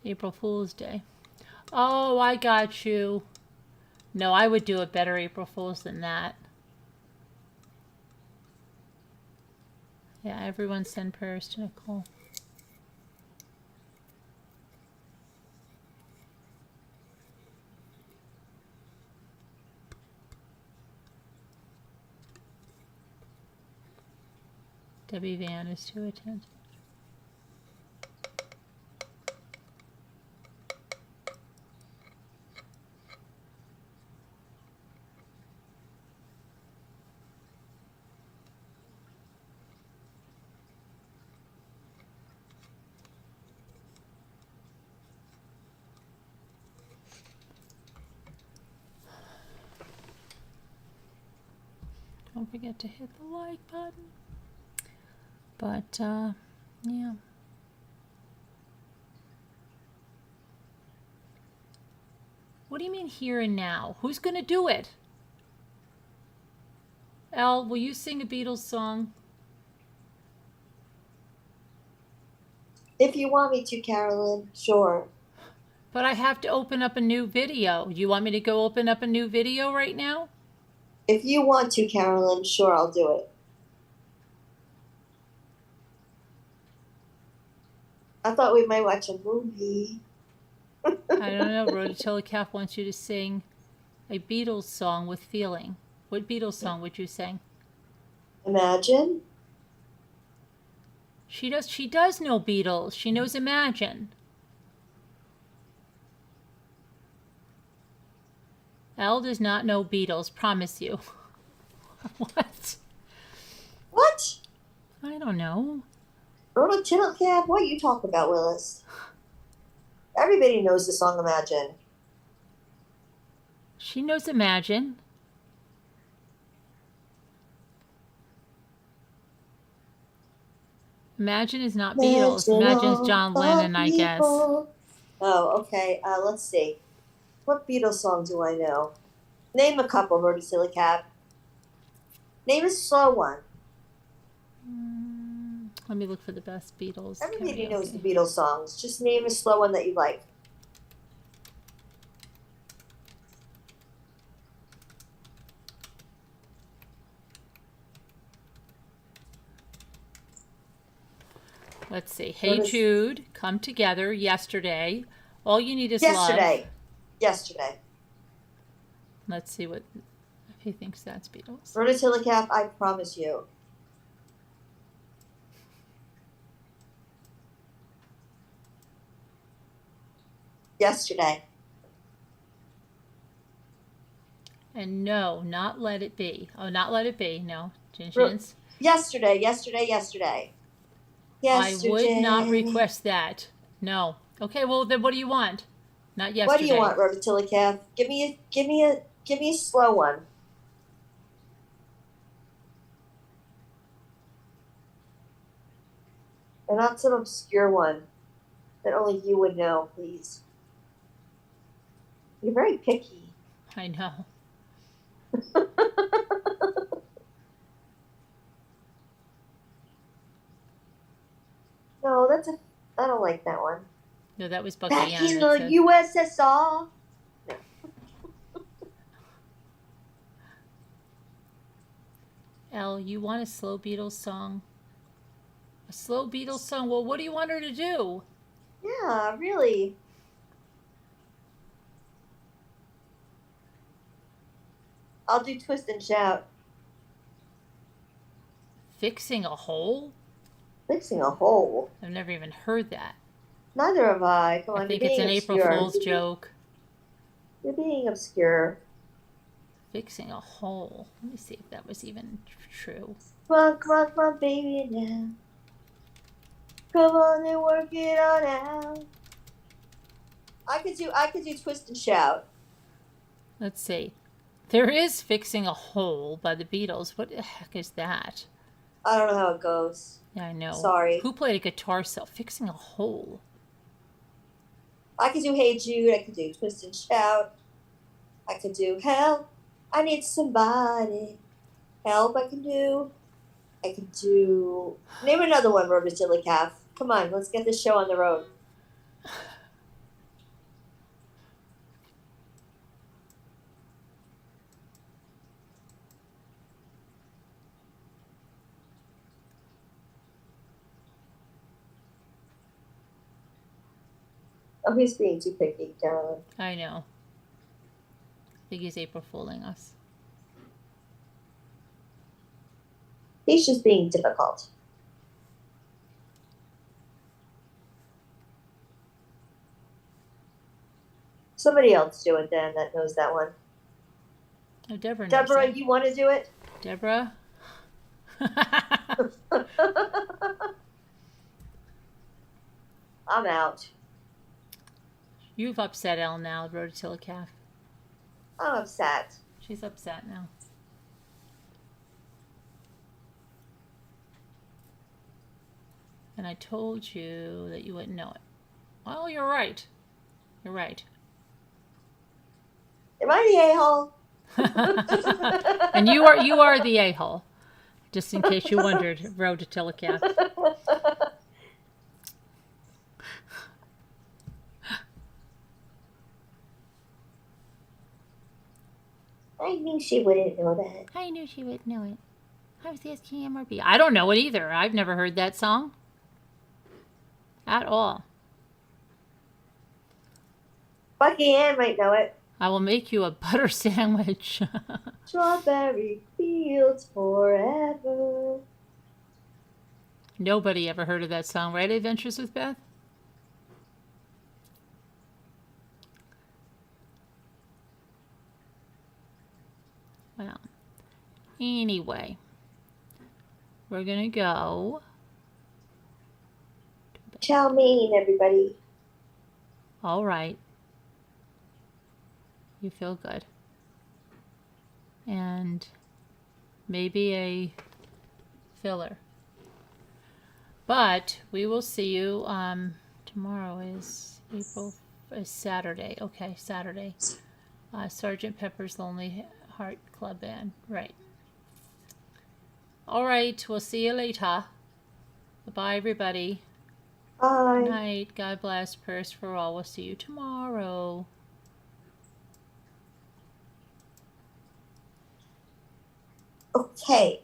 April Fool's Day. Oh, I got you. No, I would do a better April Fool's than that. Yeah, everyone send prayers to Nicole. Debbie Van is to attend. forget to hit the like button. But, yeah. What do you mean here and now? Who's going to do it? Elle, will you sing a Beatles song? If you want me to, Carolyn, sure. But I have to open up a new video. You want me to go open up a new video right now? If you want to, Carolyn, sure, I'll do it. I thought we might watch a movie. I don't know. Rototilla wants you to sing a Beatles song with feeling. What Beatles song would you sing? Imagine. She does know Beatles. She knows Imagine. Elle does not know Beatles, promise you. What? What? I don't know. Rototilla Cab? What are you talking about, Willis? Everybody knows the song Imagine. She knows Imagine. Imagine is not Beatles. Imagine's John Lennon, I guess. Oh, okay. Let's see. What Beatles song do I know? Name a couple, Rototilla Cab. Name a slow one. Let me look for the best Beatles. Everybody karaoke. knows the Beatles songs. Just name a slow one that you like. Let's see. Hey Jude, Come Together, Yesterday. All You Need Is Love. Yesterday. Let's see what if he thinks that's Beatles. Rototilla Cab, I promise you. Yesterday. And no, not Let It Be. Oh, not Let It Be. No. Yesterday. I would not request that. No. Okay, well then what do you want? Not yesterday. What do you want, Rototilla Cab? Give me a slow one. And not some obscure one that only you would know, please. You're very picky. I know. No, I don't like that one. No, that was Back Bucky in the USSR. No. Elle, you want a slow Beatles song? A slow Beatles song? Well, what do you want her to do? Yeah, really. I'll do Twist and Shout. Fixing a Hole? Fixing a hole. I've never even heard that. Neither have I. Come on, I think you're it's being an obscure. April Fool's joke. You're being obscure. Fixing a hole. Let me see if that was even true. Come on, baby, now. Come on and work it on out. I could do Twist and Shout. Let's see. There is Fixing a Hole by the Beatles. What the heck is that? I don't know how it goes. Yeah, I know. Sorry. Who played a guitar solo? Fixing a Hole. I could do Hey Jude. I could do Twist and Shout. I could do Help. I Need Somebody. Help. I can do. Name another one, Rototilla Cab. Come on, let's get this show on the road. Oh, he's being too picky, Carolyn. I know. I think he's April fooling us. He's just being difficult. Somebody else do it then that knows that one. Oh, Deborah knows Deborah, that. you want to do it? Deborah? I'm out. You've upset Elle now, Rototilla Calf. I'm upset. She's upset now. And I told you that you wouldn't know it. Well, you're right. You're right. Am I the a-hole? And you are the a-hole. Just in case you wondered, Road to Telecath. I knew she wouldn't know that. I knew she would know it. I was asking MRB. I don't know it either. I've never heard that song. At all. Bucky Ann might know it. I will make you a butter sandwich. Strawberry fields forever. Nobody ever heard of that song, right? Adventures with Beth? Well, anyway, we're going to go. Chow mein, everybody. All right. You feel good. And maybe a filler. But we will see you. Tomorrow is Saturday. Okay, Saturday. Sergeant Pepper's Lonely Heart Club Band. Right. All right. We'll see you later. Bye, everybody. Bye. Good night. God bless. Prayers for all. We'll see you tomorrow. Okay.